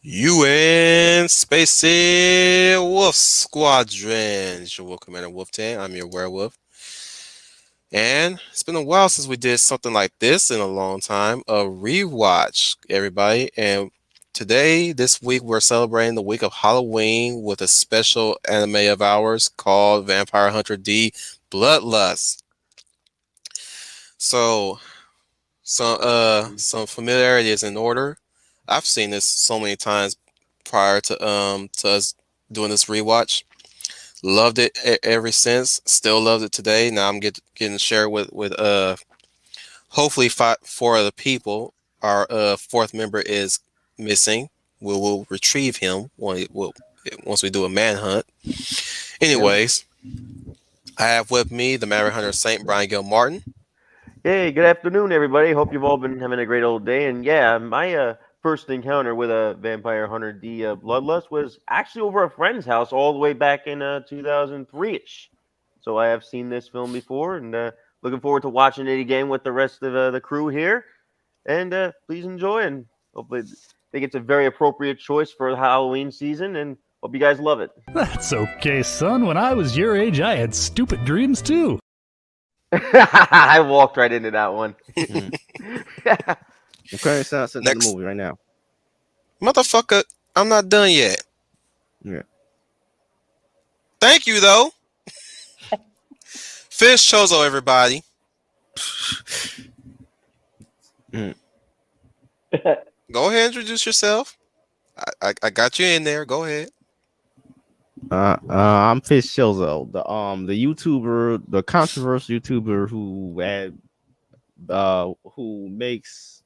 UN Spacey Wolf Squadron. It's your Wolf Commander Wolf 10. I'm your werewolf. And it's been a while since we did something like this in a long time. A rewatch, everybody. And today, this week, we're celebrating the week of Halloween with a special anime of ours called Vampire Hunter D Bloodlust. So, some familiarity is in order. I've seen this so many times prior to us doing this rewatch. Loved it ever since. Still loved it today. Now I'm getting shared with hopefully four other people. Our fourth member is missing. We'll retrieve him once we do a manhunt. Anyways, I have with me the Maverick Hunter Saint Brian Gil Martin. Hey, good afternoon, everybody. Hope you've all been having a great old day. And yeah, my first encounter with a Vampire Hunter D Bloodlust was actually over a friend's house all the way back in 2003-ish. So I have seen this film before and looking forward to watching it again with the rest of the crew here. And please enjoy and hopefully I think it's a very appropriate choice for the Halloween season and hope you guys love it. That's okay, son. When I was your age, I had stupid dreams too. I walked right into that one. I'm currently sound in the movie right now. Motherfucker, I'm not done yet. Yeah. Thank you, though. Fish Chozo, everybody. Go ahead and introduce yourself. I got you in there. Go ahead. I'm Fish Chozo, the YouTuber, the controversial YouTuber who makes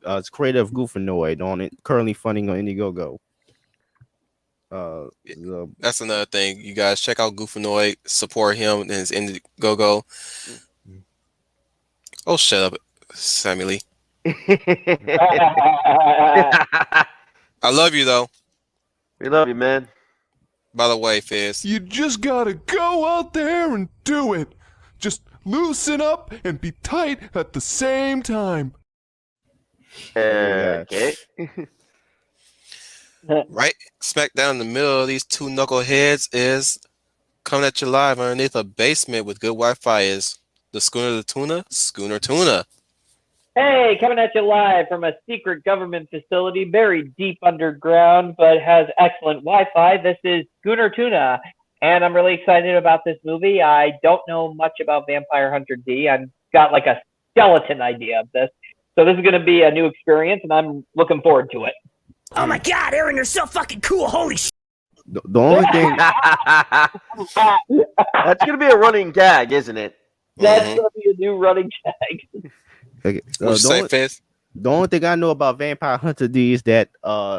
it's creative Goofanoid on it, currently funding on Indiegogo. That's another thing. You guys check out Goofanoid, support him and his Indiegogo. Oh, shut up, Sammy Lee. I love you though. We love you, man. By the way, Fizz, you just gotta go out there and do it. Just loosen up and be tight at the same time. Okay. Right smack down in the middle of these two knuckleheads is coming at you live underneath a basement with good Wi-Fi is the Schooner Tuna. Hey, coming at you live from a secret government facility buried deep underground, but has excellent Wi-Fi. This is Schooner Tuna, and I'm really excited about this movie. I don't know much about Vampire Hunter D. I've got like a skeleton idea of this. So this is going to be a new experience, and I'm looking forward to it. Oh my god, Aaron, you're so fucking cool. Holy shit. The only thing... That's going to be a running gag, isn't it? That's going to be a new running gag. Okay. The only thing I know about Vampire Hunter D is that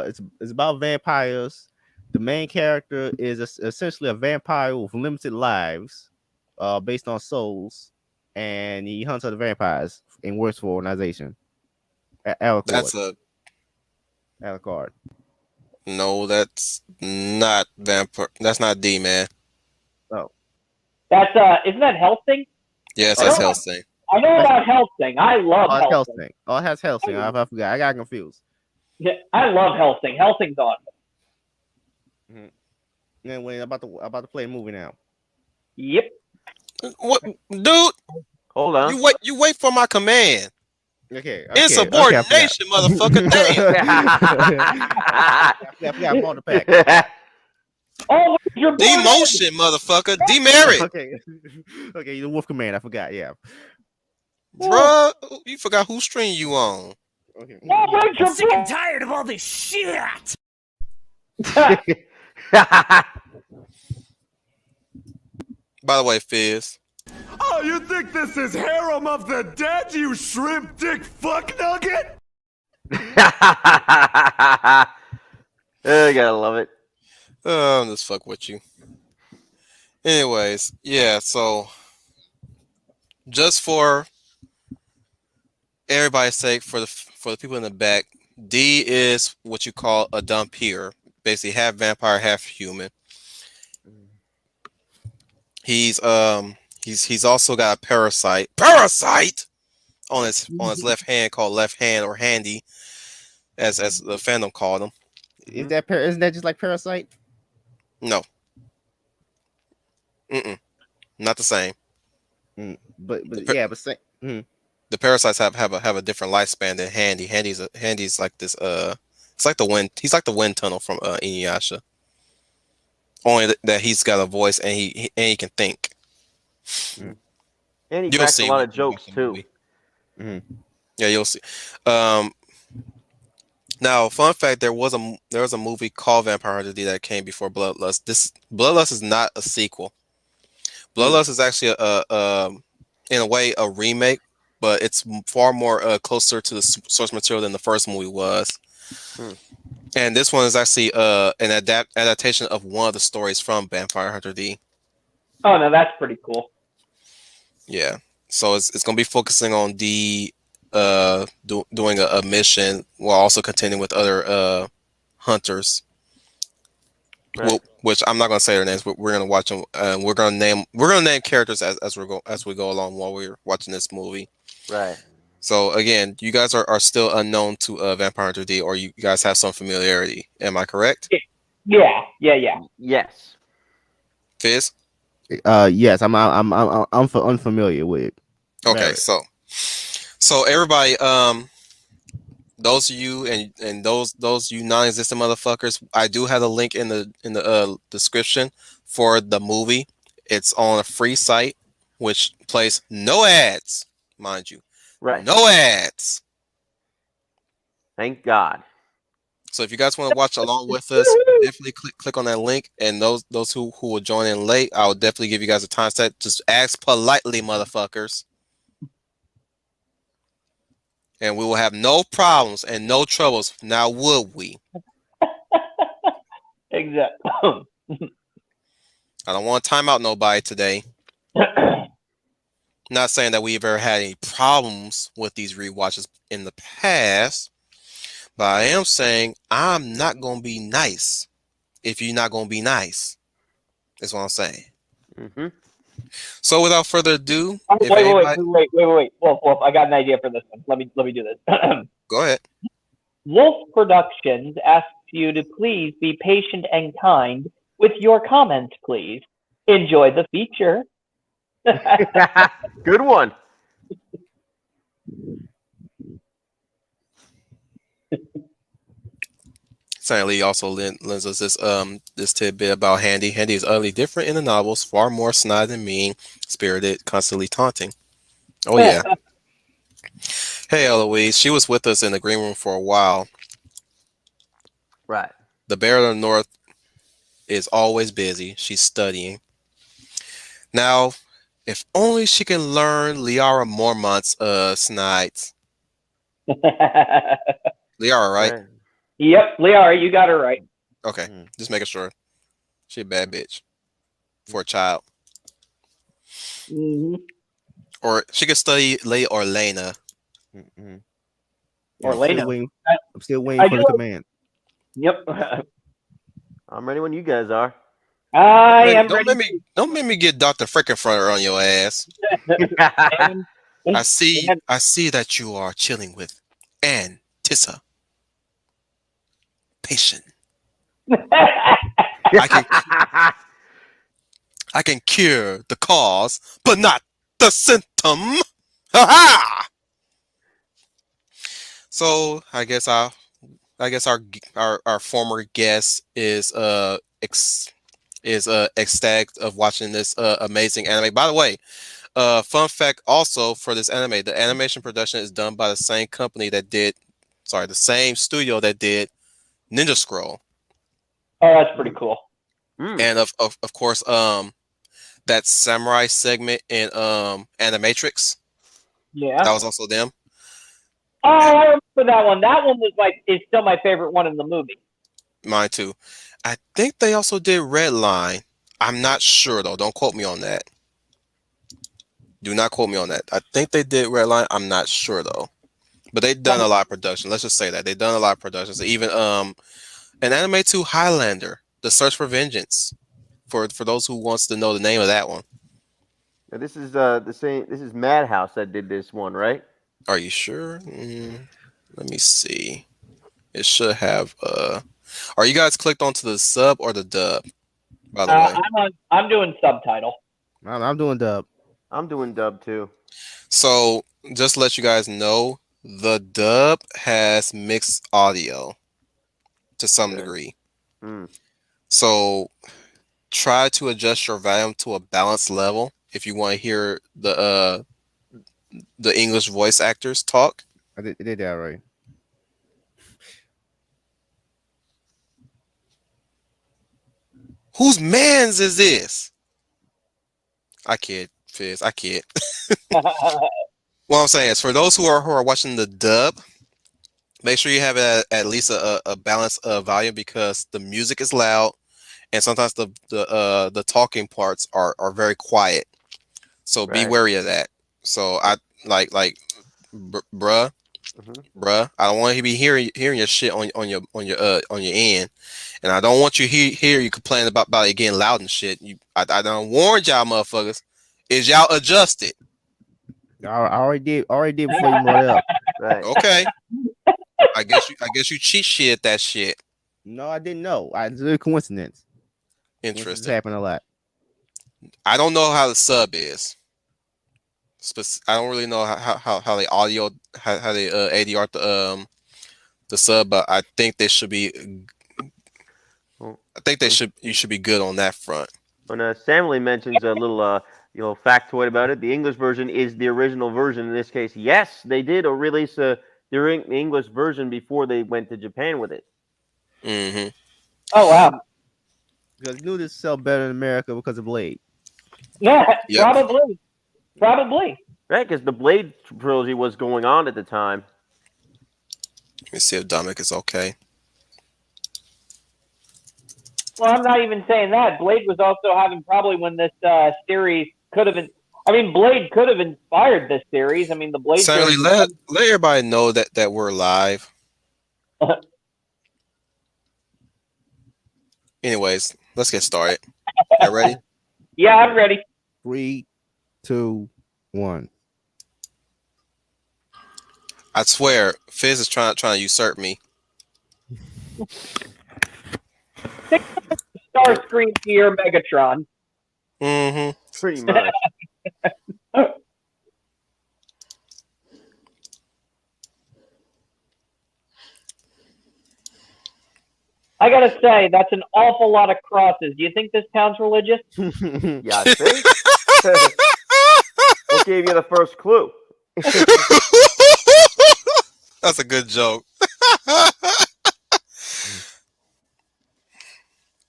it's about vampires. The main character is essentially a vampire with limited lives, based on souls, and he hunts other vampires and works for an organization. Alucard. No, that's not vampire. That's not D, man. Oh, that's isn't that Hellsing? Yes, that's Hellsing. I know about Hellsing. I love Hellsing. Oh, it has Hellsing. I forgot. I got confused. Yeah, I love Hellsing. Hellsing's awesome. Anyway, about to play a movie now. Yep. What, dude? Hold on. You wait for my command. Okay. Insubordination, motherfucker. Damn. I forgot I'm on the pack. Oh, your Demotion, motherfucker. Demerit. Okay, you're the Wolf Command. I forgot. Yeah. Bruh, you forgot whose string you on. Okay. I'm sick and tired of all this shit. By the way, Fizz. Oh, you think this is Harem of the Dead, you shrimp dick fuck nugget? I gotta love it. I'm just fuck with you. Anyways, yeah, so just for everybody's sake, for the people in the back, D is what you call a Dhampir, basically half vampire, half human. He's also got a parasite on his left hand called left hand or handy, as the fandom called him. Isn't that just like Parasite? No, not the same. But The, yeah, but say, the parasites have a different lifespan than Handy. Handy's like this. It's like the wind. He's like the wind tunnel from Inuyasha. Only that he's got a voice and he can think. And he You'll cracks a see lot when of you watch jokes the too. movie. Yeah, you'll see. Um, Now, fun fact: there was a movie called Vampire Hunter D that came before Bloodlust. This Bloodlust is not a sequel. Bloodlust is actually in a way a remake, but it's far more closer to the source material than the first movie was. Hmm. And this one is actually an adaptation of one of the stories from Vampire Hunter D. Oh no, that's pretty cool. Yeah, so it's gonna be focusing on D doing a mission while also contending with other hunters. Right. Well, which I'm not gonna say their names, but we're gonna watch them. We're gonna name characters as we go along while we're watching this movie. Right. So again, you guys are still unknown to Vampire Hunter D, or you guys have some familiarity. Am I correct? Yeah. Yes. Fizz? yes, I'm unfamiliar with it. Okay, Barrett. so everybody, those of you and those you non-existent motherfuckers, I do have a link in the description for the movie. It's on a free site which plays no ads, mind you. Right. No ads. Thank God. So if you guys want to watch along with us, definitely click on that link. And those who will join in late, I'll definitely give you guys a time set. Just ask politely, motherfuckers. And we will have no problems and no troubles. Now would we? Exactly. I don't want to time out nobody today. Not saying that we've ever had any problems with these rewatches in the past, but I am saying I'm not going to be nice if you're not going to be nice. That's what I'm saying. Mm-hmm. So without further ado, Oh, if wait. Wolf, I got an idea for this one. Let me do this. go ahead. Wolf Productions asks you to please be patient and kind with your comments, please. Enjoy the feature. Good one. Silently also lends us this tidbit about Handy. Handy is utterly different in the novels, far more snide and mean, spirited, constantly taunting. Oh yeah. Hey Eloise, she was with us in the green room for a while. Right. The Bear of the North is always busy. She's studying. Now, if only she can learn Liara Mormont's snides. Liara, right? Yep, Liara, you got her right. Okay, just making sure. She a bad bitch for a child. Mm-hmm. Or she could study Lay or Lena. Or Lena. I'm still waiting for the command. Yep. I'm ready when you guys are. I am ready. Don't make me get Dr. Frickenfurter on your ass. I see that you are chilling with Ann Tissa. Patient. I can cure the cause, but not the symptom. Ha ha! So I guess our former guest is ecstatic of watching this amazing anime. By the way, fun fact also for this anime, the animation production is done by the same company that did, the same studio that did Ninja Scroll. Oh, that's pretty cool. And of course, that samurai segment in Animatrix. Yeah. That was also them. Oh, I remember that one. That one is still my favorite one in the movie. Mine too. I think they also did Redline. I'm not sure though. Don't quote me on that. Do not quote me on that. I think they did Redline. I'm not sure though. But they've done a lot of production. Let's just say that they've done a lot of productions. Even an anime to Highlander, The Search for Vengeance. For those who wants to know the name of that one. Now, this is the same. This is Madhouse that did this one, right? Are you sure? Let me see. It should have Are you guys clicked onto the sub or the dub? By the way, I'm doing subtitle. I'm doing dub. I'm doing dub too. so just to let you guys know, the dub has mixed audio to some Okay. degree. Mm. So try to adjust your volume to a balanced level if you want to hear the English voice actors talk. I did that right. Whose man's is this? I kid, Fizz. I kid. What I'm saying is, for those who are watching the dub, make sure you have at least a balanced volume, because the music is loud, and sometimes the talking parts are very quiet. So be Right. wary of that. So I bruh, bruh, I don't want to be hearing your shit on your end, and I don't want you hear you complain about it getting loud and shit. I done warned y'all motherfuckers. Is y'all adjusted? I already did before you brought it up. Right. Okay. I guess you cheat shit at that shit. No, I didn't know. It's a coincidence. This Interesting. happen a lot. I don't know how the sub is. I don't really know how they audio how they ADR the sub, but I think they should be. I think you should be good on that front. When Samley mentions a little factoid about it, the English version is the original version in this case. Yes, they did release the English version before they went to Japan with it. Mm-hmm. Oh wow. Because knew this sell better in America because of Blade. Yeah, Yep. probably. Right, because the Blade trilogy was going on at the time. Let me see if Dominic is okay. Well, I'm not even saying that. Blade was also having probably when this series could have been. I mean, Blade could have inspired this series. I mean, the Blade Certainly, series. let everybody know that we're live. Anyways, let's get started. You ready? Yeah, I'm ready. 3, 2, 1. I swear, Fizz is trying to usurp me. Starscream to your Megatron. Mm-hmm. Pretty much. I gotta say, that's an awful lot of crosses. Do you think this counts religious? Yeah, I think. What gave you the first clue? That's a good joke.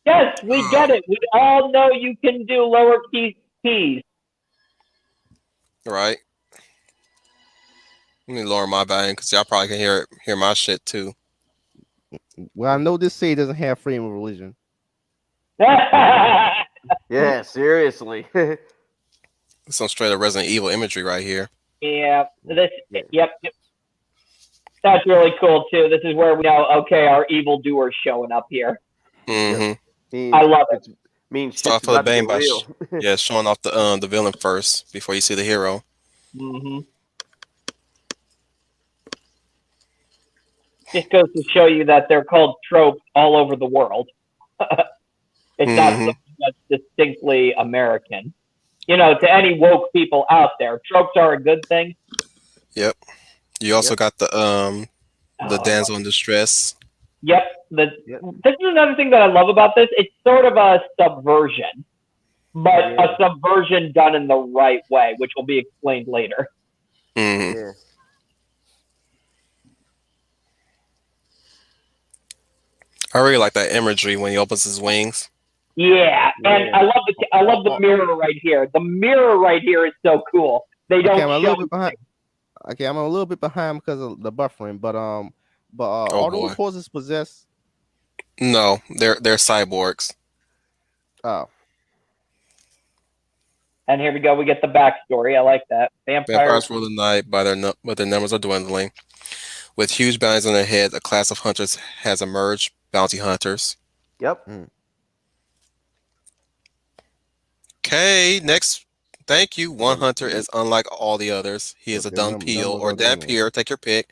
Yes, we get it. We all know you can do lowercase p's. Right. Let me lower my volume because y'all probably can hear my shit too. Well, I know this say doesn't have freedom of religion. Yeah, seriously. Some straight up Resident Evil imagery right here. Yeah, yep. That's really cool too. This is where we know, okay, our evildoer's showing up here. Mm-hmm. I love it. Means Start shit's for the about to bang get by real. showing off the villain first before you see the hero. Mm-hmm. Just goes to show you that they're called tropes all over the world. It's not something that's distinctly American. You know, to any woke people out there, tropes are a good thing. Yep. You also got the damsel in distress. Yep. This is another thing that I love about this. It's sort of a subversion, but a subversion done in the right way, which will be explained later. Mm-hmm. Yeah. I really like that imagery when he opens his wings. Yeah, and I love the mirror right here. The mirror right here is so cool. They don't I'm a show. little bit behind. Okay, I'm a little bit behind because of the buffering, but all those horses possess. No, they're cyborgs. Oh. And here we go. We get the backstory. I like that. Vampires rule the night, but their numbers are dwindling. With huge bounties on their heads, a class of hunters has emerged. Bounty hunters. Yep. Okay, next. Thank you. One hunter is unlike all the others. He is a dumb peel or dampier, take your pick.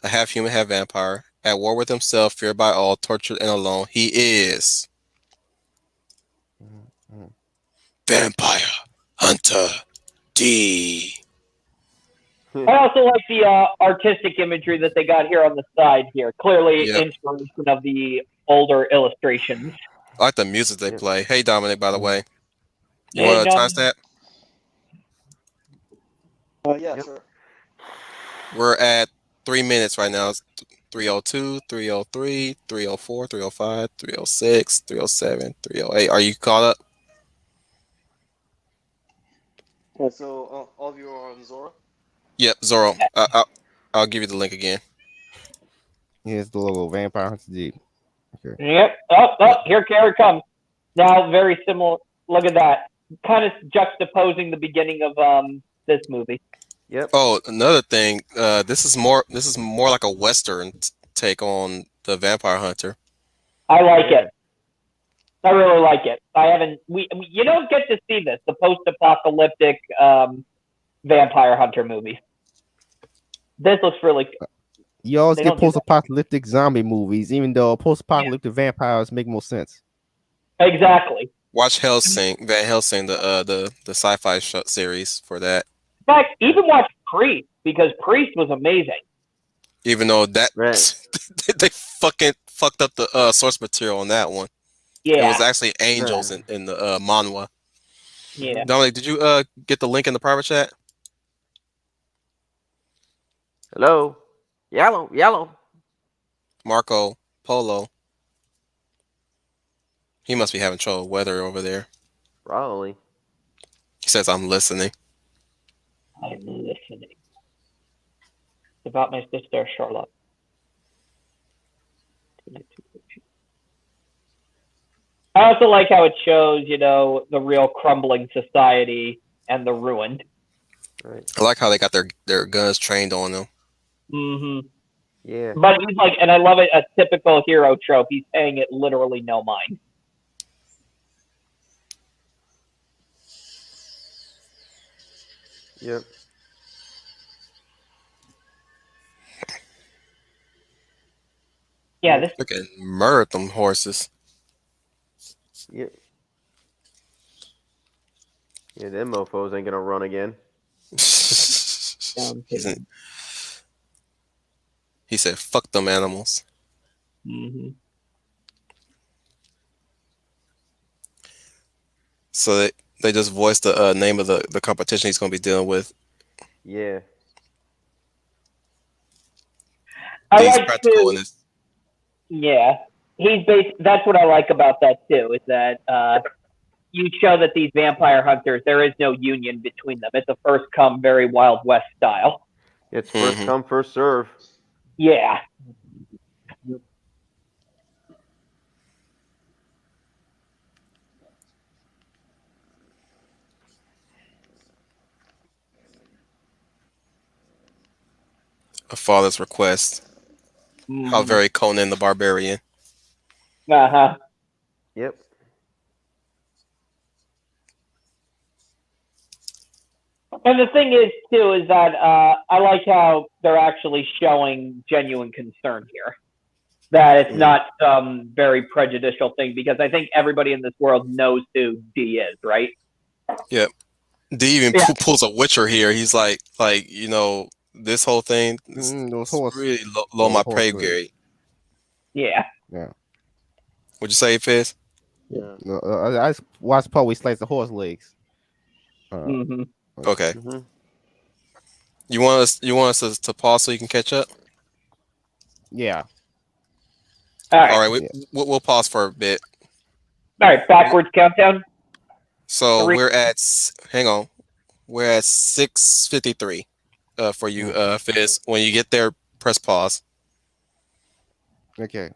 A half human, half vampire. At war with himself, feared by all, tortured and alone, he is Vampire Hunter D. I also like the artistic imagery that they got here on the side here. Clearly, Yep. inspiration of the older illustrations. I like the music they play. Hey, Dominic, by the way. You Hey, want a Dominic. timestamp? Yeah, Yep. sure. We're at 3 minutes right now. It's 3:02, 3:03, 3:04, 3:05, 3:06, 3:07, 3:08. Are you caught up? Okay, so all of you are on Zora? Yep, Zoro. I'll give you the link again. Here's the logo, Vampire Hunter D. Yep. Here it comes. Now, very similar. Look at that. Kind of juxtaposing the beginning of this movie. Yep. Oh, another thing. This is more like a Western take on the Vampire Hunter. I like it. I really like it. You don't get to see this, the post-apocalyptic vampire hunter movie. This looks really. You always They get don't do that. post-apocalyptic zombie movies, even though post-apocalyptic vampires make more sense. Exactly. Watch Van Helsing, the sci-fi series for that. In fact, even watch Priest, because Priest was amazing. Even though that Right. they fucking fucked up the source material on that one. Yeah. It was actually angels in the manhwa. Yeah. Dominic, did you get the link in the private chat? Hello. Yellow. Marco Polo. He must be having trouble with weather over there. Probably. He says, I'm listening. I'm listening. It's about my sister, Charlotte. I also like how it shows, the real crumbling society and the ruined. Right. I like how they got their guns trained on them. Mm-hmm. Yeah. But he's like, and I love it, a typical hero trope. He's paying it literally no mind. Yep. Yeah, this. Look at murdered them horses. Yep. Yeah, them mofos ain't gonna run again. He said, fuck them animals. Mm-hmm. So they just voiced the name of the competition he's going to be dealing with. Yeah. I He's like practical in to. this. Yeah, that's what I like about that too. Is that you show that these vampire hunters, there is no union between them. It's a first come, very Wild West style. It's first come, first serve. Yeah. A father's request. How very Conan the Barbarian. Uh-huh. Yep. And the thing is, too, is that I like how they're actually showing genuine concern here. That it's not some very prejudicial thing, because I think everybody in this world knows who D is, right? Yep. D even pulls a Witcher here. He's like, this whole thing is really low my pay grade. Yeah. Yeah. What'd you say, Fizz? Yeah. I just watched Poe slice the horse legs. Okay. You want us to pause so you can catch up? Yeah. All right. All right. We'll pause for a bit. All right. Backwards countdown. So we're at. Hang on. We're at 6:53. For you, Fizz. When you get there, press pause. Okay.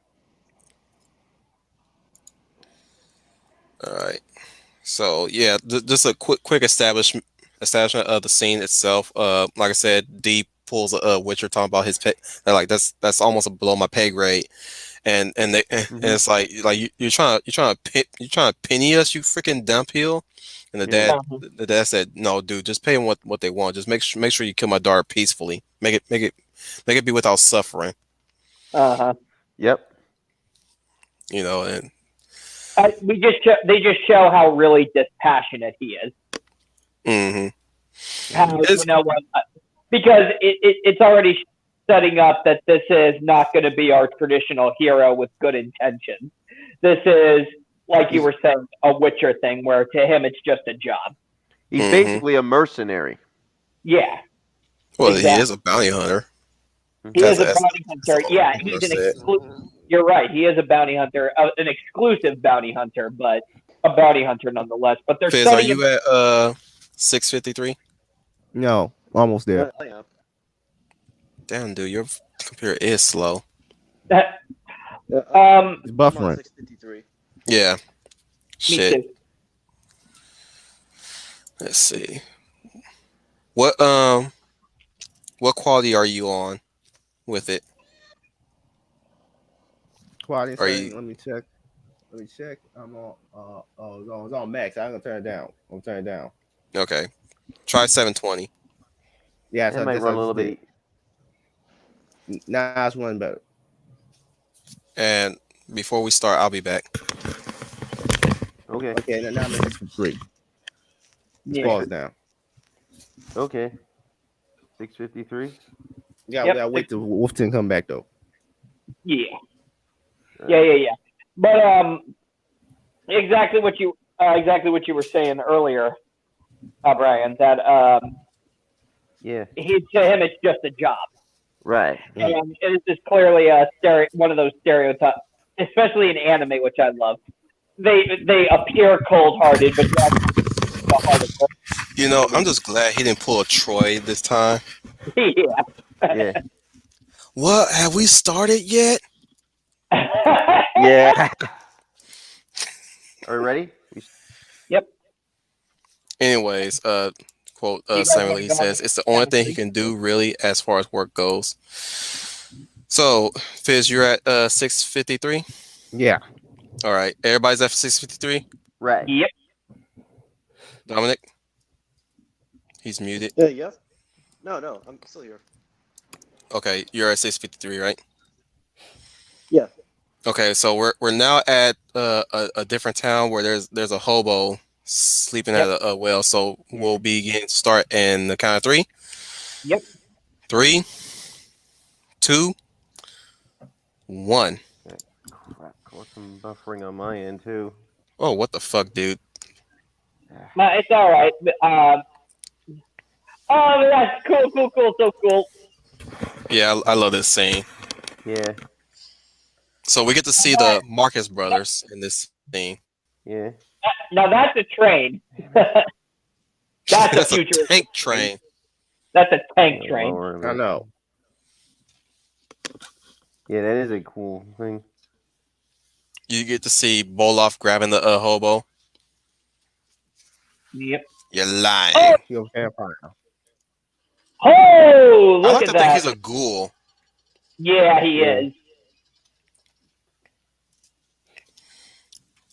All right. So yeah, just a quick establishment of the scene itself. Like I said, D pulls a Witcher talking about his pay. They're like, that's almost below my pay grade, and it's like you're trying to penny us, you freaking dump heel. And the dad said, no, dude, just pay them what they want. Just make sure you kill my daughter peacefully. Make it be without suffering. Uh-huh. Yep. You know, and They just show how really dispassionate he is. hmm How, because it's already setting up that this is not going to be our traditional hero with good intentions. This is, like you were saying, a Witcher thing where to him it's just a job. He's basically a mercenary. Yeah. well, exactly. he is a bounty hunter. He That's is a bounty hunter. Yeah, he's an exclusive. You're right. He is a bounty hunter, an exclusive bounty hunter, but a bounty hunter nonetheless. But they're Fizz, are setting you him. at 653? No, almost there. I am. Damn, dude, your computer is slow. It's I'm on buffering. 653. Yeah. Me Shit. too. Let's see. What quality are you on with it? Quality Are setting. you Let me check. I'm on. It's on max. I'm gonna turn it down. I'm gonna turn it down. okay? Try 720. Yeah, It might run a little bit. Now it's running better. And before we start, I'll be back. Okay. Okay, now I'm at 653. Yeah. Pause down. Okay. 653. Yeah, Yep. we gotta wait till Wolfton come back though. Yeah. Yeah. But exactly what you were saying earlier, Brian. That Yeah. to him it's just a job, Right. and it is clearly one of those stereotypes, especially in anime, which I love. They appear cold-hearted, but You know, I'm just glad he didn't pull a Troy this time. yeah. Yeah. What? Have we started yet? Yeah. Are you ready? Yep. Anyways, quote You guys Samuel wanna Lee go on says, "It's the only thing he can do, really, as far as work goes." So, Fizz, you're at 653. Yeah. All right, everybody's at 653. Right. Yep. Dominic, he's muted. Yeah. No, I'm still here. Okay, you're at 653, right? Yeah. Okay, so we're now at a different town where there's a hobo sleeping at a well. So we'll begin start in the count of three. Yep. 3, 2, 1. Crap. Got some buffering on my end too. Oh, what the fuck, dude? It's all right. Oh, that's cool, so cool. Yeah, I love this scene. Yeah. So we get to see the Marcus brothers in this scene. Yeah. Now that's a train. That's That's a a future tank train. That's a tank train. I know. Yeah, that is a cool thing. You get to see Boloff grabbing the hobo. Yep. You're lying. Oh! You're a vampire. Oh, I look like at to that. think he's a ghoul. Yeah, he is.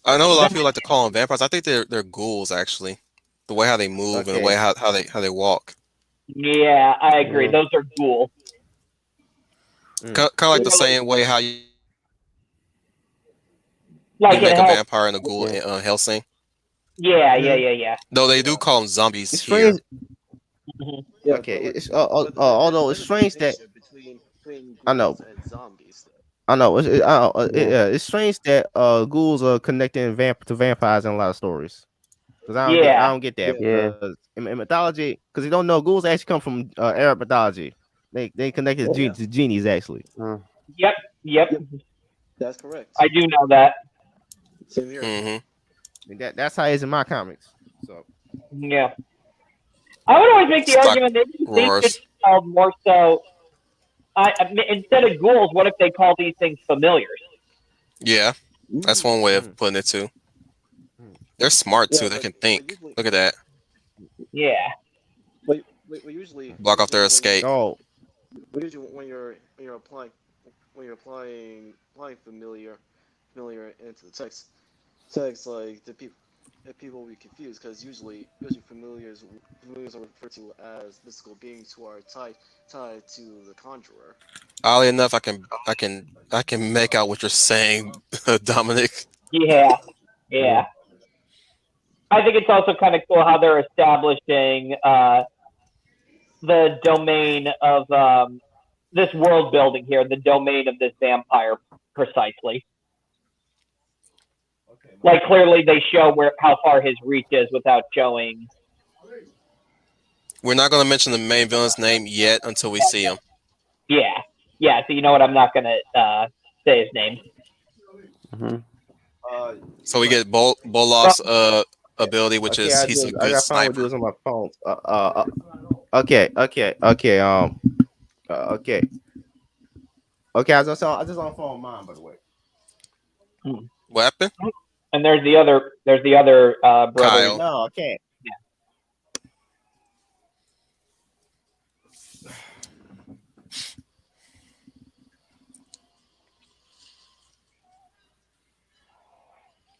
I know a lot of people like to call them vampires. I think they're ghouls actually. The way how they move and the way how they walk. Yeah, I agree. Those are ghouls. Kind of like the same way how you Like make in a Hell. vampire and a ghoul in Hellsing. Yeah. Though they do call them zombies It's here. strange. Yeah, Okay, but it's although it's strange that between I know. ghouls and zombies. I know it's strange that ghouls are connecting to vampires in a lot of stories. Because I don't get that. Yeah. Because in mythology, because you don't know, ghouls actually come from Arab mythology. They connected to genies actually. Yep. That's correct. I do know that. Same here. Mm-hmm. And that's how it is in my comics. So Yeah. I would always make the Stuck argument that they roars. should call more so. Instead of ghouls, what if they call these things familiars? Yeah, that's one way of putting it too. They're smart too. They can think. Look at that. Yeah. We usually Block off their escape. oh usually when you're applying familiar into the text like the people if people will be confused, because usually familiars are referred to as mystical beings who are tied to the conjurer. Oddly enough, I can make out what you're saying, Dominic. Yeah, Yeah. yeah. I think it's also kind of cool how they're establishing the domain of this world building here, the domain of this vampire precisely. Like clearly they show how far his reach is without showing. We're not going to mention the main villain's name yet until we see him. Yeah, yeah. So you know what? I'm not gonna say his name. Hmm. So we get Bolof's ability, which Okay, is he's a I good got found with sniper. this on my phone. Okay. Okay. I just on the phone with mine, by the way. What happened? And there's the other brother. Kyle. No, I can't.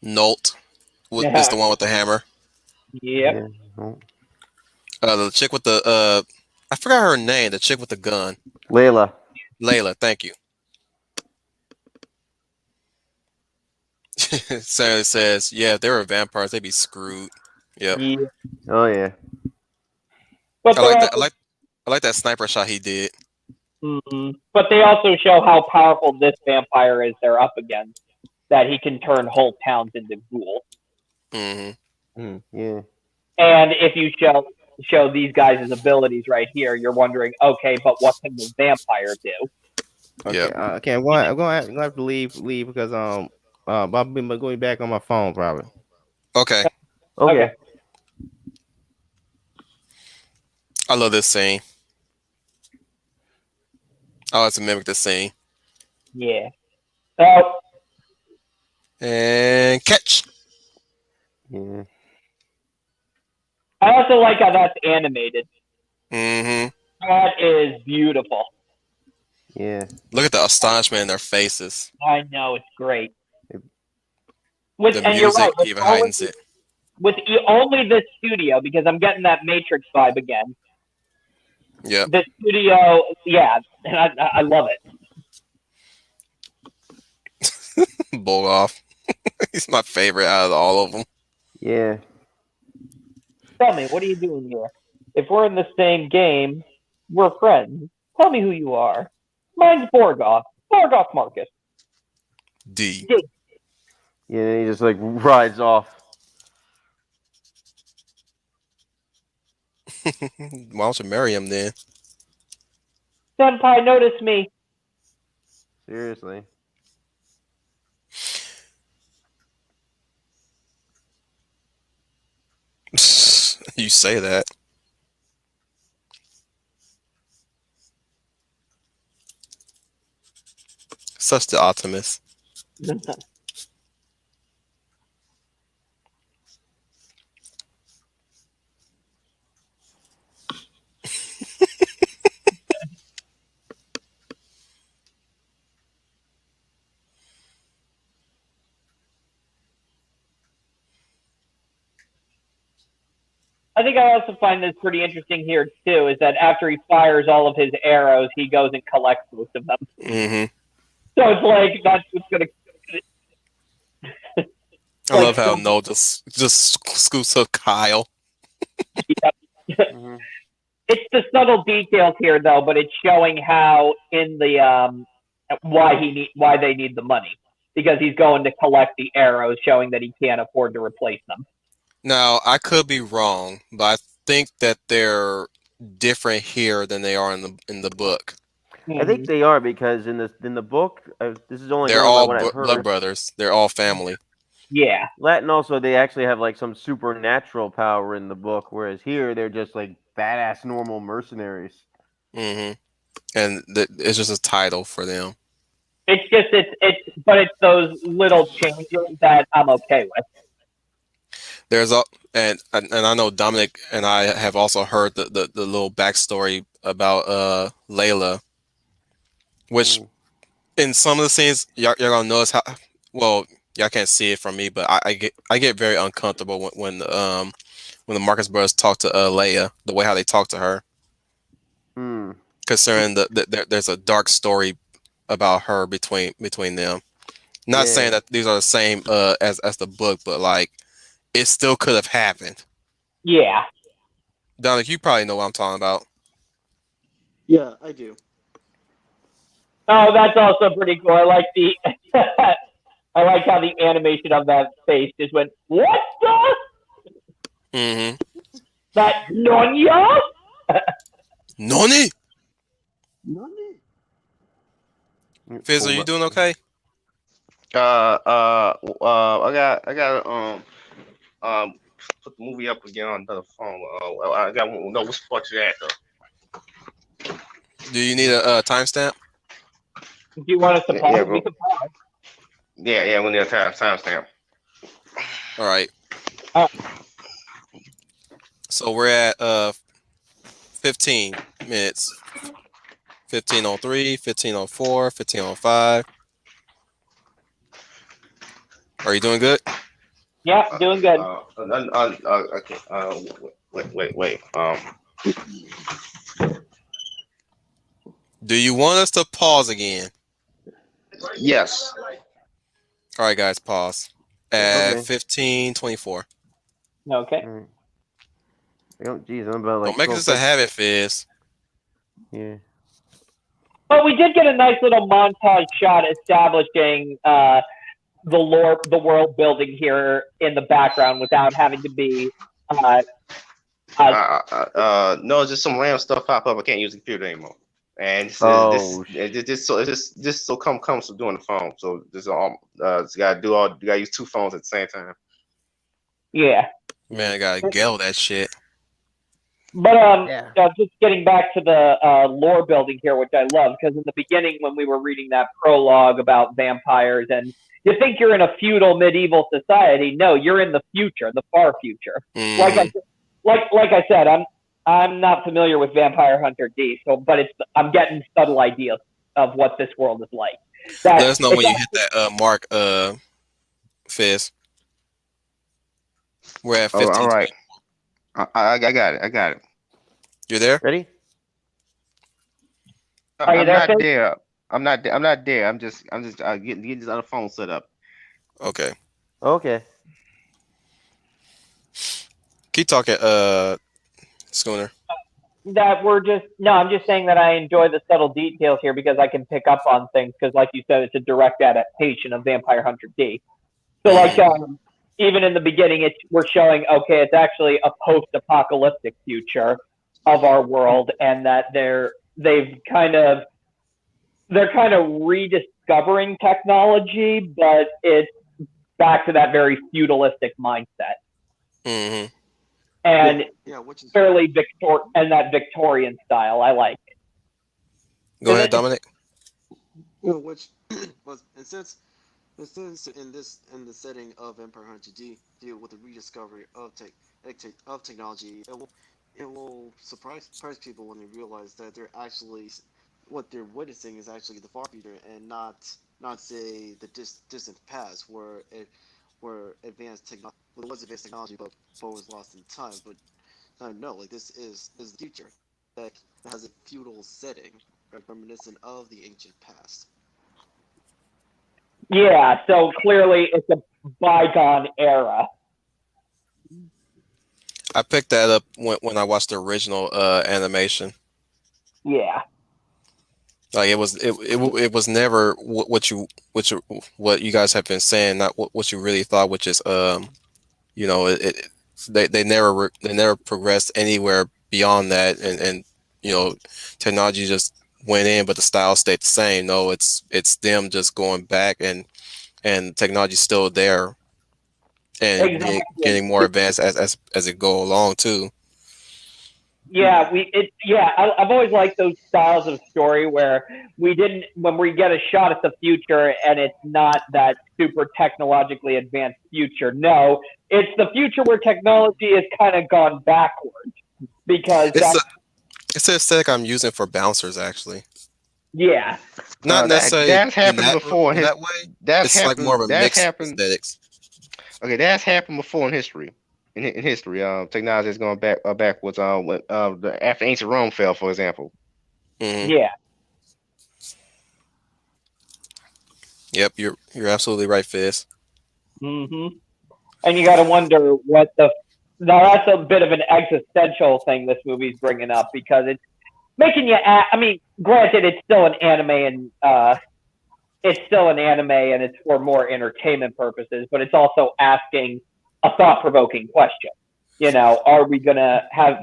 Nolt is the one with the hammer. Yep. Yeah. Oh. The chick with the I forgot her name. The chick with the gun. Layla. Layla. Thank you. Sarah says, "Yeah, if they were vampires, they'd be screwed." Yep. Yeah. Oh yeah. But I like that. I like that sniper shot he did. But they also show how powerful this vampire is they're up against. That he can turn whole towns into ghouls. Mm-hmm. Yeah. And if you show these guys' abilities right here, you're wondering, okay, but what can the vampire do? Okay. Yep. Okay. I'm going to have to leave because I'll be going back on my phone probably. Okay. Okay. I love this scene. I like to mimic the scene. Yeah. So And catch. Yeah. I also like how that's animated. Mm-hmm. That is beautiful. Yeah. Look at the astonishment in their faces. I know, it's great. The And you're music right, even heightens it. with only this studio, because I'm getting that Matrix vibe again. Yeah. The studio, yeah, and I love it. Boloff. He's my favorite out of all of them. Yeah. Tell me, what are you doing here? If we're in the same game, we're friends. Tell me who you are. Mine's Borgoff. Borgoff Marcus. D. Yeah. Then he just like rides off. Why don't you marry him then? Senpai, notice me. Seriously. You say that. Such the optimist. I think I also find this pretty interesting here too, is that after he fires all of his arrows, he goes and collects most of them. Mm-hmm. So it's like that's what's gonna. I love how Noel just scoots up Kyle. Mhm. It's the subtle details here, though, but it's showing how in the why they need the money, because he's going to collect the arrows, showing that he can't afford to replace them. Now, I could be wrong, but I think that they're different here than they are in the book. I think they are, because in the book, this is only They're going by all what I've heard. blood brothers. They're all family. Yeah. Latin also, they actually have like some supernatural power in the book, whereas here they're just like badass normal mercenaries. Mm-hmm. And it's just a title for them. It's just but it's those little changes that I'm okay with. There's and I know Dominic and I have also heard the little backstory about Layla, which in some of the scenes you're gonna notice how well Y'all can't see it from me, but I get very uncomfortable when the Marcus brothers talk to Leia, the way how they talk to her, Hmm. concerning there's a dark story about her between them. Not saying Yeah. that these are the same as the book, but like it still could have happened. Yeah. Dominic, you probably know what I'm talking about. Yeah, I do. Oh, that's also pretty cool. I like the I like how the animation of that face just went, what the? Mm-hmm. That Nonya? Noni, Nani? Fizz, are you doing okay? I got put the movie up again on the phone. I got no which part you at though. Do you need a timestamp? Do you want us to pause? Yeah, We bro. can pause. Yeah, we need a timestamp. All right. Uh, So we're at 15 minutes. 15:03, 15:04, 15:05. Are you doing good? yeah, doing good. Okay. Wait. Do you want us to pause again? Yes. All right, guys, pause at Okay. 15:24. Okay. All right. Geez, I'm about like Don't make 12 this a seconds. habit, Fizz. Yeah. But we did get a nice little montage shot establishing the world building here in the background without having to be No, just some random stuff pop up. I can't use the computer anymore. And Oh, it's just so comes from doing the phone. So this you gotta use two phones at the same time. yeah. Man, I gotta gel that shit. But Yeah. just getting back to the lore building here, which I love, because in the beginning when we were reading that prologue about vampires, and you think you're in a feudal medieval society, no, you're in the future, the far future. Mhm. Like I said, I'm not familiar with Vampire Hunter D, so but I'm getting subtle ideas of what this world is like. Let us know when you hit that mark, Fizz. We're at Oh, 15. all right. I got it. I got it. You're there? ready? Are you I'm there, not Fizz? there. I'm not there. I'm just getting this other phone set up. Okay. Okay. Keep talking, Schooner. That we're just no, I'm just saying that I enjoy the subtle details here because I can pick up on things because, like you said, it's a direct adaptation of Vampire Hunter D. So, like, even in the beginning, we're showing okay, it's actually a post-apocalyptic future of our world, and that they're kind of rediscovering technology, but it's back to that very feudalistic mindset. Mm-hmm. And Yeah, which is fairly and that Victorian style. I like it. Go ahead, Dominic. which was and since in the setting of Empire Hunter D deal with the rediscovery of technology, it will surprise people when they realize that they're actually what they're witnessing is actually the far future and not say the distant past where advanced technology was advanced technology but was lost in time. But no, like this is the future that has a feudal setting, reminiscent of the ancient past. Yeah, so clearly it's a bygone era. I picked that up when I watched the original animation. Yeah. Like it was never what you guys have been saying, not what you really thought, which is you know they never progressed anywhere beyond that, and you know technology just went in, but the style stayed the same. No, it's them just going back, and technology's still there, and Exactly. getting more advanced as it go along too. Yeah, I've always liked those styles of story where when we get a shot at the future and it's not that super technologically advanced future. No, it's the future where technology has kind of gone backwards because It's the aesthetic I'm using for bouncers, actually. Yeah. Not necessarily That's in happened before in that way. That's It's like more of happened. a That's mixed happened. aesthetics. Okay, that's happened before in history. In history, technology is going backwards. When after ancient Rome fell, for example. Hmm. Yeah. Yep, you're absolutely right, Fizz. hmm And you got to wonder what the. Now that's a bit of an existential thing this movie's bringing up because it's making you. I mean, granted, it's still an anime and it's for more entertainment purposes, but it's also asking a thought-provoking question. Are we gonna have?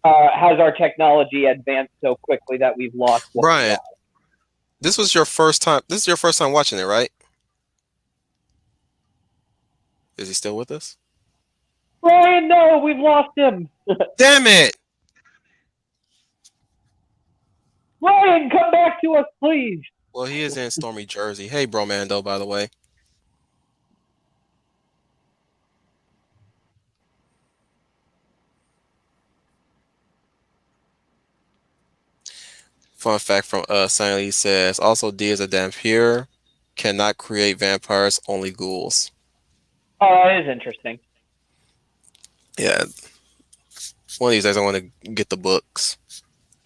Has our technology advanced so quickly that we've lost what we Brian, are? this was your first time. This is your first time watching it, right? Is he still with us? Brian, no, we've lost him. Damn it! Brian, come back to us, please. Well, he is in Stormy, Jersey. Hey, Bromando, by the way. Fun fact from Silent Lee says also D is a vampire, cannot create vampires, only ghouls. Oh, that is interesting. Yeah, one of these days I want to get the books.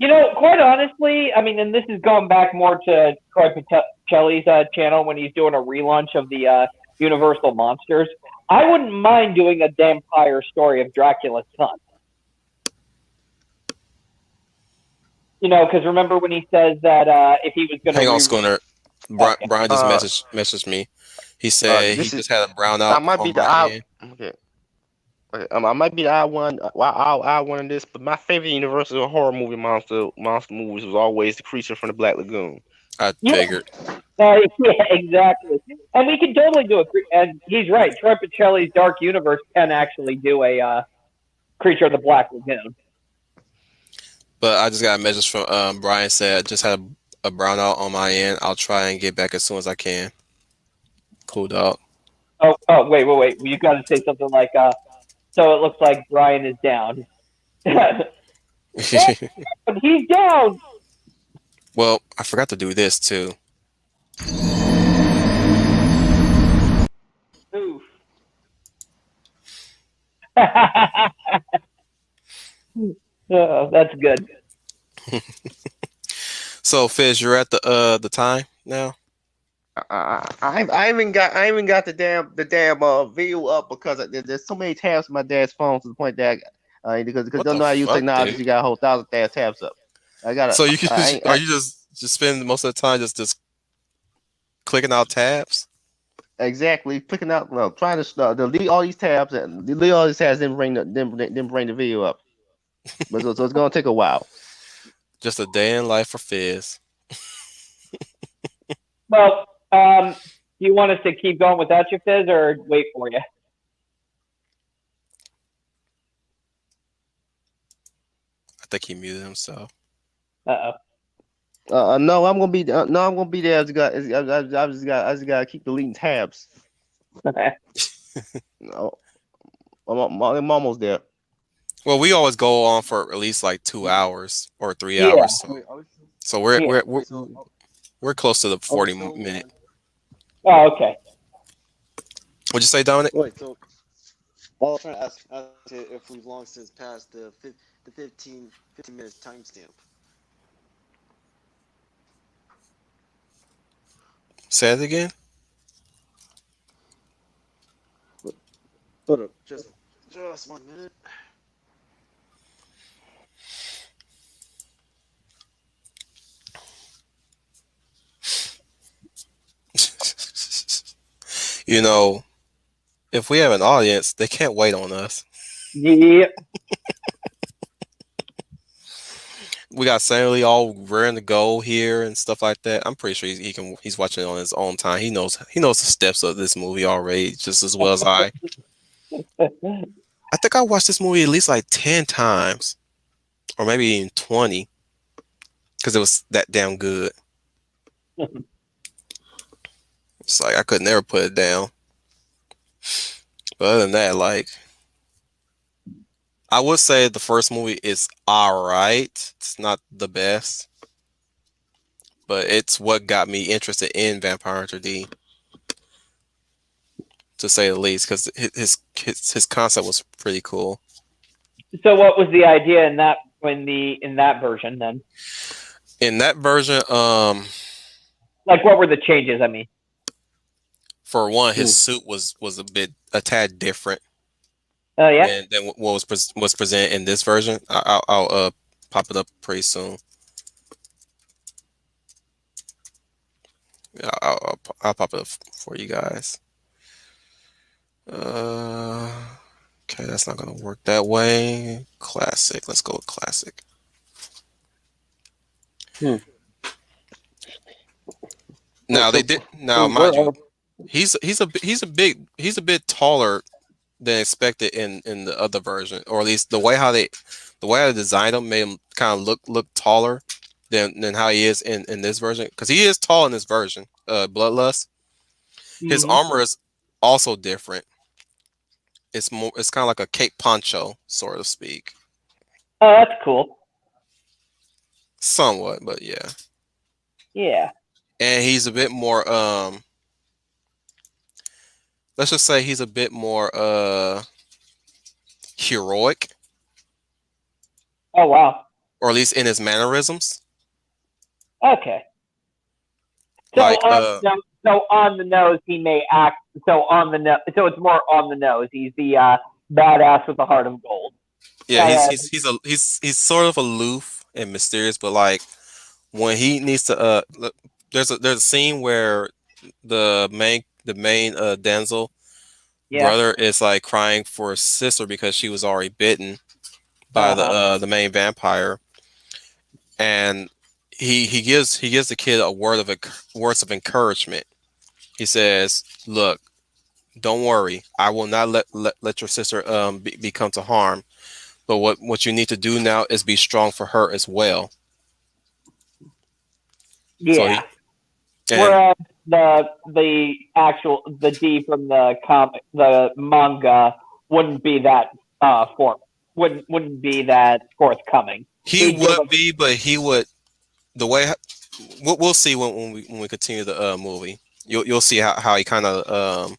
Quite honestly, I mean, and this is going back more to Troy Pacelli's channel when he's doing a relaunch of the Universal Monsters. I wouldn't mind doing a vampire story of Dracula's son. Because remember when he says that if he was going to Hang on, Schooner. Okay. Brian just messaged me. He said he This is just had a brown I out might be on the my odd. end. Okay. I might be the odd one. Odd one in this, but my favorite Universal horror movie monster movies was always The Creature from the Black Lagoon. I Yeah. figured. Yeah, exactly. And we can totally do it. And he's right. Troy Pacelli's Dark Universe can actually do a Creature of the Black Lagoon. But I just got a message from Brian said just had a brown out on my end. I'll try and get back as soon as I can. Cool dog. Oh, wait. You got to say something like, so it looks like Brian is down. He's down. Well, I forgot to do this too. Oof. Oh, that's good. So Fizz, you're at the time now. I even got the damn video up because there's so many tabs on my dad's phone to the point that because What don't the know how to use fuck, technology, dude? you got a whole 1,000 tabs up. I got So you are I, you just spend most of the time just clicking out tabs? exactly clicking out, no, trying to delete all these tabs and delete all these tabs, then bring the video up. But so it's gonna take a while. Just a day in life for Fizz. Well, do you want us to keep going without your Fizz or wait for you? I think he muted himself. No, I'm gonna be there. I just gotta keep deleting tabs. No, I'm almost there. Well, we always go on for at least like 2 hours or 3 Yeah. hours. So Yeah. we're close to the 40 minute. Oh, okay. What'd you say, Dominic? Wait, so I was trying to ask if we've long since passed the 15 minutes timestamp. Say it again. Hold up, just 1 minute. If we have an audience, they can't wait on us. Yeah. We got Stanley all rearing to go here and stuff like that. I'm pretty sure he's watching it on his own time. He knows the steps of this movie already just as well as I. I think I watched this movie at least like 10 times, or maybe even 20, because it was that damn good. It's like I could never put it down. But other than that, like, I would say the first movie is alright. It's not the best. but it's what got me interested in Vampire Hunter D, to say the least, because his concept was pretty cool. So what was the idea in that version then? In that version, Like, what were the changes? I mean, for one, his suit was a tad different oh yeah. than what was presented in this version. I'll pop it up pretty soon. I'll pop it up for you guys. Okay, that's not gonna work that way. Classic. Let's go with classic. Now they did. Now, mind you, he's a bit taller than expected in the other version, or at least the way I designed him made him kind of look taller than how he is in this version, because he is tall in this version. Bloodlust. His armor is also different. It's kind of like a cape poncho, sort of speak. Oh, that's cool. Somewhat, but yeah. Yeah. And he's a bit more let's just say he's a bit more heroic. Oh wow. Or at least in his mannerisms. Okay. So on the nose, he may act. So it's more on the nose. He's the badass with the heart of gold. Yeah, he's sort of aloof and mysterious, but like when he needs to look, there's a scene where the main Denzel brother is like crying for his sister because she was already bitten by the main vampire, and he gives the kid a words of encouragement. He says, "Look, don't worry. I will not let your sister become to harm. But what you need to do now is be strong for her as well." Yeah. Whereas the D from the manga wouldn't be that wouldn't be that forthcoming. He would be, but he would the way we'll see when we continue the movie. You'll see how he kind of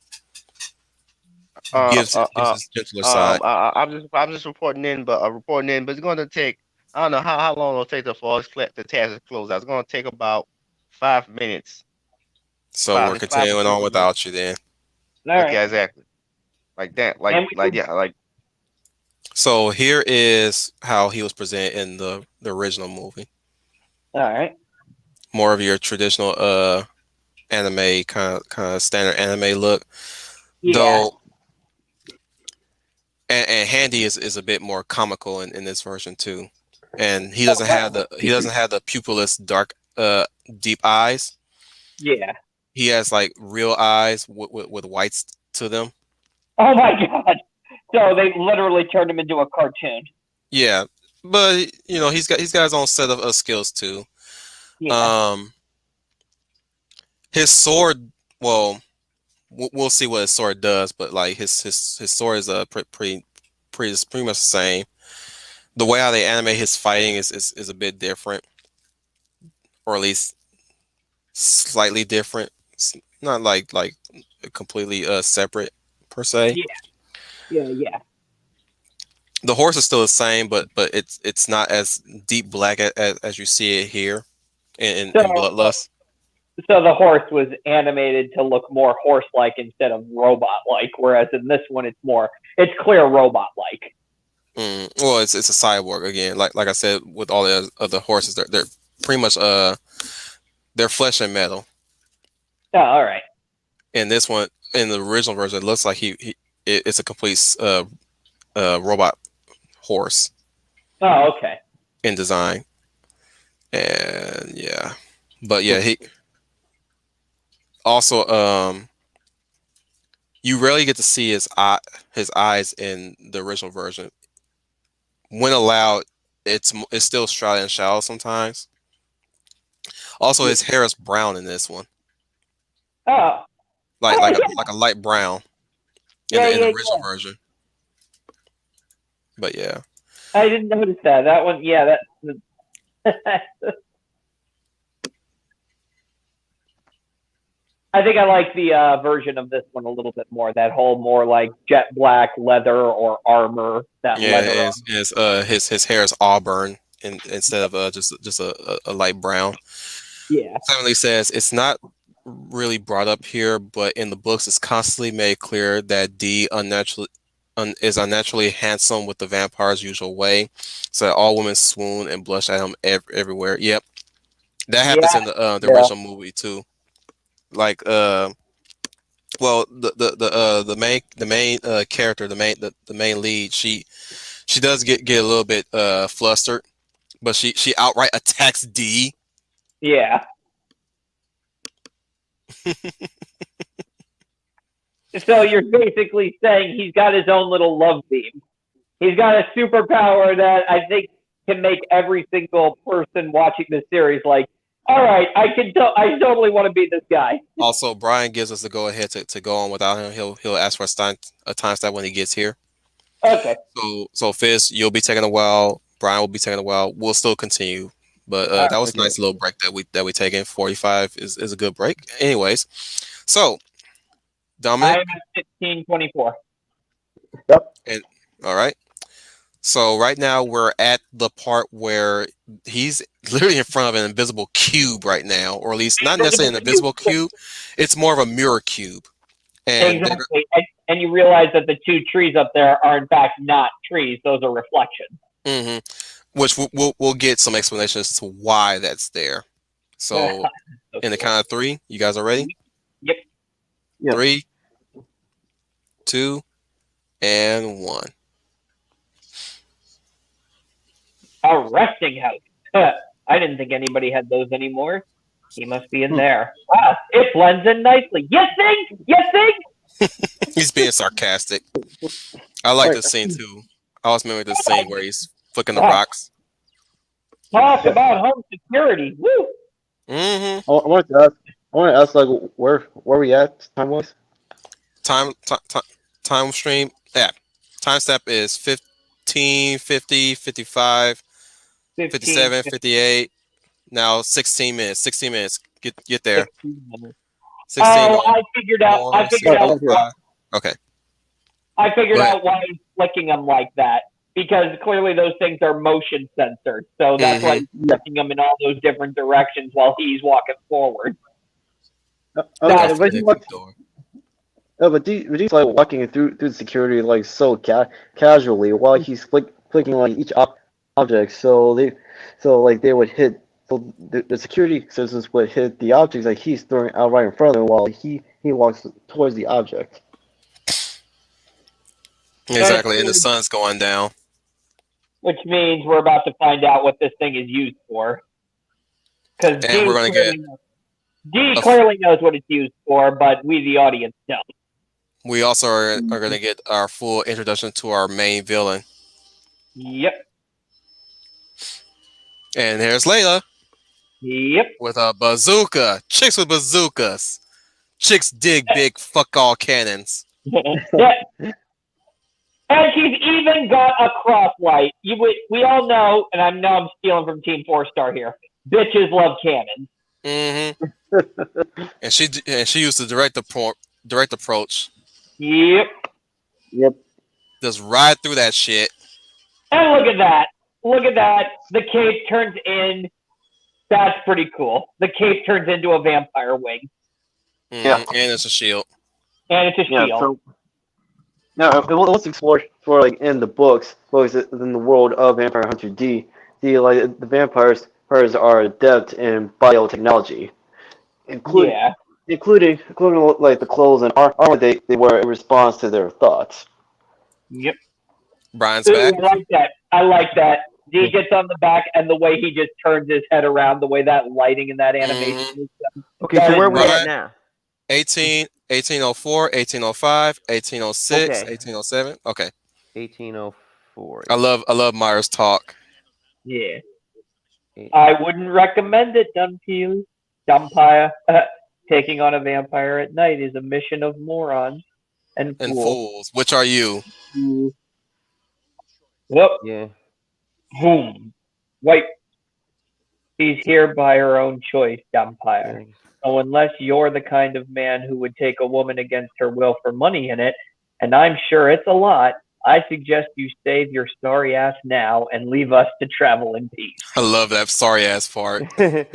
gives his gentler side. I'm just reporting in, but it's going to take, I don't know how long it'll take for the task to close out. It's going to take about 5 minutes. So we're continuing on without you then. Okay, exactly. Like that, like. So here is how he was presented in the original movie. All right. More of your traditional anime kind of standard anime look. Yeah. Though, and Handy is a bit more comical in this version too, and he doesn't have the pupilless dark deep eyes. Yeah. He has like real eyes with whites to them. Oh my god! So they literally turned him into a cartoon. Yeah, but you know he's got his own set of skills too. Yeah. His sword. Well, we'll see what his sword does, but like his sword is pretty much the same. The way how they animate his fighting is a bit different, or at least slightly different. It's not like completely separate per se. Yeah. The horse is still the same, but it's not as deep black as you see it here in Bloodlust. So the horse was animated to look more horse-like instead of robot-like, whereas in this one it's clear robot-like. Well, it's a cyborg again. Like I said, with all the other horses, they're pretty much they're flesh and metal. Oh, all right. In this one, in the original version, it looks like it's a complete robot horse. Oh, okay. In design, and yeah, but yeah, he also you rarely get to see his eyes in the original version. When allowed, it's still shrouded in shadow sometimes. Also, his hair is brown in this one. Oh. Like a light brown in the original version. But yeah. I didn't notice that. That one, yeah, that I think I like the version of this one a little bit more. That whole more like jet black leather or armor. That Yeah, leather. his hair is auburn instead of just a light brown. Yeah. Emily says it's not really brought up here, but in the books, it's constantly made clear that Dee is unnaturally handsome with the vampire's usual way, so that all women swoon and blush at him everywhere. Yep, that happens in the Yeah. original movie too. Like well, the main character, the main lead, she does get a little bit flustered, but she outright attacks Dee. Yeah. So you're basically saying he's got his own little love theme. He's got a superpower that I think can make every single person watching this series like, all right, I totally want to be this guy. Also, Brian gives us the go ahead to go on without him. He'll ask for a time stamp when he gets here. Okay. So Fizz, you'll be taking a while. Brian will be taking a while. We'll still continue, but that was a nice little break that we taken. 45 is a good break. Anyways, so Dominic, I'm at 15:24. and all right. So right now we're at the part where he's literally in front of an invisible cube right now, or at least not necessarily an invisible cube. It's more of a mirror cube. And exactly. And you realize that the two trees up there are in fact not trees; those are reflections. Mm-hmm. Which we'll get some explanation as to why that's there. So in the count of three, you guys are ready? Yep. 3, 2, and 1. A resting house. I didn't think anybody had those anymore. He must be in there. Wow, it blends in nicely. You think? You think? He's being sarcastic. I like this scene too. I always remember this scene where he's flicking the rocks. Talk about home security. Woo! Mm-hmm. I wanted to ask like where we at time wise? Time stream. Yeah. Time step is 15, 50, 55, 57, 58. Now 16 minutes. 16 minutes. Get there. 16. I figured out. Okay. I figured out why he's flicking them like that. Because clearly those things are motion censored. So that's why he's flicking them in all those different directions while he's walking forward. But he's like walking through the security like so casually while he's clicking like each object. So they would hit. So the security systems would hit the objects that he's throwing out right in front of him while he walks towards the object. Exactly, and the sun's going down. Which means we're about to find out what this thing is used for. Because Dee clearly knows what it's used for, but we, the audience, don't. We also are going to get our full introduction to our main villain. Yep. And here's Layla. Yep. With a bazooka. Chicks with bazookas. Chicks dig big fuck all cannons. Yeah. And she's even got a cross light. We all know, and I'm stealing from Team 4-Star here. Bitches love cannons. Mm-hmm. and she used the direct approach. Yep. Just ride through that shit. And look at that. Look at that. The cape turns in. That's pretty cool. The cape turns into a vampire wing. Yeah. And it's a shield. And it's a shield. So, now, let's explore like in the books, in the world of Vampire Hunter D. Like the vampires are adept in biotechnology, including like the clothes and armor they wear in response to their thoughts. Yep. Brian's back. I like that. D gets on the back, and the way he just turns his head around, the way that lighting and that animation. Okay, so where are we at now? 1804, 1805, 1806, 1807. Okay. 1804. I love Myers' talk. Yeah. I wouldn't recommend it, Dumpire. Taking on a vampire at night is a mission of morons and fools. Which are you? Whoop. Yeah. Boom. Wait. She's here by her own choice, Dumpire. So unless you're the kind of man who would take a woman against her will for money in it, and I'm sure it's a lot, I suggest you save your sorry ass now and leave us to travel in peace. I love that sorry ass part. It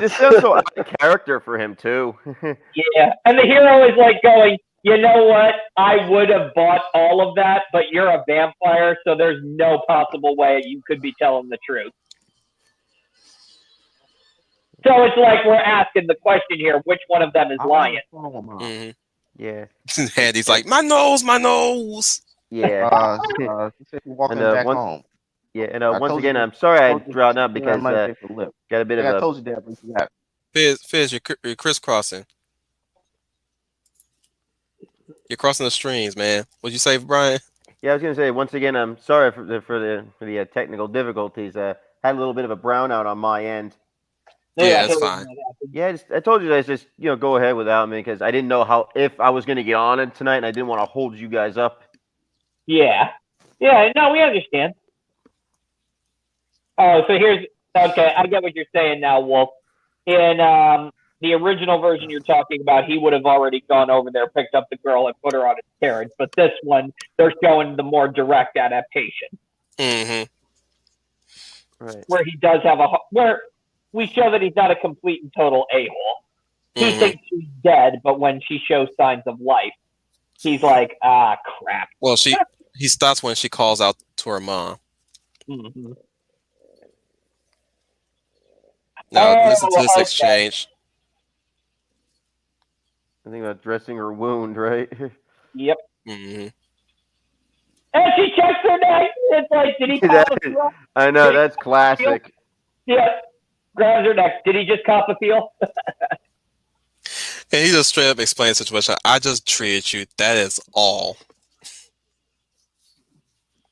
just sounds so out of character for him too. Yeah, and the hero is like going, you know what? I would have bought all of that, but you're a vampire, so there's no possible way you could be telling the truth. So it's like we're asking the question here, which one of them is lying? Mm-hmm. Yeah. Andy's like, my nose, my nose. Yeah. Walking And, back once- home. Yeah, and I once told again, you- I'm sorry I told you- dropped out told you because I might take the lip. got a bit of I a. told you that, but you got Fizz, you're crisscrossing. You're crossing the streams, man. What'd you say, Brian? Yeah, I was gonna say once again, I'm sorry for the technical difficulties. Had a little bit of a brownout on my end. Yeah, that's fine. Yeah, I told you guys just go ahead without me because I didn't know if I was gonna get on it tonight, and I didn't want to hold you guys up. Yeah. Yeah, no, we understand. Oh, so okay, I get what you're saying now, Wolf. In the original version you're talking about, he would have already gone over there, picked up the girl, and put her on his carriage. But this one, they're showing the more direct adaptation. Mm-hmm. Right. Where he does have where we show that he's not a complete and total a-hole. He thinks she's dead, but when she shows signs of life, he's like, ah, crap. Well, he stops when she calls out to her mom. Mm-hmm. Now, listen to this exchange. I think about dressing her wound, right? Yep. Mm-hmm. And she checks her neck. It's like, did he cop a feel? I know, that's classic. Yeah. Grabs her neck. Did he just cop a feel? And he just straight up explains the situation. I just treated you. That is all.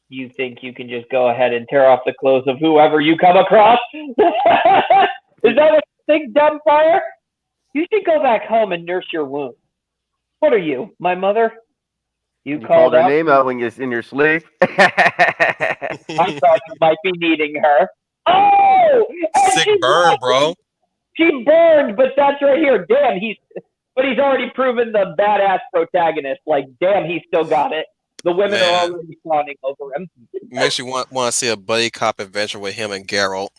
You think you can just go ahead and tear off the clothes of whoever you come across? Is that what you think, Dumbfire? You should go back home and nurse your wound. What are you, my mother? You called her name out when you're in your sleep. I thought you might be needing her. Oh! Sick burn, bro. She burned, but that's right here. Damn, he's already proven the badass protagonist. Like, damn, he still got it. The women are already fawning over him. Makes you want to see a buddy cop adventure with him and Geralt.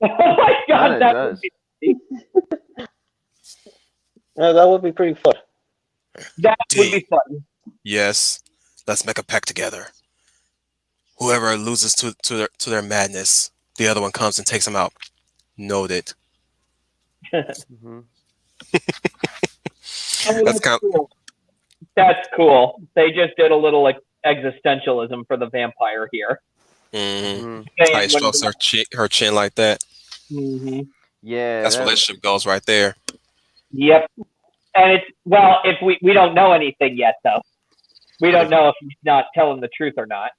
Oh my god, that would be that would be pretty fun. That would be fun. Yes, let's make a pact together. Whoever loses to their madness, the other one comes and takes them out. Noted. Mm-hmm. That's cool. That's cool. They just did a little like existentialism for the vampire here. Mm-hmm. Tight strokes her chin like that. Mm-hmm. Yeah, that's relationship goals right there. Yep. And if we don't know anything yet though. We don't know if he's not telling the truth or not.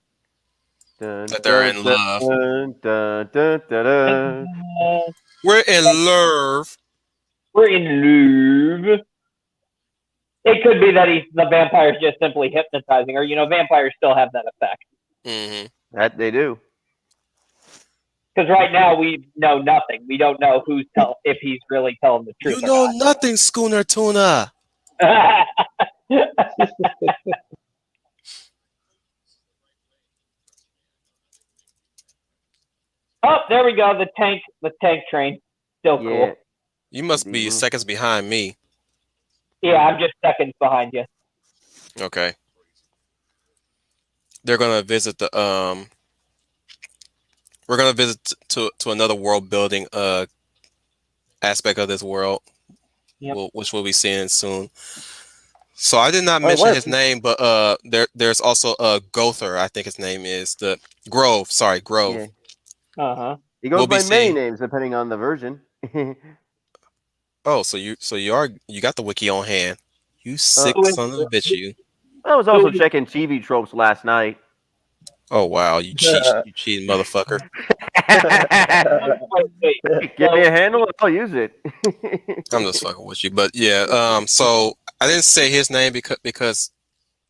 That they're in love. We're in love. We're in love. It could be that the vampire's just simply hypnotizing her. Vampires still have that effect. Mm-hmm. That they do. Because right now we know nothing. We don't know if he's really telling the truth. You know nothing, Schooner Tuna. Oh, there we go. The tank train. Still cool. You must be seconds behind me. Yeah, I'm just seconds behind you. Okay. They're gonna visit the We're gonna visit to another world building aspect of this world, which we'll be seeing soon. So I did not mention his name, but there's also Gother. I think his name is the Grove. Sorry, Grove. Yeah. He goes by many names depending on the version. Oh, so you got the wiki on hand. You sick son of a bitch, you. I was also checking TV tropes last night. Oh wow, you cheating motherfucker. Give me a handle and I'll use it. I'm just fucking with you, but yeah. So I didn't say his name because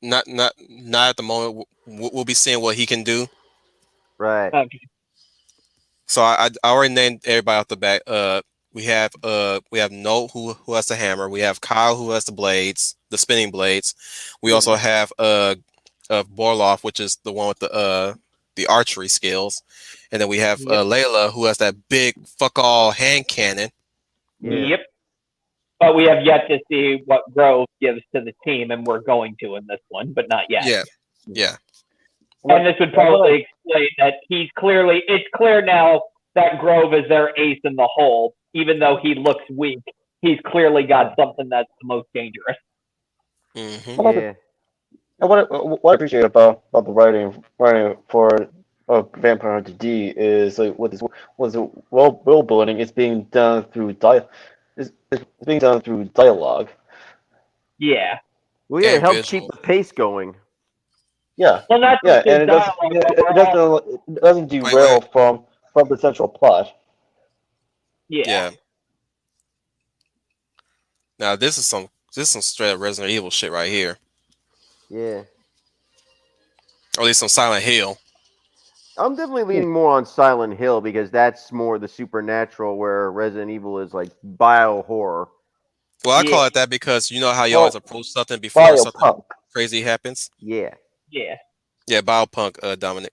not at the moment. We'll be seeing what he can do. Right. So I already named everybody off the back. we have Note who has the hammer. We have Kyle who has the blades, the spinning blades. We also have Borloff, which is the one with the archery skills, and then we have Layla who has that big fuck all hand cannon. Yeah. Yep. But we have yet to see what Grove gives to the team, and we're going to in this one, but not yet. Yeah, yeah. And this would probably explain that it's clear now that Grove is their ace in the hole. Even though he looks weak, he's clearly got something that's the most dangerous. Mm-hmm. Yeah. And what I appreciate about the writing for Vampire Hunter D is like what the world building is being done through it's being done through dialogue. Yeah. Well, yeah, it And helps keep visual. the pace going. Yeah, Well, not yeah, just his and it doesn't dialogue, but we're all, it doesn't derail from the central plot. yeah. Now this is some straight up Resident Evil shit right here, Yeah. or at least some Silent Hill. I'm definitely leaning more on Silent Hill because that's more the supernatural, where Resident Evil is like bio horror. Well, I Yeah. call it that because you know how you Well, always approach something before something Biopunk. crazy happens. Yeah. Yeah. Yeah, Biopunk, Dominic.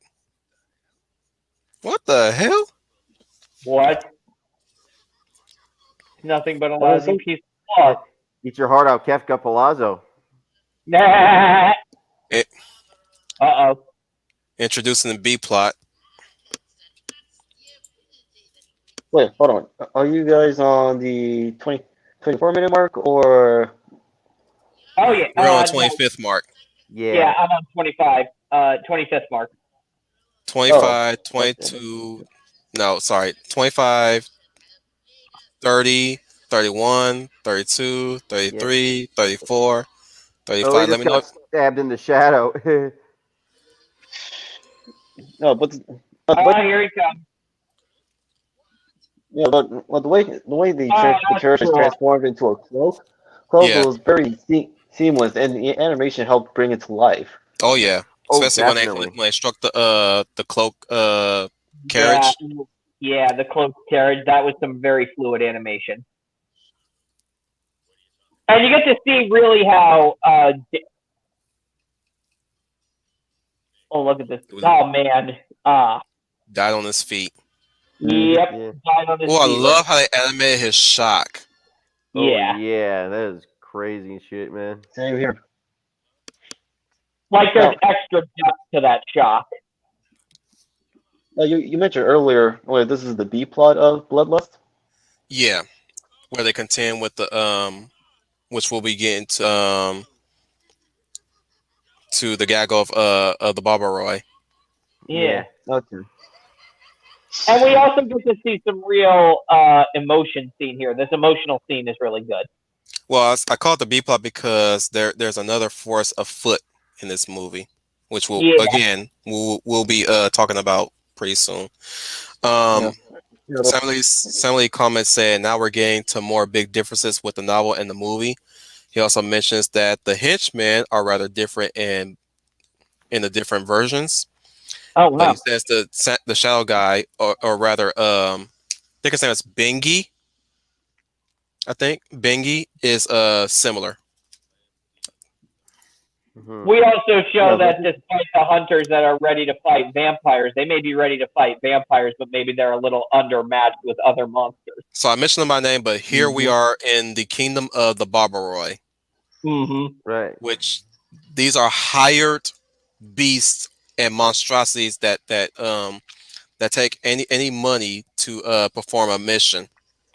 What the hell? What? Nothing but a Well, lousy piece of cloth. Eat your heart out, Kefka Palazzo. Nah. It, Uh-oh. introducing the B plot. Wait, hold on. Are you guys on the 24-minute mark or? Oh, yeah. We're on the No. 25th mark. Yeah. Yeah, I'm on 25. 25th mark. 25, 22. No, sorry. 25, 30, 31, 32, 33, 34, 35. Oh, he Let just me know. got stabbed in the shadow. No, but Here he comes. yeah, but the way the that's character is cool. transformed into a cloak Yeah. was very seamless, and the animation helped bring it to life. Oh yeah. Oh, Especially when definitely. they struck the cloak carriage. Yeah, the cloak carriage. That was some very fluid animation. And you get to see really how. Oh, look at this. Oh, man. Died on his feet. Yep. Yeah. Died on his Oh, I feet. love how they animated his shock. Yeah. Oh, yeah, that is crazy shit, man. Same here. Like there's extra depth to that shock. You mentioned earlier, this is the B plot of Bloodlust. Yeah, where they contend with the which we'll be getting to the gag of the Barbaroy. Yeah. Okay. And we also get to see some real emotion scene here. This emotional scene is really good. Well, I call it the B plot because there's another force afoot in this movie, which we'll be talking about pretty soon. Samuel comments saying now we're getting to more big differences with the novel and the movie. He also mentions that the henchmen are rather different in the different versions. Oh wow! He says the shadow guy, or rather, I think his name is Bengi. I think Bengi is similar. Mm-hmm. We also show that despite the hunters that are ready to fight vampires, they may be ready to fight vampires, but maybe they're a little undermatched with other monsters. So I mentioned my name, but here we are in the kingdom of the Barbaroy. Mm-hmm. Right. Which these are hired beasts and monstrosities that take any money to perform a mission.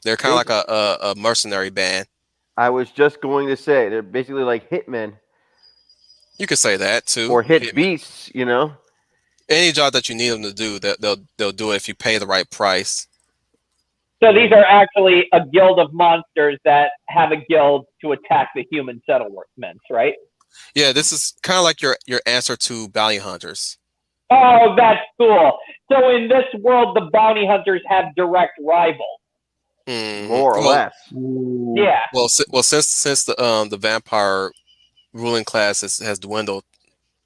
They're kind of like a mercenary band. I was just going to say they're basically like hitmen. You could say that too. Or hit beasts, you know. Any job that you need them to do, they'll do it if you pay the right price. So these are actually a guild of monsters that have a guild to attack the human settlements, right? Yeah, this is kind of like your answer to bounty hunters. Oh, that's cool. So in this world, the bounty hunters have direct rivals. More or less. Yeah. Well, since the vampire ruling class has dwindled,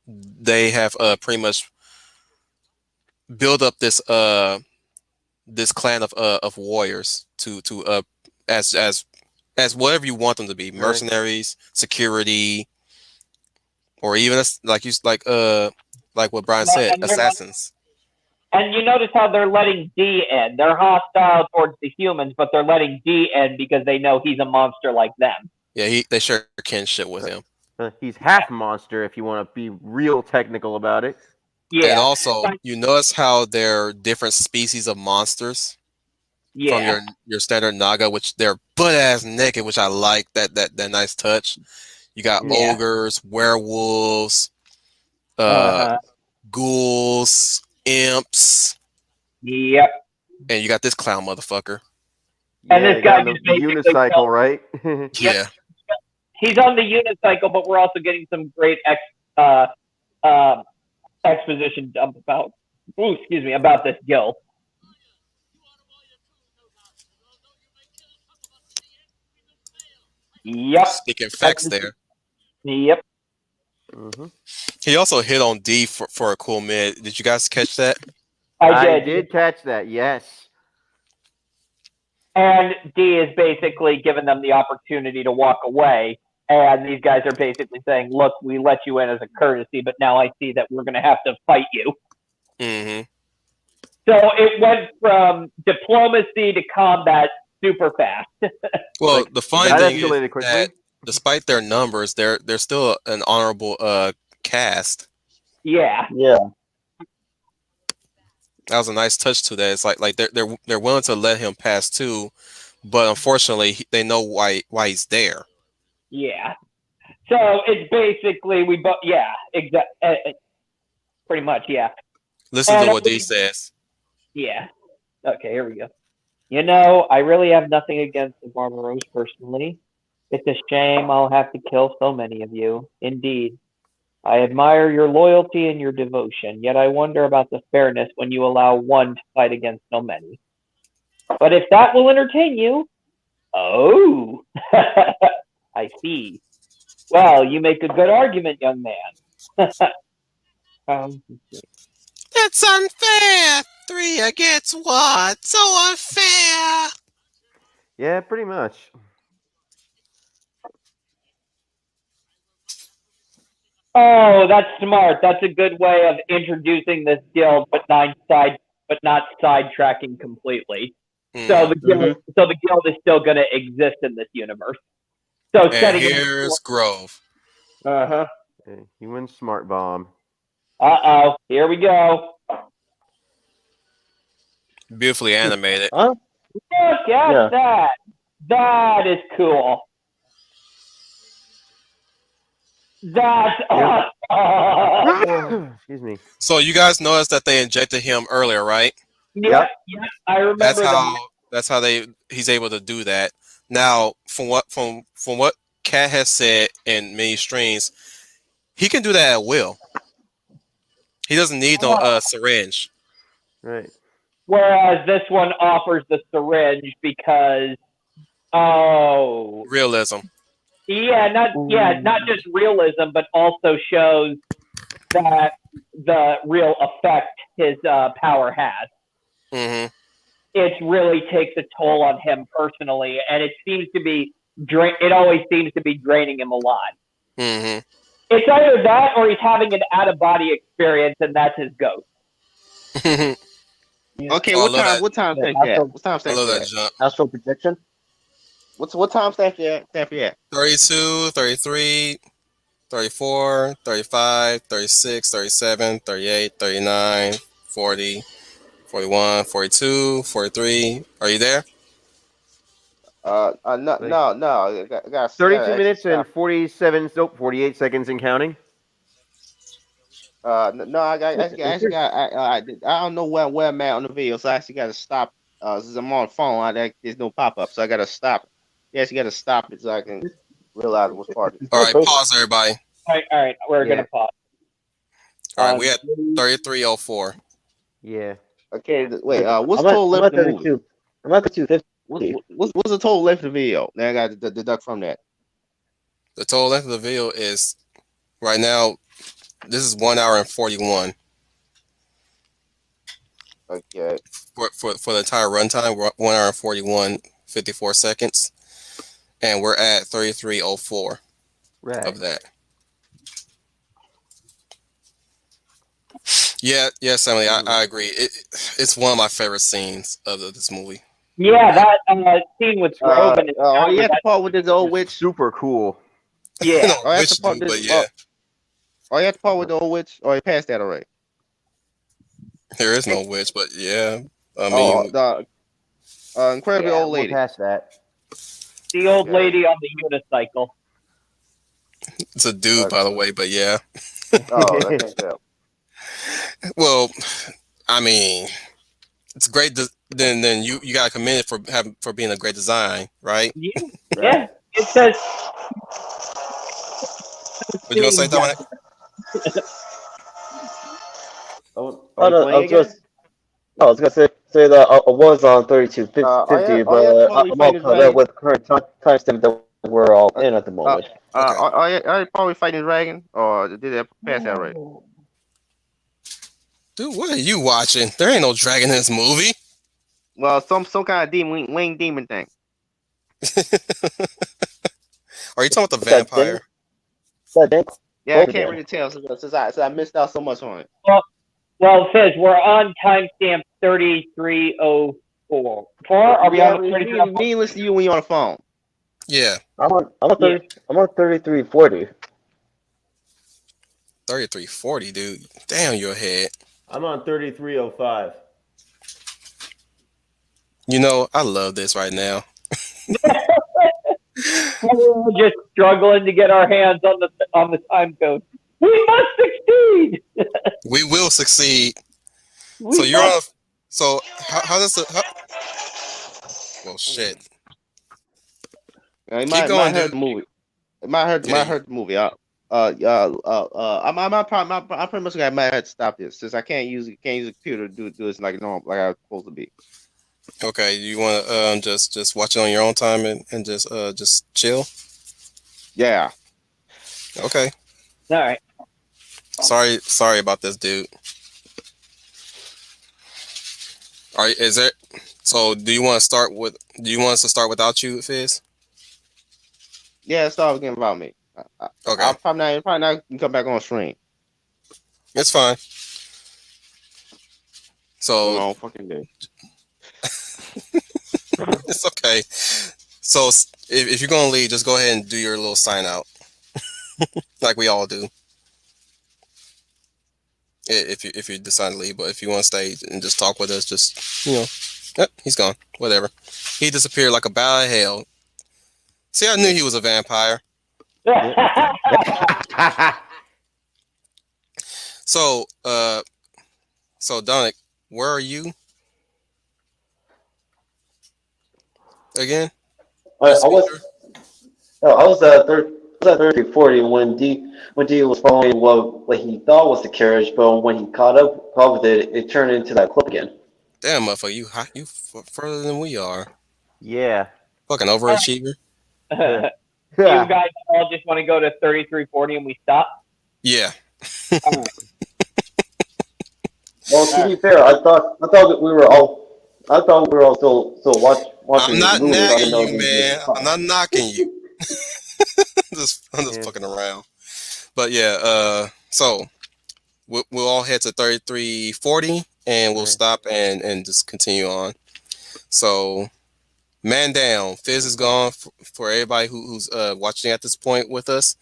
they have pretty much built up this clan of warriors to as whatever you want them to be, mercenaries, security, or even like what Brian said, assassins. And you notice how they're letting D in. They're hostile towards the humans, but they're letting D in because they know he's a monster like them. Yeah, they share kinship with him. He's half monster if you want to be real technical about it. Yeah. And also, you notice how there are different species of monsters from your standard Naga, which they're butt ass naked, which I like that nice touch. You got ogres, werewolves, ghouls, imps. Yep. And you got this clown motherfucker. And this guy just the unicycle, right? Yeah. He's on the unicycle, but we're also getting some great exposition dump about this guild. Yep. Speaking facts there. Yep. Mm-hmm. He also hit on D for a cool minute. Did you guys catch that? I did catch that, yes. And D is basically giving them the opportunity to walk away. And these guys are basically saying, look, we let you in as a courtesy, but now I see that we're going to have to fight you. Mm-hmm. So it went from diplomacy to combat super fast. Well, the funny thing is that despite their numbers, they're still an honorable cast. Yeah. Yeah. That was a nice touch to that. It's like they're willing to let him pass too, but unfortunately they know why he's there. Yeah. So it's basically pretty much, yeah. Listen to what D says. Yeah. Okay, here we go. You know, I really have nothing against the Barbaros personally. It's a shame I'll have to kill so many of you. Indeed. I admire your loyalty and your devotion, yet I wonder about the fairness when you allow one to fight against so many. But if that will entertain you, oh, I see. Well, you make a good argument, young man. It's unfair. 3 against 1. So unfair. Yeah, pretty much. Oh, that's smart. That's a good way of introducing this guild, but not sidetracking completely. So the guild is still going to exist in this universe. So and here's Grove. Uh-huh. Okay, he went smart bomb. Uh-oh. Here we go. Beautifully animated. Look at that. That is cool. That's awesome. Excuse me. So you guys noticed that they injected him earlier, right? Yep. I remember that's how he's able to do that. Now, from what Kat has said in many streams, he can do that at will. He doesn't need no syringe. Right. Whereas this one offers the syringe because realism. Yeah, not just realism, but also shows that the real effect his power has. Mm-hmm. It really takes a toll on him personally, and it seems to be it always seems to be draining him a lot. Mm-hmm. It's either that or he's having an out-of-body experience, and that's his ghost. Okay, what time stamp you at? What time stamp you at? Astral projection. What time stamp you at? 32, 33, 34, 35, 36, 37, 38, 39, 40, 41, 42, 43. Are you there? No. I got 32 minutes and 48 seconds and counting. No, I don't know where I'm at on the video, so I actually got to stop. Since I'm on the phone, there's no pop up, so I got to stop. You actually got to stop it so I can realize what's part of it. All right, pause, everybody. All right, we're gonna pause. All right, we at 33:04. Yeah. Okay, wait. What's the total length of the movie? I'm at 250. What's the total length of the video? Now I got to deduct from that. The total length of the video is right now. This is 1 hour and 41. Okay. For the entire runtime, 1 hour and 41 54 seconds, and we're at 33:04 Right. of that. Yeah, Emily, I agree. It's one of my favorite scenes of this movie. Yeah, that scene with Grove and his Oh, you power, at the part with this old It's witch? super cool. yeah. No, Oh, you at the which part do, but this? yeah, Oh, you at the part with the old witch? Oh, you passed that already. there is no witch, but yeah, I Oh, mean, the incredibly Yeah, old we're lady. past that. The old Yeah. lady on the unicycle. it's a dude, by the way, but yeah. Oh, I can't tell. Well, I mean, it's great. Then you gotta commend it for being a great design, right? Yeah, Right. yeah. It says. What you gonna say, Dominic? Oh, Oh, are you no, playing again? I was gonna say that I was on 3250, Oh, yeah, but probably I'm all fighting this caught up dragon. with current timestamp that we're all in at the Uh, moment. Okay. are you probably fighting the dragon? Or did they pass that already? Dude, what are you watching? There ain't no dragon in this movie. Well, some kind of demon, winged demon thing. Are you talking about the What's that vampire? That thing? Yeah, I Both can't of them. really tell since I missed out so much on it. Well, it says we're on timestamp 33:04. Are we Yeah, on it's 33:04? meaningless to you when you're on the phone. Yeah, Yeah. I'm on 3340. 3340, dude. Damn, you're ahead. I'm on 3305. You know, I love this right now. We're just struggling to get our hands on the time code. We must succeed. We will succeed. We So you're on. must. So how does the? Well, shit. It Keep might going, hurt dude. the movie. It might hurt. Yeah, Might hurt the movie. I'm pretty much gonna might have to stop this since I can't use the computer to do this like normal, like I was supposed to be. okay. You want to just watch it on your own time and just chill. Yeah. Okay. All right. Sorry about this, dude. All right. Is it? So do you want to start with? Do you want us to start without you, Fizz? Yeah, it's all again about me. Okay. I'll probably not come back on stream. It's fine. So So long fucking day. it's okay. So if you're gonna leave, just go ahead and do your little sign out, like we all do. If you decide to leave, but if you want to stay and just talk with us, just yep, he's gone. Whatever. He disappeared like a bat out of hell. See, I knew he was a vampire. So Donick, where are you again? I was at 3040 when D was following what he thought was the carriage, but when he caught up with it, it turned into that clip again. Damn, motherfucker, you further than we are. Yeah. Fucking overachiever. You guys all just want to go to 3340 and we stop? Yeah. Well, to be fair, I thought we were all still watching I'm not the movie. So I nagging didn't know you, man. I'm not knocking you. I'm just Yeah. fucking around. But yeah, so we'll all head to 3340 and we'll Right. stop and just continue on. So man down. Fizz is gone for everybody who's watching at this point with us.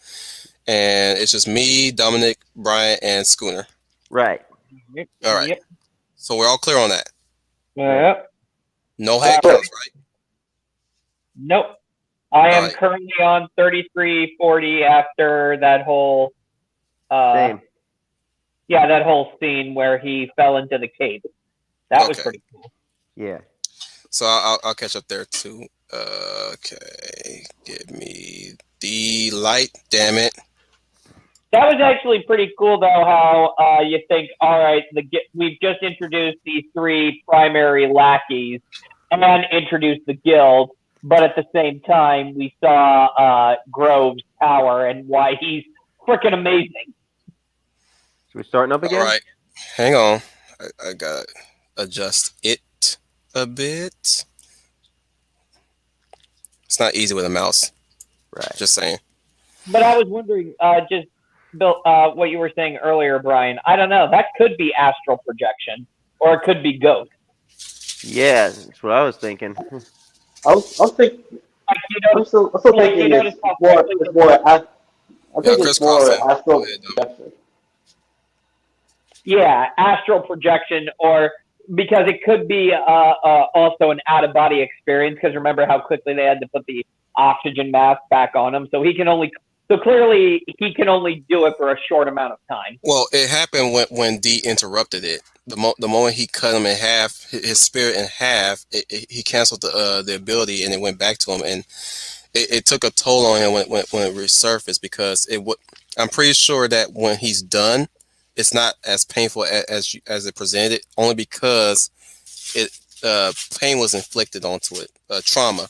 And it's just me, Dominic, Brian, and Schooner. Right. All right. Yep. So we're all clear on that. Yep. No head counts, right? Nope. I am Alright. currently on 3340 after that whole Same. yeah, that whole scene where he fell into the cave. That was Okay. pretty cool. Yeah. So I'll catch up there too. Okay. Give me the light, damn it. That was actually pretty cool, though. How you think, all right, we've just introduced these three primary lackeys and introduced the guild, but at the same time, we saw Grove's power and why he's freaking amazing. So we're starting up again? All right. Hang on. I gotta adjust it a bit. It's not easy with a mouse. Right. Just saying. But I was wondering, just Bill, what you were saying earlier, Brian. I don't know. That could be astral projection, or it could be ghost. Yeah, that's what I was thinking. I'm thinking. Like you I'm still like you thinking notice how more. quickly It's the more. I Yeah, think it's Chris more Carlson. Go astral ahead, Dominic. projection. Yeah, astral projection, or because it could be also an out of body experience. Because remember how quickly they had to put the oxygen mask back on him, so clearly he can only do it for a short amount of time. Well, it happened when D interrupted it. The moment he cut him in half, his spirit in half, he canceled the ability, and it went back to him, and it took a toll on him when it resurfaced, because I'm pretty sure that when he's done, it's not as painful as it presented, only because it pain was inflicted onto it, trauma.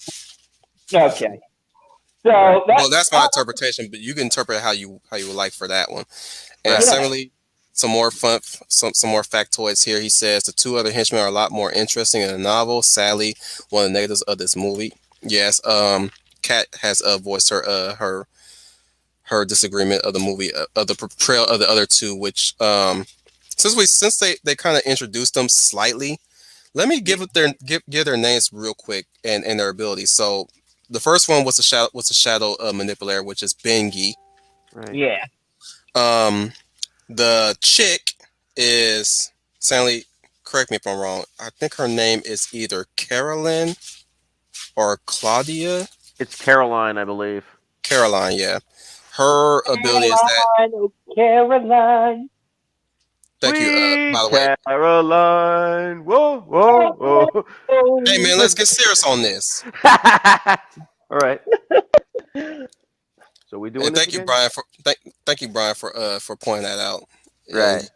Okay, so Well, that's my interpretation, but you can interpret it how you would like for that one. And Right. similarly, some more factoids here. He says the two other henchmen are a lot more interesting in the novel. Sadly, one of the negatives of this movie. Yes, Kat has voiced her disagreement of the movie, of the portrayal of the other two, which since they kind of introduced them slightly, let me give their names real quick and their abilities. So the first one was a shadow manipulator, which is Bengi. Right. yeah. The chick is, Stanley, correct me if I'm wrong, I think her name is either Carolyn or Claudia. It's Caroline, I believe. Caroline, yeah. Her ability is that. Caroline, oh Caroline. Thank you. By the way, Caroline. Whoa, whoa, whoa. hey man, let's get serious on this. All right. So we doing And this thank you, again? Brian, for pointing that out. Right. And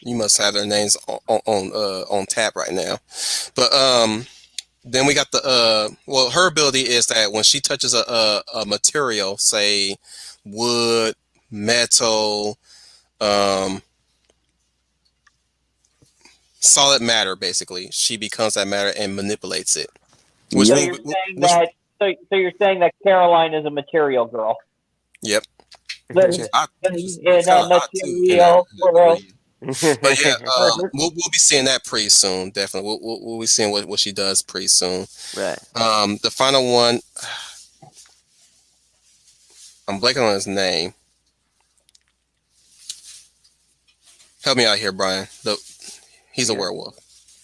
you must have their names on tap right now. But then we got her ability is that when she touches a material, say wood, metal, solid matter, basically, she becomes that matter and manipulates it. Which So movie? you're saying that Caroline is a material girl. Yep. Living I, in it's a kind of hot too. material world. But yeah, we'll be seeing that pretty soon. Definitely, we'll be seeing what she does pretty soon. Right. The final one, I'm blanking on his name. Help me out here, Brian. He's a werewolf,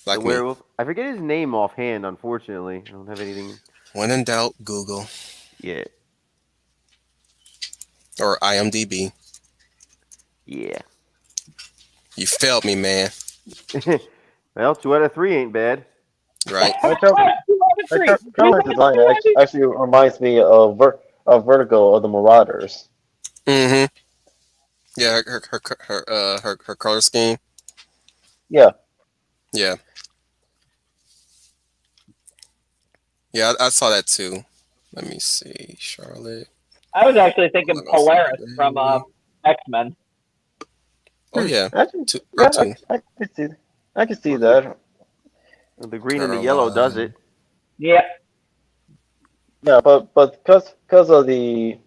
like The me. werewolf. I forget his name offhand, unfortunately. I don't have anything. When in doubt, Google Yeah. or IMDb. Yeah. You failed me, man. Well, 2 out of 3 ain't bad. Right? Caroline's design actually reminds me of Vertigo of the Marauders. Mm-hmm. Yeah, her color scheme. Yeah. Yeah. Yeah, I saw that too. Let me see, Charlotte. I was actually thinking Polaris from X-Men. Oh yeah, I can see that. The green and the yellow does it. Yeah. Yeah, but because of the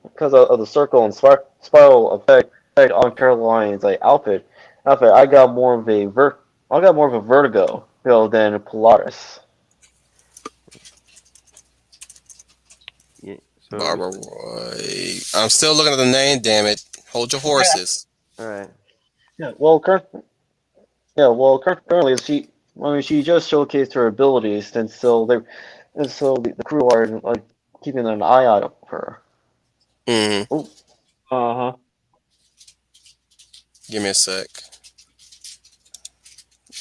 circle and spiral effect on Caroline's outfit, I got more of a Vertigo than Polaris. Yeah. So Barbara Roy. I'm still looking at the name. Damn it! Hold your horses. all right. Yeah. Currently she just showcased her abilities, and so the crew are keeping an eye out for her. Mm-hmm. Uh-huh. Give me a sec.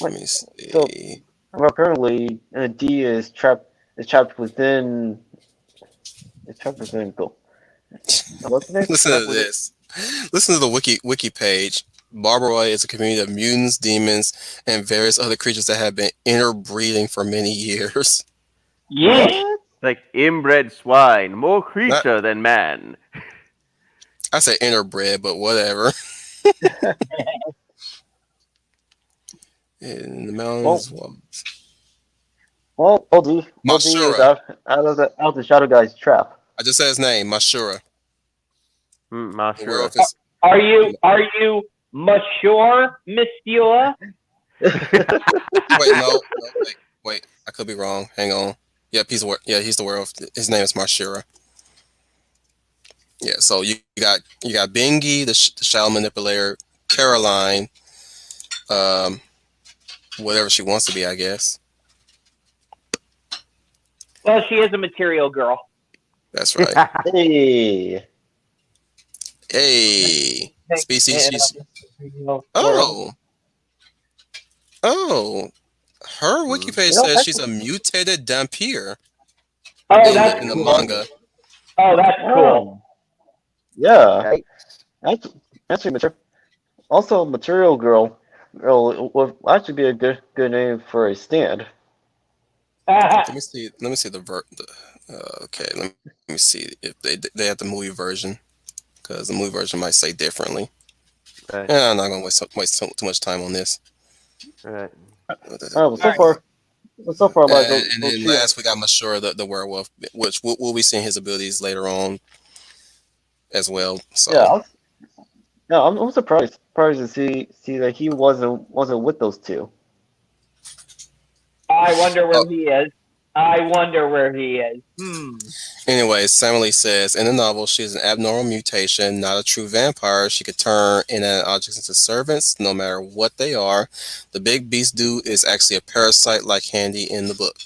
Let me see. So apparently, D is trapped within. It's trapped within. Go. What's the name? Listen to this. Listen to the wiki page. Barbaroi is a community of mutants, demons, and various other creatures that have been interbreeding for many years. Yeah. Like inbred swine, more creature than man. I say interbred, but whatever. In the mountains. Well, OD is Mashura. out of the Shadow Guy's trap. I just said his name, Mashura. Not The sure. werewolf is. Are you mature, Miss Beulah? Wait, no, wait. I could be wrong. Hang on. Yep, he's the werewolf. His name is Mashura. Yeah, so you got Bingy, the shadow manipulator, Caroline, um, whatever she wants to be, I guess. Well, she is a material girl. That's right. Hey. Hey, species. She's Oh. Her wiki page says she's a mutated Dampier Oh, in that's the cool. manga. Oh, that's cool. Yeah. Actually, also Material Girl would actually be a good name for a stand. Let me see. Okay, let me see if they have the movie version, because the movie version might say differently. Right. Yeah, I'm not gonna waste too much time on this. Right. Well, so far, like And then last we got Mashura, the werewolf, which we'll be seeing his abilities later on as well. So yeah, I'm surprised to see that he wasn't with those two. I wonder where he is. anyways, Samily says in the novel she is an abnormal mutation, not a true vampire. She could turn inanimate objects into servants, no matter what they are. The big beast dude is actually a parasite like Handy in the book.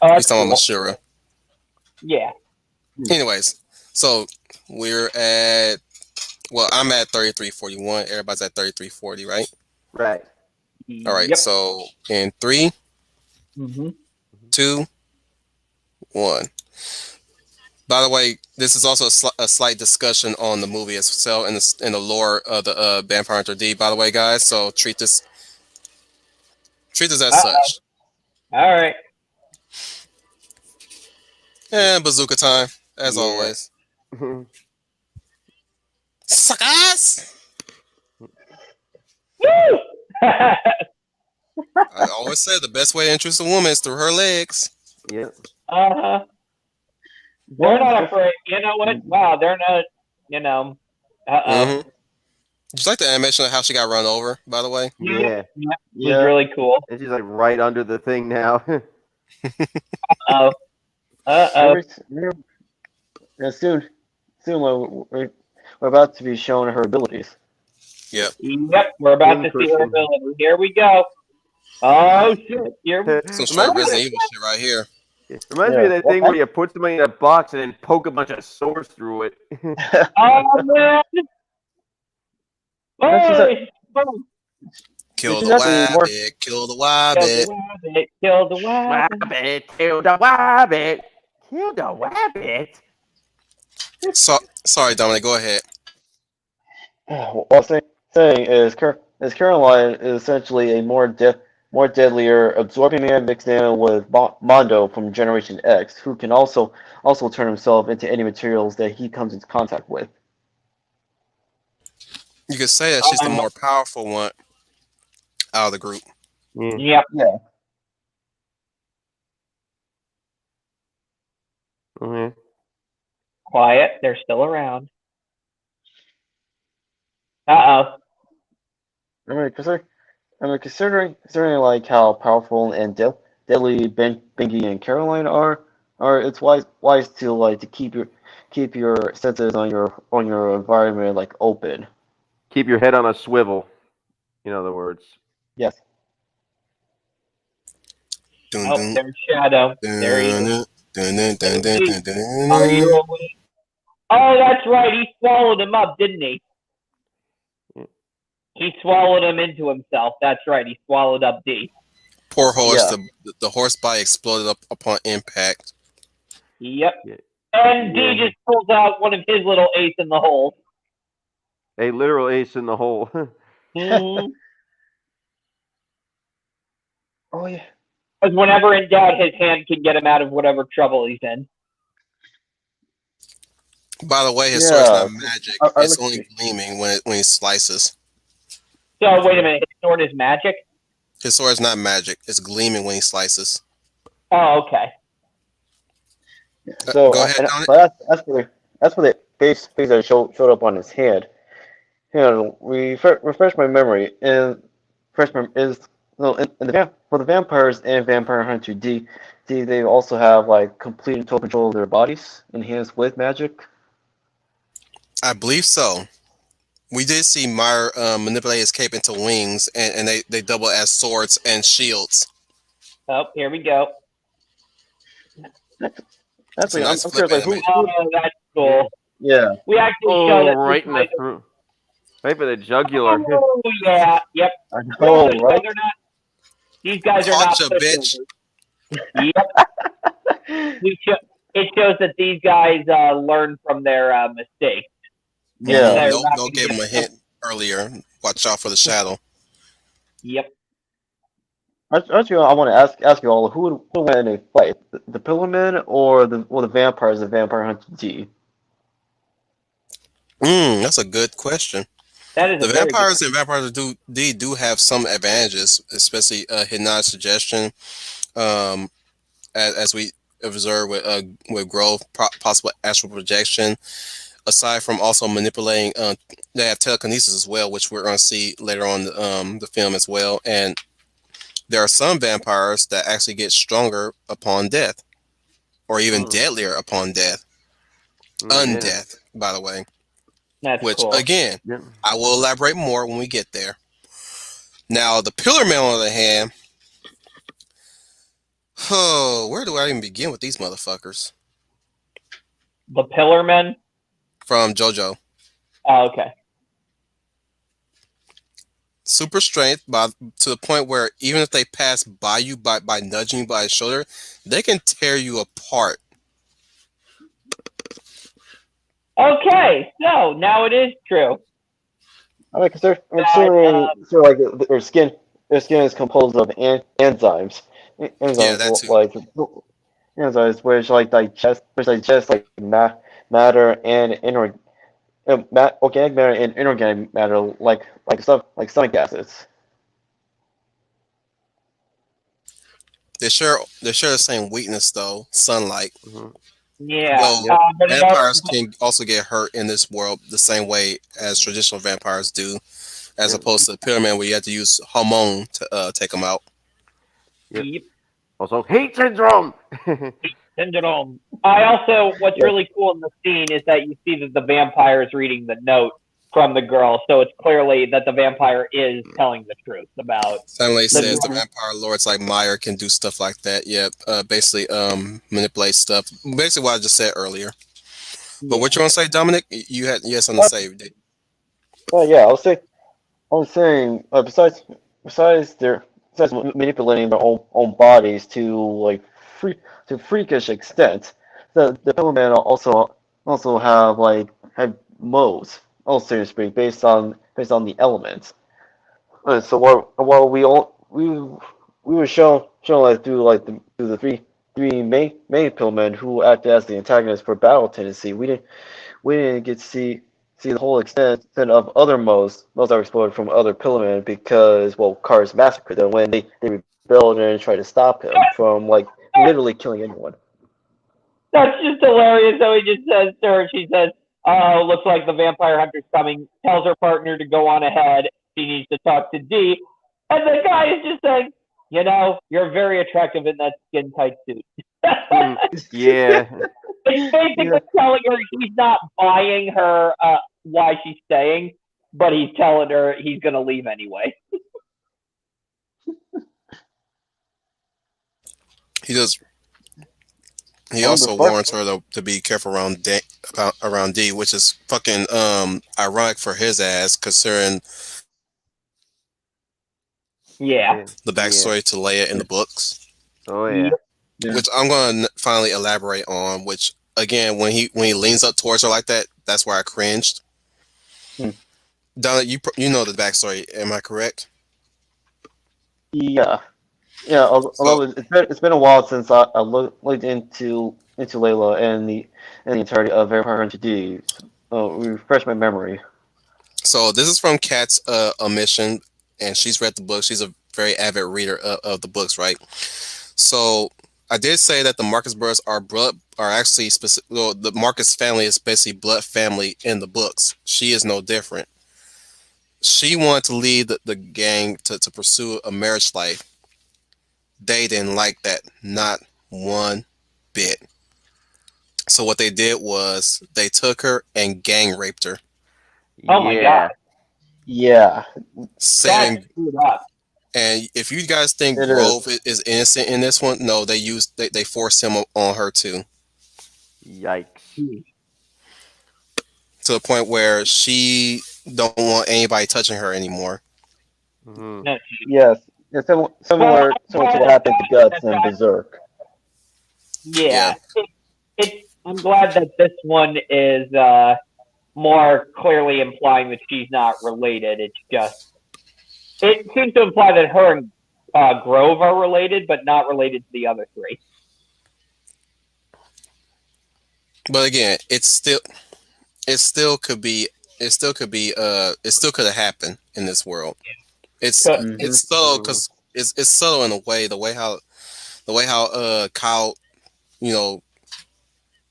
Oh, He's talking about cool. Mashura. Yeah. Anyways, so we're at, well, I'm at 3341. Everybody's at 3340, right? Right. All right. Yep. So in 3, 2, 1. By the way, this is also a slight discussion on the movie itself and in the lore of the Vampire Hunter D. By the way, guys, so treat this as such. All right. And bazooka time, as Yeah. always. Suckers! Woo! I always say the best way to introduce a woman is through her legs. Yeah. Uh-huh. They're not afraid. You know what? Wow, they're not, Mm-hmm. Did you like the animation of how she got run over, by the way? Yeah. It was really cool. And she's like right under the thing now. Uh-oh. Soon we're about to be shown her abilities. Yep. We're about to see her ability. Here we go. Oh, shit. Here we Some straight Resident Evil shit right here. Reminds me of that thing where you put somebody in a box and then poke a bunch of swords through it. Oh, man. Kill the wabbit. Kill the wabbit. Kill the wabbit. Kill the wabbit. Kill the wabbit. Sorry, Dominic. Go ahead. Well, saying is Caroline is essentially a more deadlier absorbing man mixed in with Mondo from Generation X, who can also turn himself into any materials that he comes into contact with. You could say that she's the more powerful one out of the group. Yep. Yeah. Mm-hmm. Quiet. They're still around. Uh-oh. Considering like how powerful and deadly Bingy and Caroline are it's wise to keep your senses on your environment like open. Keep your head on a swivel. In other words. Yes. Oh, there's Shadow. There he is. Are you awake? Oh, that's right. He swallowed him up, didn't he? He swallowed him into himself. That's right. He swallowed up D. Poor horse. Yeah. The horse bite exploded up upon impact. Yep. And D just pulls out one of his little ace in the hole. A literal ace in the hole. Oh yeah. Because whenever in doubt, his hand can get him out of whatever trouble he's in. By the way, his sword's not magic. It's only gleaming when he slices. So wait a minute, his sword is magic? His sword is not magic. It's gleaming when he slices. Oh, okay. So, Go ahead, Dominic. but that's for the face that showed up on his head. Refresh my memory. And freshman is no in for the vampires and Vampire Hunter D, they also have like complete and total control of their bodies, enhanced with magic. I believe so. We did see Meyer manipulate his cape into wings, and they double as swords and shields. Oh, here we go. That's It's a like nice I'm flip curious, like animation. Oh, that's cool. yeah. We actually show Oh, that right in the throat. Right by the jugular. Oh, yeah, yep. I We know, also show right? they're not. These guys are not Gotcha, bitch. pushovers. Yep. It shows that these guys learn from their mistakes. Yeah. They're Nope, not no gonna gave get- him a hint earlier. Watch out for the shadow. Yep. Actually, I want to ask you all who would win in a fight, the Pillarmen or the vampires in Vampire Hunter D? That's a good question. That is The a very good vampires and vampires do have some advantages, especially hypnotic suggestion. Um, as we observe with growth, possible astral projection. Aside from also manipulating, they have telekinesis as well, which we're going to see later on the film as well. And there are some vampires that actually get stronger upon death, or even deadlier upon death. Undeath, by the way. That's Which cool. again, Yeah. I will elaborate more when we get there. Now, the Pillar Man, on the other hand, oh, where do I even begin with these motherfuckers? The Pillar Men. From JoJo. Oh, okay. Super strength to the point where even if they pass by you by nudging you by the shoulder, they can tear you apart. Okay, so now it is true. I mean, because they're considering their skin is composed of enzymes. Yeah, that too. Like enzymes which digest like matter and organic matter and inorganic matter like stuff like stomach acids. They share the same weakness though, sunlight. Yeah, Though but vampires can also get hurt in this world the same way as traditional vampires do, as opposed to the Pyramid where you have to use hormone to take them out. Yep. Also, heat syndrome. Syndrome. What's really cool in the scene is that you see that the vampire is reading the note from the girl, so it's clearly that the vampire is telling the truth about. Stanley says the vampire lords like Meyer can do stuff like that. Yeah, basically manipulate stuff. Basically what I just said earlier. But what you want to say, Dominic? You had something to say. Well, yeah, I was saying besides manipulating their own bodies to freakish extent, the Pillman also have modes, also to speak, based on the elements. So while we were shown through the three main Pillmen who acted as the antagonists for battle tendency, we didn't get to see the whole extent of other modes that were explored from other Pillmen because Cars massacred them when they rebelled and tried to stop him from literally killing anyone. That's just hilarious. So he just says to her, she says, "Oh, looks like the vampire hunter's coming." Tells her partner to go on ahead. She needs to talk to D, and the guy is just saying, "You're very attractive in that skin tight suit." Yeah. It's basically telling her he's not buying her why she's staying, but he's telling her he's going to leave anyway. He also warns her to be careful around D, which is fucking ironic for his ass, considering the backstory to Leia in the books. Oh yeah. Which I'm gonna finally elaborate on. Which again, when he leans up towards her like that, that's where I cringed. Donna, you know the backstory, am I correct? Yeah. Although it's been a while since I looked into Layla and the entirety of Vampire Hunter D. Refresh my memory. So this is from Kat's omission, and she's read the book. She's a very avid reader of the books, right? So I did say that the Marcus brothers are actually specific. Well, the Marcus family is basically blood family in the books. She is no different. She wanted to lead the gang to pursue a marriage life. They didn't like that, not one bit. So what they did was they took her and gang raped her, Oh my Yeah. god, Yeah, that's saving. screwed up. And if you guys think it Grove is. is innocent in this one, no, they forced him on her too, Yikes. to the point where she don't want anybody touching her anymore. Hmm. No, Yes. Yeah, well, similar I'm similar to glad what happened to that Guts and Berserk. yeah, Yeah. I'm glad that this one is more clearly implying that she's not related. It's just it seems to imply that her and Grove are related, but not related to the other three. But again, it still could be it still could have happened in this world. It's So, Mhm. it's subtle because it's subtle in a way. The way how Kyle, you know,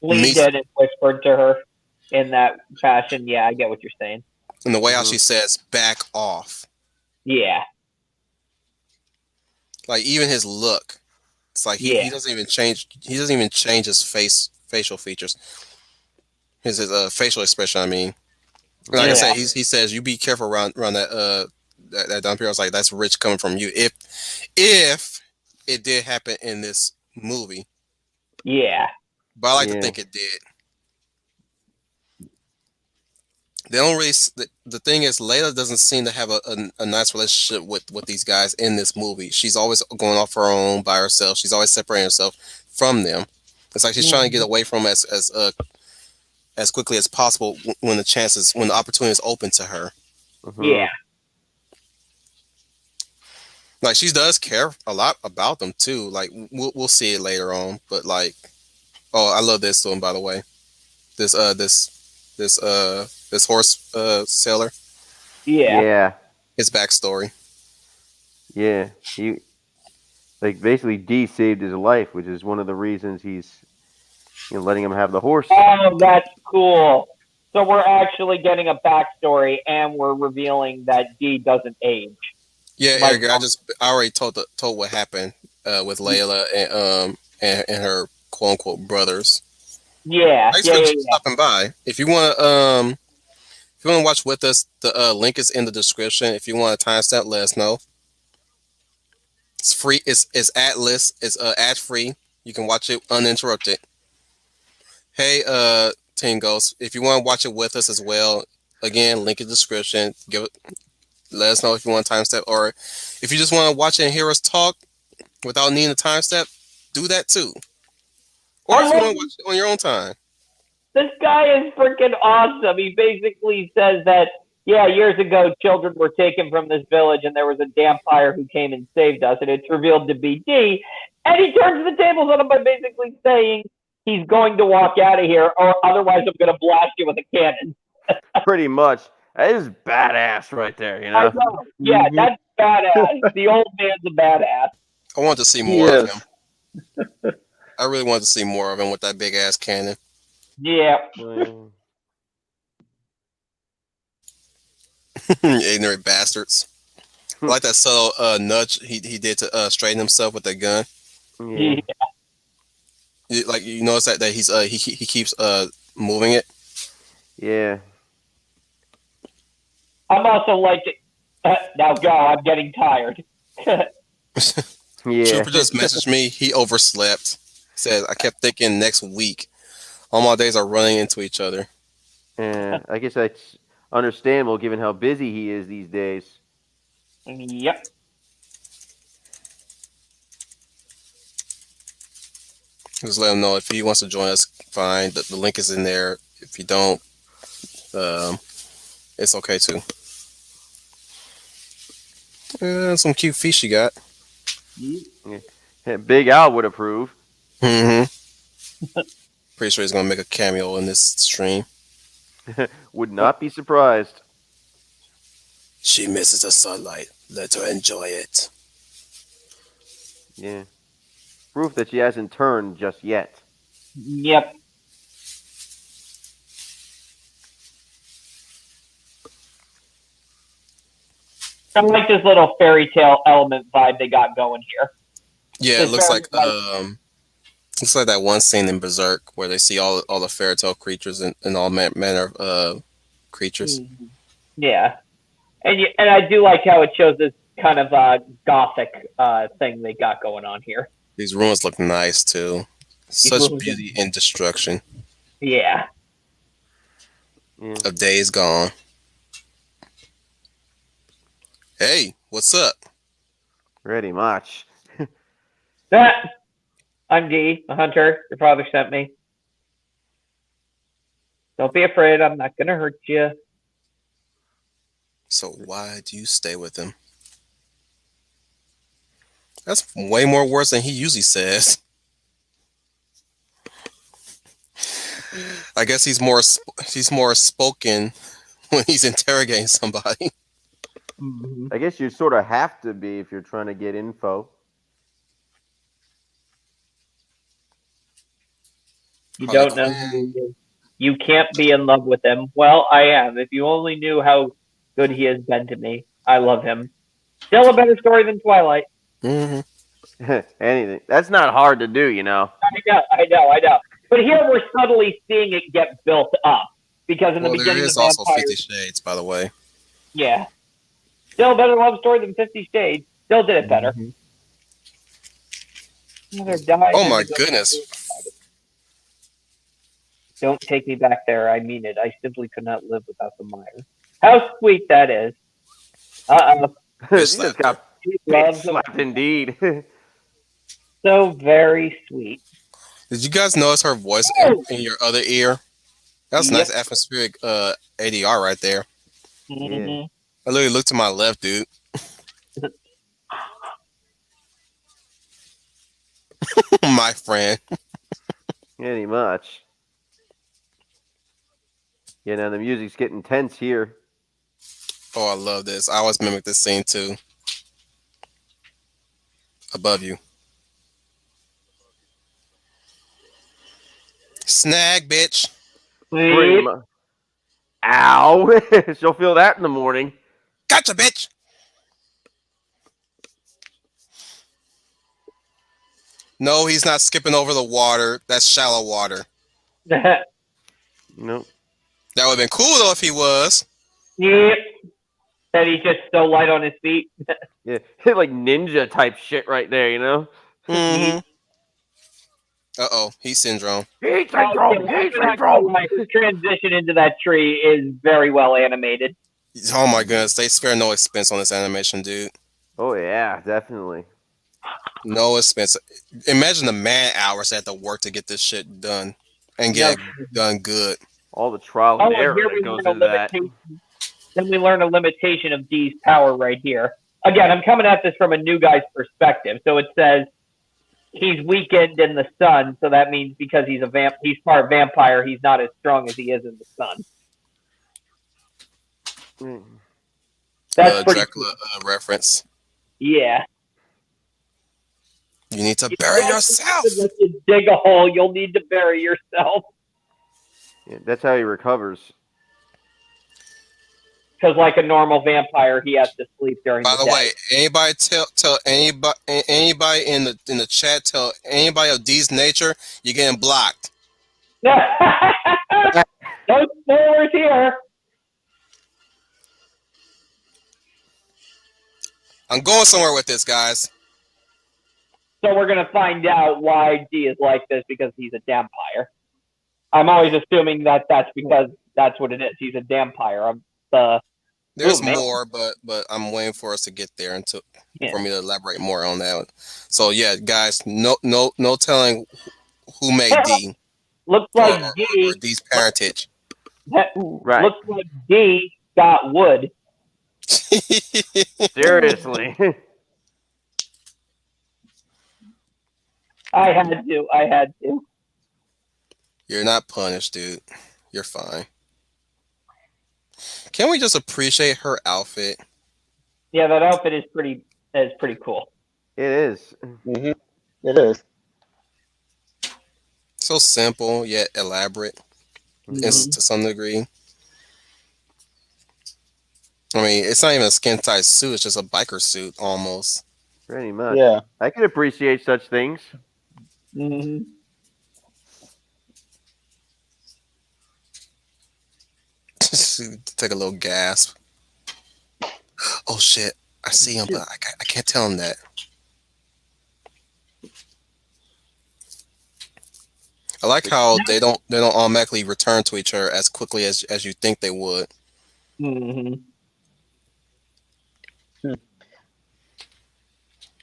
leaned meets in and whispered to her in that fashion. Yeah, I get what you're saying. and the way how Mhm. she says back off. Yeah, Like even his look. It's like yeah, he doesn't even change his facial features. His facial expression, I mean. Like I yeah, said, he says you be careful around that dumb period. I was like, that's rich coming from you. If it did happen in this movie. yeah. But I like to Yeah. think it did. They don't really. The thing is, Layla doesn't seem to have a nice relationship with these guys in this movie. She's always going off her own by herself. She's always separating herself from them. It's like she's trying to get away from them as quickly as possible when the opportunity is open to her. Mhm. Yeah. Like she does care a lot about them too. Like we'll see it later on. But like, oh, I love this one by the way. This this horse seller. Yeah. Yeah. His backstory. Yeah. He basically D saved his life, which is one of the reasons he's letting him have the horse. Oh, that's cool. So we're actually getting a backstory, and we're revealing that D doesn't age. Yeah, Like, Eric. I already told what happened with Layla and her quote unquote brothers. yeah, Thanks yeah, for yeah, yeah. stopping by. If you want to watch with us, the link is in the description. If you want a timestamp, let us know. It's free. It's Atlas. It's ad free. You can watch it uninterrupted. Hey, Teen Ghost, if you want to watch it with us as well, again, link in the description. Let us know if you want a timestamp, or if you just want to watch it and hear us talk without needing a timestamp, do that too. Or I if you love want to watch it on your own time. this guy is freaking awesome. He basically says that, yeah, years ago, children were taken from this village, and there was a vampire who came and saved us, and it's revealed to be D. And he turns the tables on him by basically saying he's going to walk out of here, or otherwise I'm going to blast you with a cannon. Pretty much. That is badass right there, I know. Yeah, Mhm. that's badass. The old man's a badass. I want to see He more of is. him. I really want to see more of him with that big ass cannon. Yeah. Ignorant bastards. I like that subtle nudge he did to straighten himself with that gun. Yeah. Like you notice that he's he keeps moving it. Yeah. I'm also like, now go, I'm getting tired. Yeah. Trooper just messaged me. He overslept. Says I kept thinking next week. All my days are running into each other. Yeah. I guess that's understandable given how busy he is these days. Yep. Just let him know if he wants to join us. Fine. The link is in there. If you don't, it's okay too. Some cute fish you got. Yeah, Big Al would approve. Mm-hmm. Pretty sure he's gonna make a cameo in this stream. Would not be surprised. She misses the sunlight. Let her enjoy it. Yeah. Proof that she hasn't turned just yet. Yep. I like this little fairy tale element vibe they got going here. Yeah, it It's very looks like that one scene in Berserk where they see all the fairy tale creatures and all manner of creatures. yeah, and I do like how it shows this kind of gothic thing they got going on here. These ruins look nice too. Such beauty and destruction. Yeah. Of days gone. Hey, what's up? Pretty much. I'm Dee, a hunter. Your father sent me. Don't be afraid. I'm not gonna hurt you. So why do you stay with him? That's way more worse than he usually says. I guess he's more spoken when he's interrogating somebody. I guess you sort of have to be if you're trying to get info. You don't know who he is. You can't be in love with him. Well, I am. If you only knew how good he has been to me. I love him. Still a better story than Twilight. Anything. That's not hard to do, you know. I know. But here we're subtly seeing it get built up. Because in the beginning, there is the also vampires, 50 Shades, by the way. Yeah. Still a better love story than 50 Shades. Still did it better. Oh my goodness. Don't take me back there. I mean it. I simply could not live without the mire. How sweet that is. He just got slapped indeed. So very sweet. Did you guys notice her voice in your other ear? That's nice atmospheric ADR right there. Mm-hmm. I literally looked to my left, dude. My friend. Pretty much. Yeah, now the music's getting tense here. Oh, I love this. I always mimic this scene too. Above you. Snag, bitch. Pretty much. Ow! She'll feel that in the morning. Gotcha, bitch. No, he's not skipping over the water. That's shallow water. Nope. That would have been cool though if he was. Yep. That he's just so light on his feet. Yeah, like ninja type shit right there, you know? Mm-hmm. Uh-oh, heat syndrome. Heat syndrome! Heat syndrome! The transition into that tree is very well animated. Oh my goodness, they spare no expense on this animation, dude. Oh yeah, definitely. No expense. Imagine the man hours they had to work to get this shit done and get it done good. All the trial and error that goes into that. Then we learn a limitation of Dee's power right here. Again, I'm coming at this from a new guy's perspective. So it says he's weakened in the sun, so that means because he's he's part vampire, he's not as strong as he is in the sun. That's pretty Dracula reference. Yeah. You need to bury yourself. If you dig a hole, you'll need to bury yourself. Yeah, that's how he recovers. Because like a normal vampire, he has to sleep during By the the day. way, anybody tell anybody in the chat, tell anybody of D's nature, you're getting blocked. No spoilers here. I'm going somewhere with this, guys. So we're gonna find out why D is like this because he's a vampire. I'm always assuming that that's because that's what it is. He's a vampire. There's more, but I'm waiting for us to get there and for me to elaborate more on that. So yeah, guys, no telling who made D. Looks like D. Or D's parentage. Right. Looks like D got wood. Seriously. I had to. You're not punished, dude. You're fine. Can we just appreciate her outfit? Yeah, that outfit is pretty cool. It is. Mm-hmm. It is. So simple yet elaborate, is Mhm. to some degree. I mean, it's not even a skin tight suit; it's just a biker suit almost. Pretty much. Yeah. I can appreciate such things. Mhm. Take a little gasp. Oh shit! I see him, but I can't tell him that. I like how they don't automatically return to each other as quickly as you think they would. Mhm. Hmm.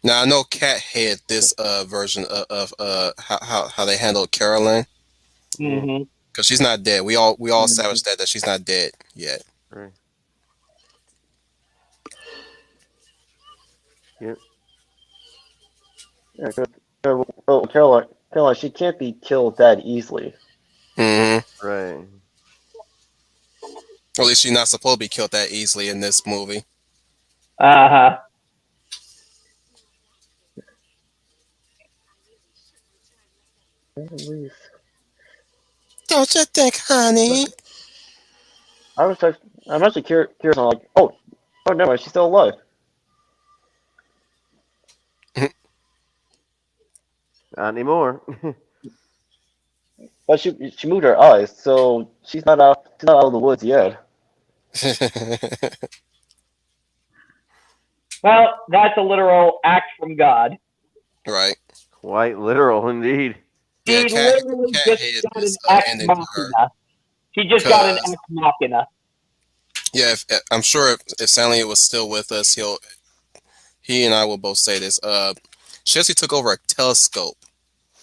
Now I know Cat hated this version of how they handled Caroline Yeah. Mhm. because she's not dead. We all Mhm. established that she's not dead yet. Right. Yep. Yeah, Caroline, she can't be killed that easily. Hmm. Right. Or at least she's not supposed to be killed that easily in this movie. Uh-huh. Don't you think, honey? I was just, I'm actually curious on like, oh, never mind, she's still alive. Not anymore. But she moved her eyes, so she's not out of the woods yet. Well, that's a literal act from God. Right. Quite literal indeed. Yeah, She literally Cat just hated got an this ex ending to her machina. She just got an because ex machina. yeah, I'm sure if Stanley was still with us, he and I will both say this. She actually took over a telescope,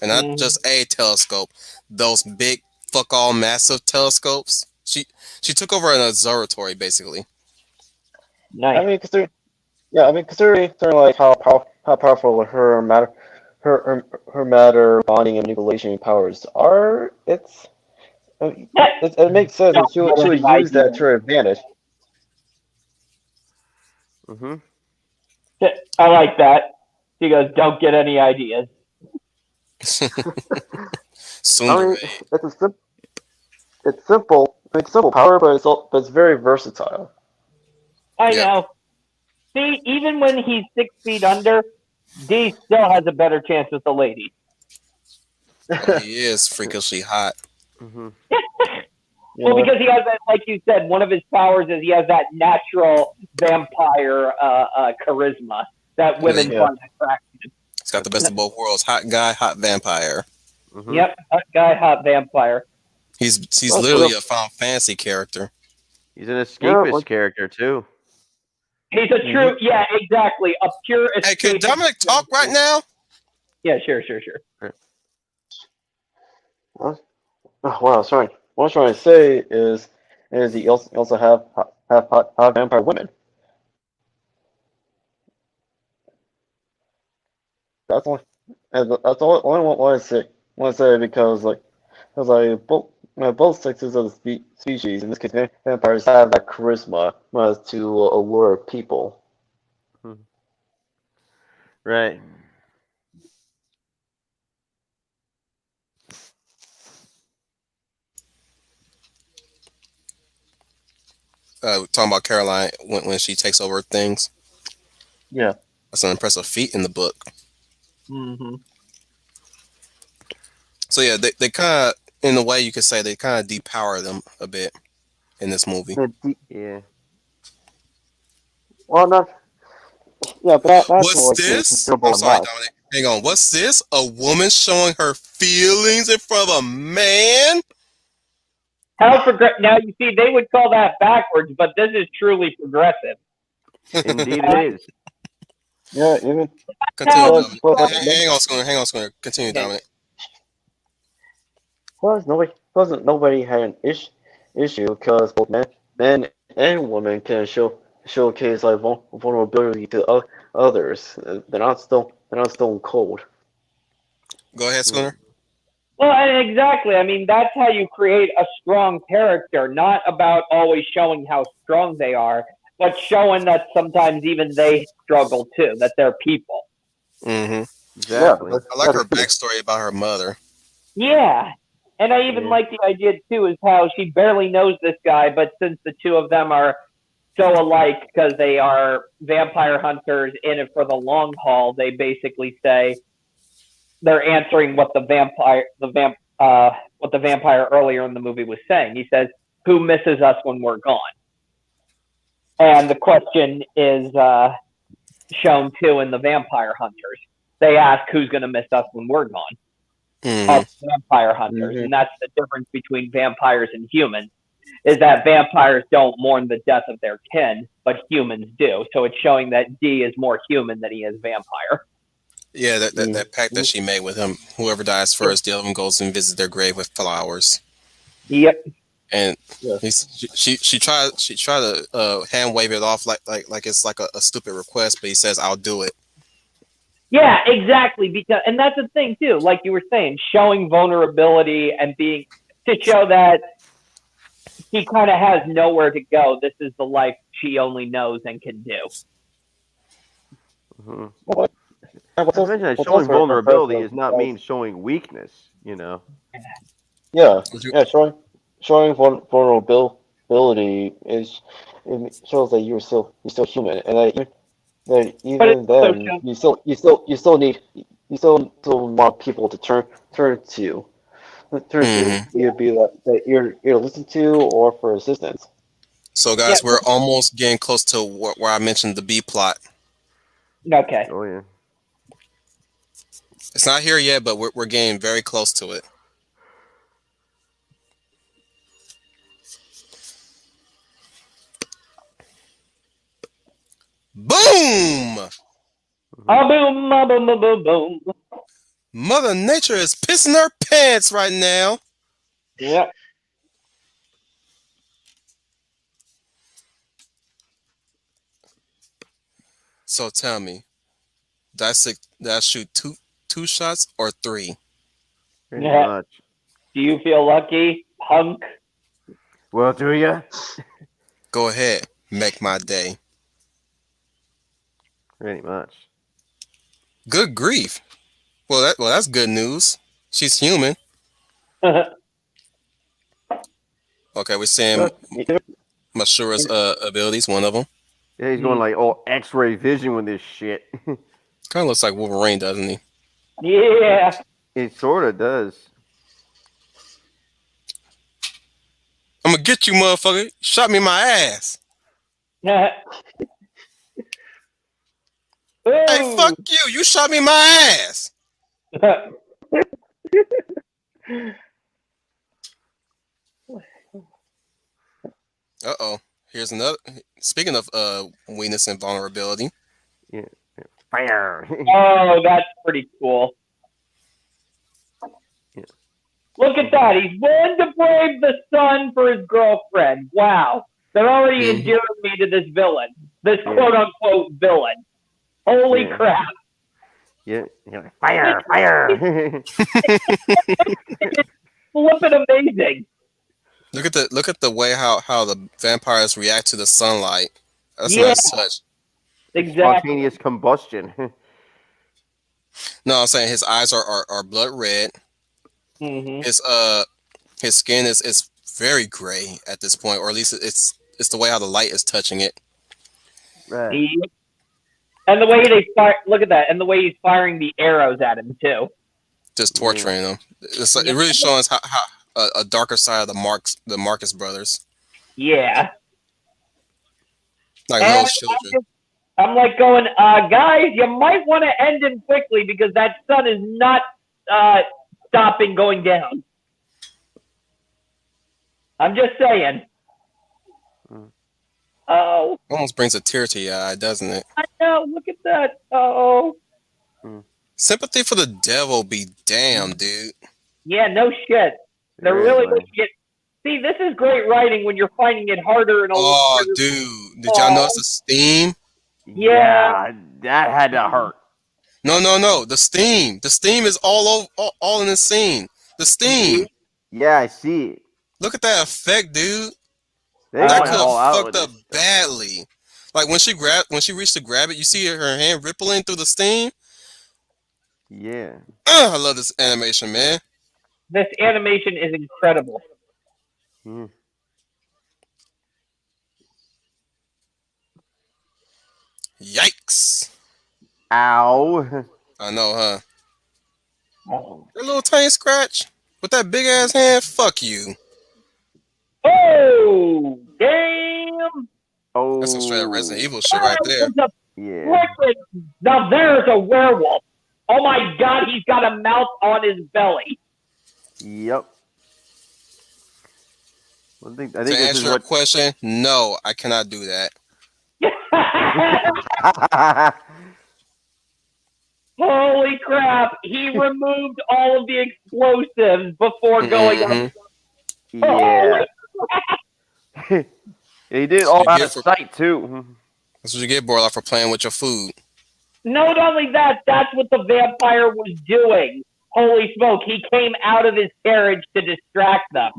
and not Mhm. just a telescope, those big fuck all massive telescopes. She took over an observatory basically. I Nice. mean, considering like how powerful her matter bonding and manipulation powers are, it makes sense that Don't she get would any use that ideas. to her advantage. Hmm. I like that. She goes, don't get any ideas. I mean, Tsundere. it's simple. I mean, it's simple power, but it's very versatile. I Yep. know. See, even when he's 6 feet under, D still has a better chance with the ladies. Oh, he is freakishly hot. Hmm. You Well, know, because he has that, like you said, one of his powers is he has that natural vampire charisma that Yeah, women yeah. find attractive. he's got the best of both worlds: hot guy, hot vampire. Hmm. Yep, hot guy, hot vampire. He's Well, so literally a Final Fantasy character. He's an yeah, escapist character too. He's a mhm. true, yeah, exactly, a pure Hey, can escapist. Dominic talk right now? Yeah, sure. Oh, wow, sorry. What I was trying to say is you also have hot vampire women. That's only that's all only want to say. Want to say because both sexes of the species, in this case vampires, have that charisma to allure people. Mhm. Right. Talking about Caroline when she takes over things. Yeah. That's an impressive feat in the book. Mm-hmm. So yeah, they kind of, in a way, you could say they kind of depower them a bit in this movie. Yeah. Well, not yeah, but not to What's like a this? considerable I'm sorry, amount. Dominic. Hang on. What's this? A woman showing her feelings in front of a man? Now you see they would call that backwards, but this is truly progressive. Indeed, it is. Yeah, even Continue, How Dominic. plus Hang on, Schooner. Hang on, Schooner. Continue, okay. Dominic. nobody had an issue because both men and women can showcase like vulnerability to others. They're not stone cold. Go ahead, Mm. Schooner. Well, exactly. I mean, that's how you create a strong character, not about always showing how strong they are, but showing that sometimes even they struggle too, that they're people. Mm-hmm. Exactly. I like her backstory about her mother. Yeah. And I even like the idea, too, is how she barely knows this guy, but since the two of them are so alike because they are vampire hunters in it for the long haul, they basically say they're answering what the vampire earlier in the movie was saying. He says, "Who misses us when we're gone?" And the question is shown too in the vampire hunters. They ask, "Who's going to miss us when we're gone?" Of vampire hunters, and that's the difference between vampires and humans. Is that vampires don't mourn the death of their kin, but humans do. So it's showing that D is more human than he is vampire. Yeah, that pact that she made with him. Whoever dies first, the other one goes and visits their grave with flowers. Yep. And she tried to hand wave it off like it's like a stupid request, but he says, "I'll do it." Yeah, exactly. Because, and that's the thing too, like you were saying, showing vulnerability and being to show that he kind of has nowhere to go. This is the life she only knows and can do. Showing vulnerability is not mean showing weakness. You know. Yeah, showing vulnerability is it shows that you're still human, and even then you still want people to turn to you. Either be that you're listened to or for assistance. So, guys, we're almost getting close to where I mentioned the B plot. Okay. Oh yeah. It's not here yet, but we're getting very close to it. Boom! Boom, boom, boom, boom, boom. Mother Nature is pissing her pants right now. Yep. So tell me, did I shoot two shots or three? Pretty much. Do you feel lucky, punk? Well, do ya? Go ahead, make my day. Pretty much. Good grief. Well, that's good news. She's human. Okay, we're seeing Mashura's abilities. One of them. Yeah, he's going like all X-ray vision with this shit. Kind of looks like Wolverine, doesn't he? Yeah. It sort of does. I'm gonna get you, motherfucker. Shot me in my ass. Hey, fuck you. You shot me in my ass. Uh-oh. Here's another. Speaking of weakness and vulnerability. Yeah. Fire. Oh, that's pretty cool. Yeah. Look at that. He's willing to brave the sun for his girlfriend. Wow. They're already endearing me to this villain. This quote-unquote villain. Holy crap. Yeah. Fire. Fire. Flippin' amazing. Look at the way how the vampires react to the sunlight. That's a nice touch. Exactly. Spontaneous combustion. No, I'm saying his eyes are blood red. Mm-hmm. His skin is very gray at this point, or at least it's the way how the light is touching it. Right. And the way they fire, look at that, and the way he's firing the arrows at him too. Just torturing them. It's it really shows how a darker side of the Marcus brothers. Yeah. Like little children. I'm like going, guys, you might want to end him quickly because that sun is not stopping going down. I'm just saying. Oh. Almost brings a tear to your eye, doesn't it? I know. Look at that. Oh. Sympathy for the devil be damned, dude. Yeah, no shit. They're really going to get. See, this is great writing when you're finding it harder and. Oh, dude, did y'all notice the steam? Yeah, that had to hurt. No. The steam is all in the scene. The steam. Yeah, I see it. Look at that effect, dude. They that went could all have out fucked up badly. Like when she reached to grab it, you see her hand rippling through the steam. Yeah. I love this animation, man. This animation is incredible. Mm. Yikes! Ow. I know, huh? Oh, That little tiny scratch with that big ass hand. Fuck you. oh damn! That's some straight up Resident Oh. Evil shit right there. There's a Yeah. frickin' now there's a werewolf. Oh my god, he's got a mouth on his belly. Yep. I think To this is answer your what. question, no, I cannot do that. Holy crap! He removed all of the explosives before going up. Mhm. Yeah. He did it So all you out get of for- sight too. That's what you get, Borla, for playing with your food. Not only that, that's what the vampire was doing. Holy smoke! He came out of his carriage to distract them.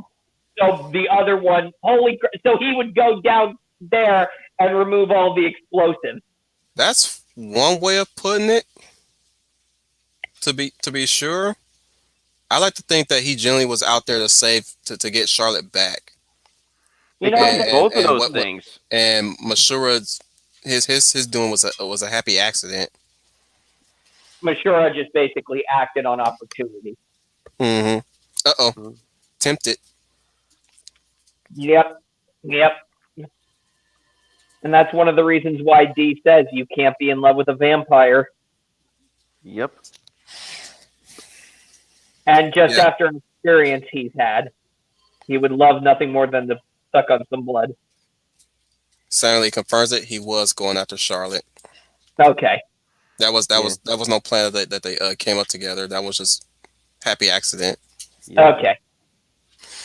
So the other one, so he would go down there and remove all the explosives. That's one way of putting it. To be sure, I like to think that he generally was out there to save to get Charlotte back. You It know, could be both of and those what things. and Mashura's his doing was a happy accident. Mashura just basically acted on opportunity. Mm-hmm. Uh-oh. Mhm. Tempted. Yep. And that's one of the reasons why Dee says you can't be in love with a vampire. Yep. And just Yeah. after an experience he's had, he would love nothing more than to suck on some blood. Suddenly confirms it. He was going after Charlotte. Okay. That was no plan that they came up together. That was just happy accident. Yep. Okay.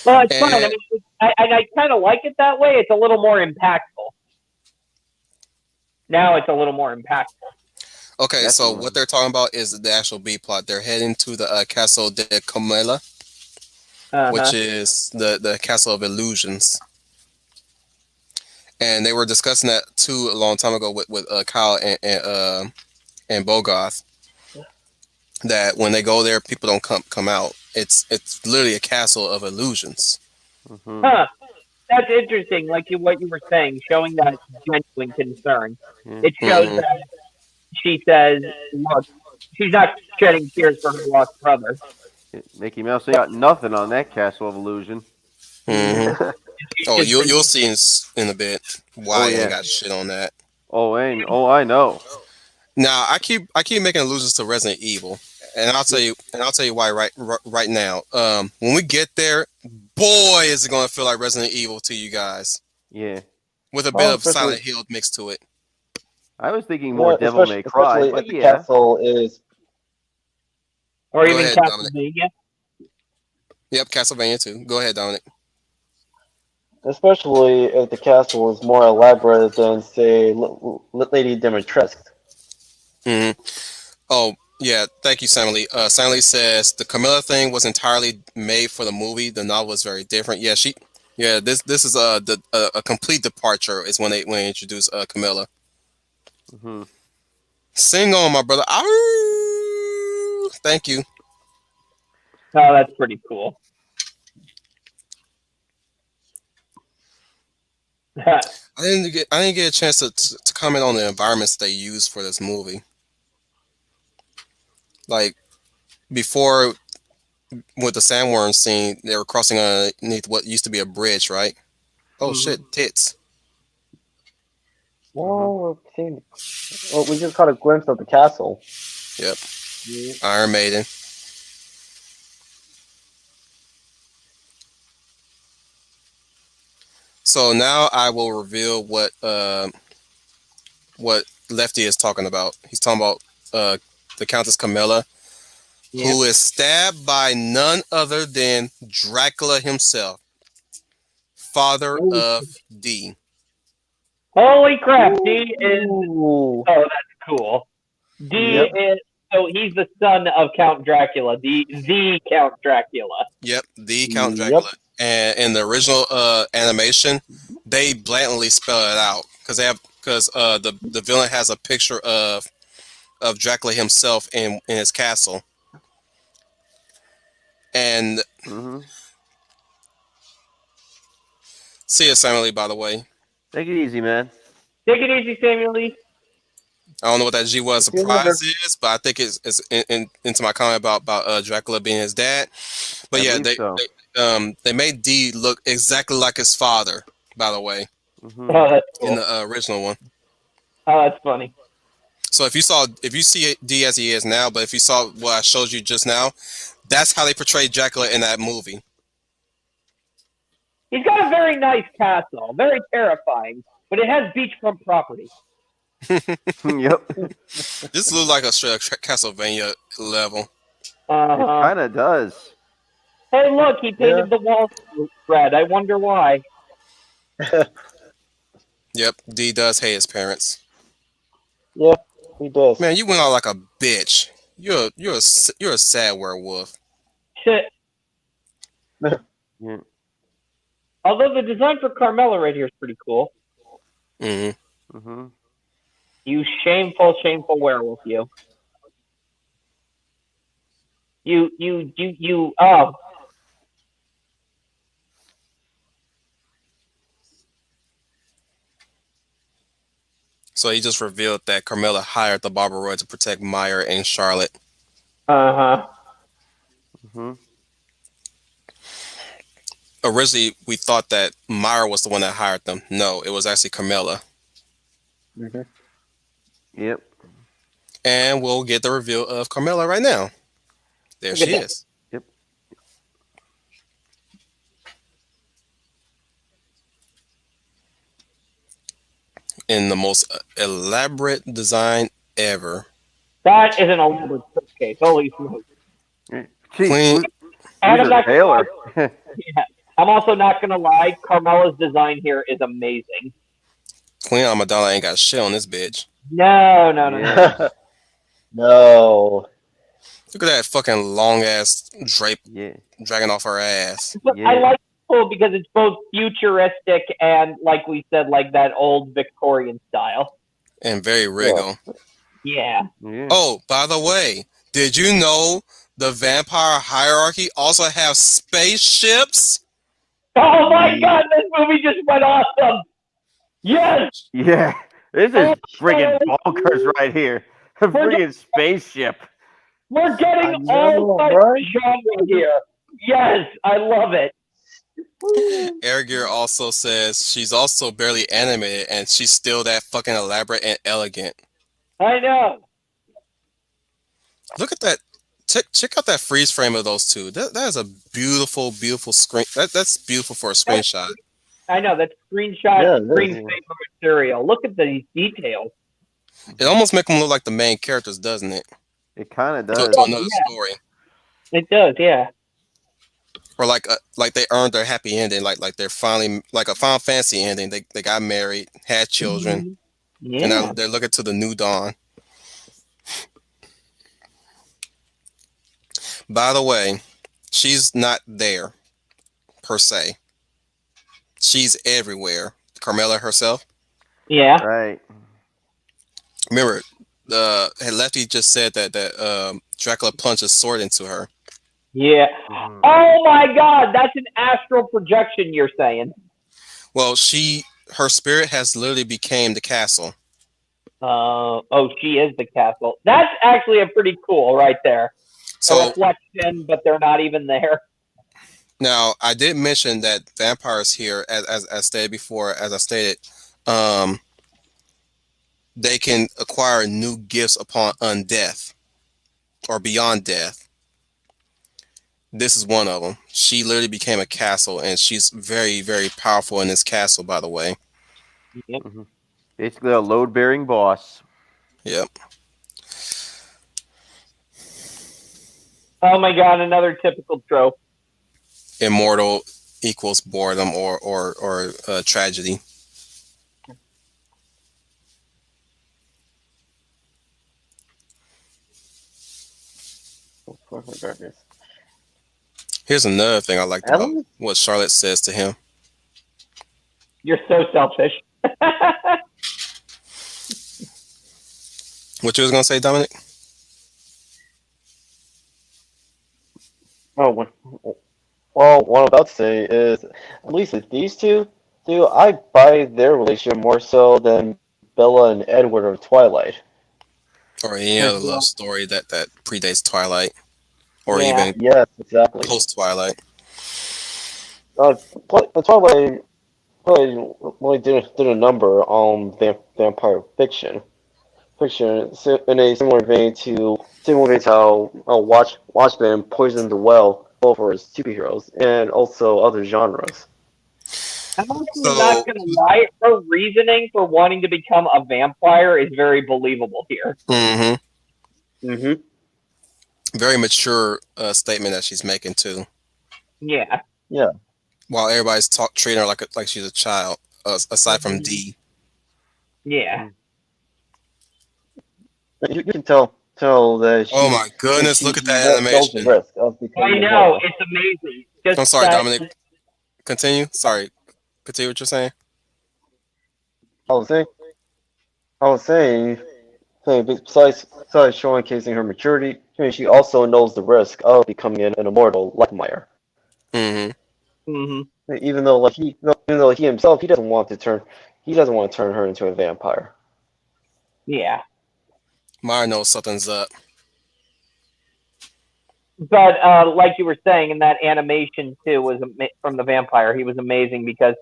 Well, it's fine. I And- mean, I kind of like it that way. It's a little more impactful. Now it's a little more impactful. Okay, so Definitely. what they're talking about is the actual B plot. They're heading to the Castle de Comela, which is the Castle of Illusions. And they were discussing that too a long time ago with Kyle and Bogoth. That when they go there, people don't come out. It's literally a castle of illusions. Mhm. Huh. That's interesting, like what you were saying, showing that genuine concern. It shows Mhm. that she says, look, she's not shedding tears for her lost brother. Mickey Mouse ain't got nothing on that Castle of Illusion. Mhm. Oh, you'll see in a bit why Oh, I yeah. ain't got shit on that. I know. Now I keep making allusions to Resident Evil, and I'll tell you why right now. When we get there, boy, is it gonna feel like Resident Evil to you guys Yeah. with a bit Well, of especially- Silent Hill mixed to it. I was thinking more Well, Devil May Cry, especially but if the yeah. castle is Or Go even ahead, Castlevania. Yep, Castlevania too. Go ahead, Dominic. especially if the castle is more elaborate than, say, Lady Dimitrescu. hmm Oh yeah, thank you, Sammy. Sammy says the Camilla thing was entirely made for the movie. The novel was very different. Yeah, this is a complete departure. Is when they introduce Camilla. Mhm. Sing on, my brother. Ow! Thank you. Oh, that's pretty cool. I didn't get a chance to comment on the environments they used for this movie. Like before with the sandworm scene, they were crossing underneath what used to be a bridge, right? Oh shit, tits. Well, we just caught a glimpse of the castle. Yep. Iron Maiden. So now I will reveal what Lefty is talking about. He's talking about the Countess Camilla, who is stabbed by none other than Dracula himself, father of D. Holy crap, D is... Ooh. Oh, that's cool. D Yep. is... So he's the son of Count Dracula, the Count Dracula. Yep, the Count Dracula. And in the original animation, they blatantly spell it out because the villain has a picture of of Dracula himself in his castle. And see you, Samuel Lee, by the way. Take it easy, man. Take it easy, Samuel Lee. I don't know what that G was See you later. surprise is, but I think it's into my comment about Dracula being his dad. But I yeah, believe so. they made D look exactly like his father, by the way, Oh, that's cool. in the original one. Oh, that's funny. So if you see D as he is now, but if you saw what I showed you just now, that's how they portrayed Dracula in that movie. He's got a very nice castle, very terrifying, but it has beachfront property. Yep. This looks like a straight up Castlevania level. It kind of does. Hey, look, he painted the walls red. I wonder why. Yep, D does hate his parents. Yep, he does. Man, you went out like a bitch. You're a sad werewolf. Shit. Yeah. Although the design for Carmela right here is pretty cool. Mm-hmm. You shameful, shameful werewolf, you. Oh. So he just revealed that Carmela hired the Barber Roy to protect Meyer and Charlotte. Uh-huh. Mm-hmm. Originally, we thought that Meyer was the one that hired them. No, it was actually Carmela. Mm-hmm. Yep. And we'll get the reveal of Carmela right now. There she is. Yep. In the most elaborate design ever. That is an elaborate case. Holy smokes. Clean. And I'm not Taylor. yeah. I'm also not gonna lie, Carmela's design here is amazing. Queen Amidala ain't got shit on this bitch. No. No. Look at that fucking long ass drape Yeah. dragging off her ass. But I like it cool because it's both futuristic and, like we said, like that old Victorian style. And very regal. Yeah. Oh, by the way, did you know the vampire hierarchy also have spaceships? Oh my god, this movie just went awesome! Yes! Yeah. This is friggin' bonkers right here. A friggin' spaceship. We're getting all types of genre here. Yes, I love it. Airgear also says she's also barely animated and she's still that fucking elaborate and elegant. I know. Look at that. Check out that freeze frame of those two. That is a beautiful, beautiful screen. That's beautiful for a screenshot. I know, that's screenshot, screensaver material. Look at these details. It almost makes them look like the main characters, doesn't it? It kind of does. To another story. It does, yeah. Or like they earned their happy ending, like they're finally like a Final Fantasy ending. They got married, had children, and now they're looking to the new dawn. By the way, she's not there per se. She's everywhere. Carmela herself. Yeah. Right. Remember, Lefty just said that Dracula plunged his sword into her. Yeah. Oh my god, that's an astral projection you're saying. Well, her spirit has literally became the castle. She is the castle. That's actually a pretty cool right there. So, a reflection, but they're not even there. Now, I did mention that vampires here, as stated before, as I stated, they can acquire new gifts upon undeath or beyond death. This is one of them. She literally became a castle, and she's very, very powerful in this castle, by the way. Yep. Basically a load-bearing boss. Yep. Oh my god, another typical trope. Immortal equals boredom or tragedy. Here's another thing I liked about what Charlotte says to him. You're so selfish. What you was gonna say, Dominic? Oh, well, what I'm about to say is, at least with these two, I buy their relationship more so than Bella and Edward of Twilight. Or any other love story that predates Twilight, or Yeah. even Yes, exactly. post Twilight. Uh, Twilight really did a number on vampire fiction in a similar vein to how Watchmen poisoned the well both for his superheroes and also other genres. I'm also not So, gonna lie, her reasoning for wanting to become a vampire is very believable here. hmm Mm-hmm. very mature statement that she's making too. Yeah. Yeah. While everybody's treating her like she's a child, aside from D. Yeah. You can tell that Oh my goodness! Look at that knows the animation. risk of I becoming know, immortal. it's amazing. Just I'm sorry, that Dominic. Continue. Sorry. Continue what you're saying. I was saying, I was saying, besides showcasing her maturity, I mean, she also knows the risk of becoming an immortal like Meyer. hmm hmm Even though he himself he doesn't want to turn her into a vampire. yeah. Mara knows something's up. But like you were saying, in that animation too was from the vampire. He was amazing because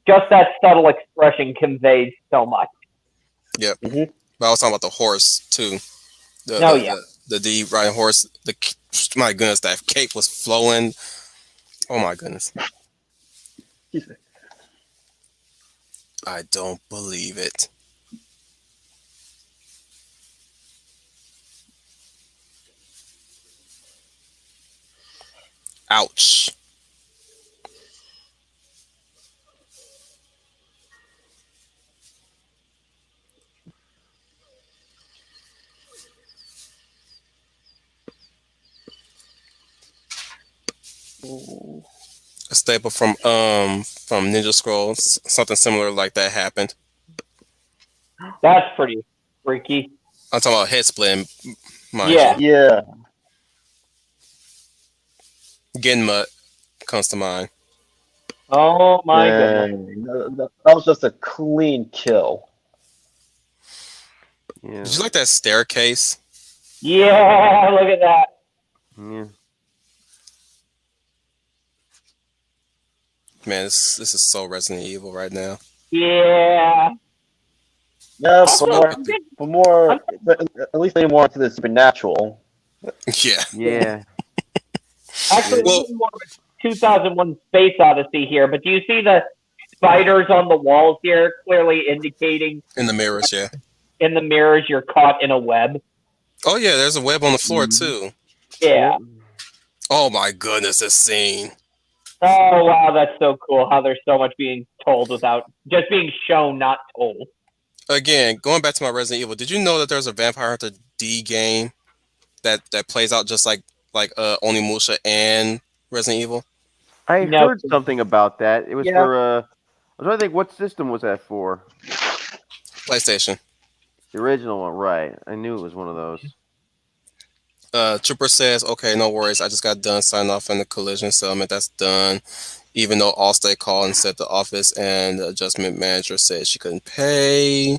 just that subtle expression conveyed so much. Yep. Mm-hmm. But I was talking about the horse too. The Oh the yeah. the, the D riding horse. My goodness, that cape was flowing. Oh my goodness. I don't believe it. Ouch. A staple from Ninja Scrolls. Something similar like that happened. That's pretty freaky. I'm talking about head splitting, mind Yeah. you. Yeah. Genma comes to mind. Oh my goodness. And that was just a clean kill. Yeah. Did you like that staircase? Yeah, look at that. Yeah. Man, this is so Resident Evil right now. Yeah. Yeah, So but at least they more into the supernatural. yeah. Yeah. Actually, Well- this is more of a 2001 Space Odyssey here, but do you see the spiders on the walls here clearly indicating In the mirrors, yeah. in the mirrors you're caught in a web? Oh yeah, there's a web on the floor too. Yeah. Oh my goodness, this scene. Oh, wow, that's so cool how there's so much being told without just being shown, not told. Again, going back to my Resident Evil, did you know that there's a Vampire Hunter D game that plays out just like Onimusha and Resident Evil? I No. heard something about that. It was Yeah. for I was trying to think, what system was that for? PlayStation. The original one, right? I knew it was one of those. Trooper says, okay, no worries. I just got done signing off on the collision settlement. That's done. Even though Allstate called and said the office and the adjustment manager said she couldn't pay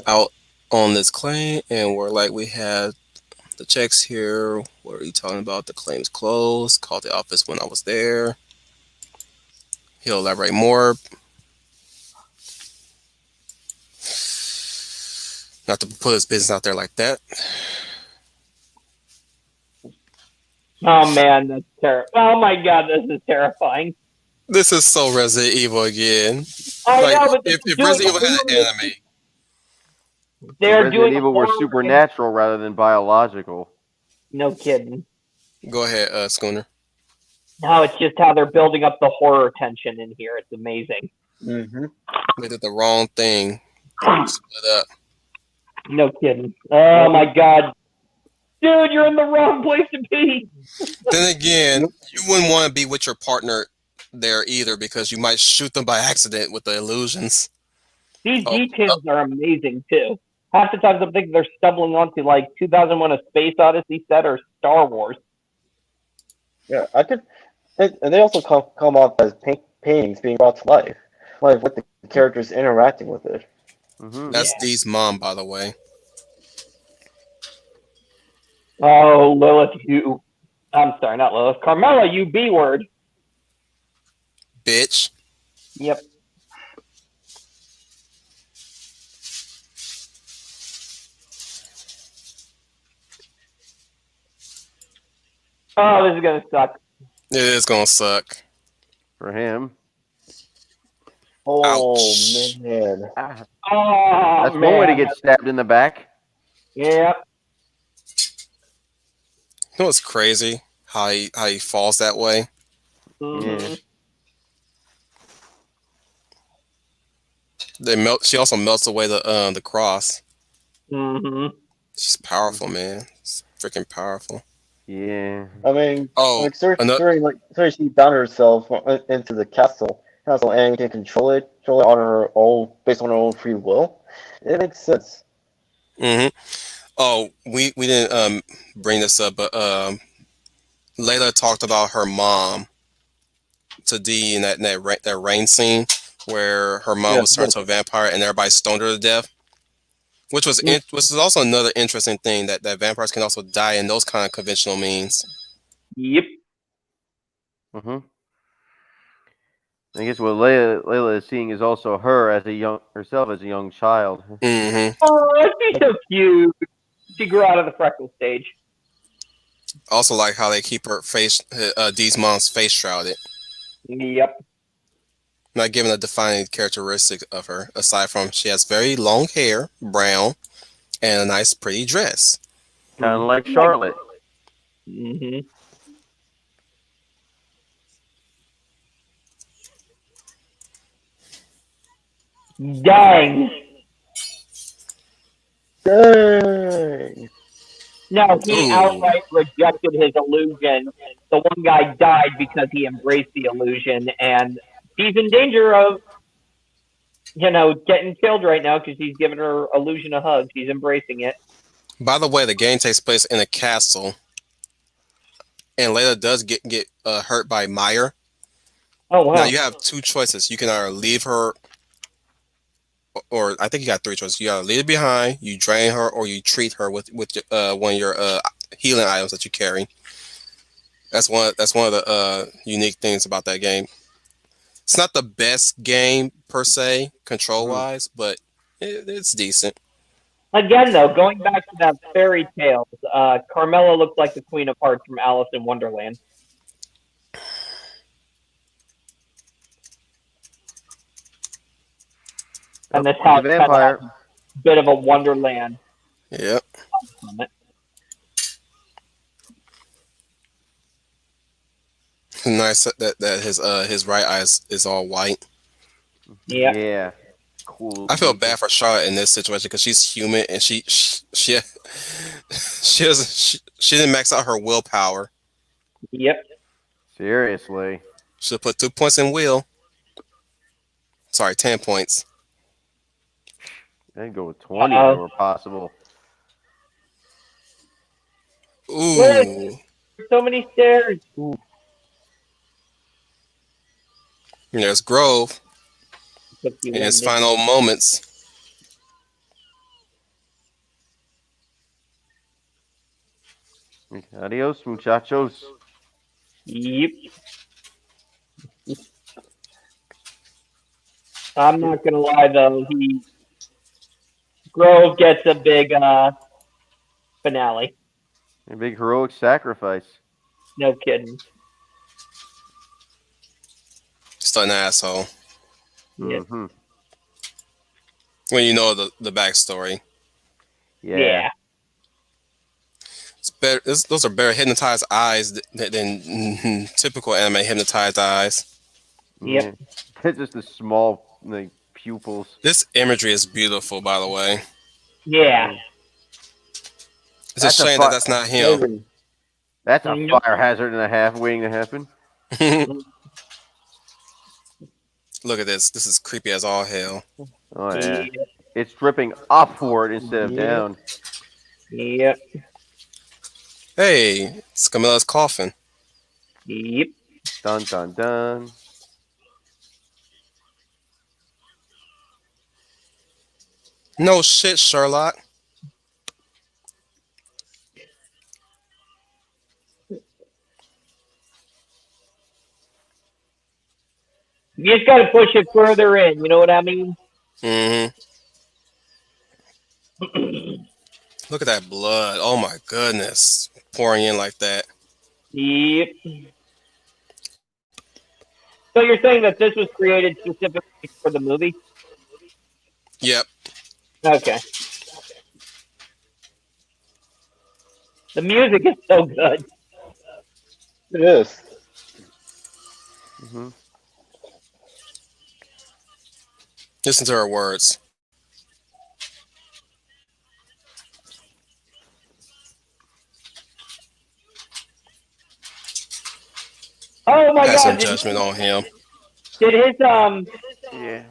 out on this claim. And we're like, we have the checks here. What are you talking about? The claim's closed. Called the office when I was there. He'll elaborate more. Not to put his business out there like that. Oh man, that's terrible. Oh my god, this is terrifying. This is so Resident Evil again. I Like, know, but if they're Resident doing Evil had an horror- anime, they're Resident doing Evil were horror- supernatural rather than biological. No kidding. go ahead, Schooner. No, it's just how they're building up the horror tension in here. It's amazing. Mm-hmm. They did the wrong thing. Split up. No kidding. Oh my god. Dude, you're in the wrong place to be. Then again, you wouldn't want to be with your partner there either because you might shoot them by accident with the illusions. These Oh, details are amazing too. Half the times I'm thinking they're stumbling onto like 2001: A Space Odyssey set or Star Wars. Yeah, I could. And they also come off as paintings being brought to life, like with the characters interacting with it. Mm-hmm. That's Dee's mom, by the way. Oh, Lilith, you. I'm sorry, not Lilith. Carmela, you B word. Bitch. Yep. Oh, this is gonna suck. It is gonna suck. For him. Oh Ouch. man. Oh, That's man. one way to get stabbed in the back. Yep. You know what's crazy? How he falls that way. Mm-hmm. She also melts away the cross. Mm-hmm. She's powerful, man. It's freaking powerful. Yeah. I mean, Oh, like another. Cersei she bound herself into the castle, and can control it on her own, based on her own free will. It makes sense. Hmm. Oh, we didn't bring this up, but Layla talked about her mom to Dee in that rain scene where her mom Yeah, was turned to a vampire and everybody stoned her to death. Which is also another interesting thing that vampires can also die in those kind of conventional means. Yep. Mm-hmm. I guess what Layla is seeing is also herself as a young child. Hmm. Oh, she's so cute. She grew out of the freckle stage. Also, like how they keep her face, Dee's mom's face shrouded, Yep. not giving a defining characteristic of her aside from she has very long hair, brown, and a nice, pretty dress. Kind of like Charlotte. Mm-hmm. Dang. Dang. No, he Ooh. outright rejected his illusion. The one guy died because he embraced the illusion, and he's in danger of, getting killed right now because he's giving her illusion a hug. He's embracing it. By the way, the game takes place in a castle, and Layla does get hurt by Meyer. Oh wow! Now you have two choices. You can either leave her, or I think you got three choices. You either leave her behind, you drain her, or you treat her with one of your healing items that you carry. That's one of the unique things about that game. It's not the best game per se, control wise, but it's decent. Again, though, going back to that fairy tales, Carmela looks like the Queen of Hearts from Alice in Wonderland. And this house kind of has a bit of a Wonderland. Yep. Nice that his right eye is all white. Yeah. Yeah. Cool. I feel bad for Charlotte in this situation because she's human and she didn't max out her willpower. Yep. Seriously. Should put 2 points in will. Sorry, 10 points. I'd go with 20 if it were possible. Ooh. So many stairs. Ooh. And there's Grove in his final moments. Adios, muchachos. Yep. I'm not gonna lie though, Grove gets a big finale. A big heroic sacrifice. No kidding. Still an asshole. Yeah. Mm-hmm. When you know the backstory. Yeah. It's better. Those are better hypnotized eyes than typical anime hypnotized eyes. Yep. Yeah. Just the small pupils. This imagery is beautiful, by the way. Yeah. It's a shame that that's not him. That's a fire hazard and a half waiting to happen. Look at this. This is creepy as all hell. Oh, yeah. It's dripping upward instead of Yep. down. Yep. Hey, it's Camilla's coffin. Yep. Dun dun dun. No shit, Sherlock. You just got to push it further in. You know what I mean? Mm-hmm. Look at that blood. Oh my goodness. Pouring in like that. Yep. So you're saying that this was created specifically for the movie? Yep. Okay. The music is so good. It is. Mm-hmm. Listen to her words. Oh my Passing God! judgment on him. Did his Yeah.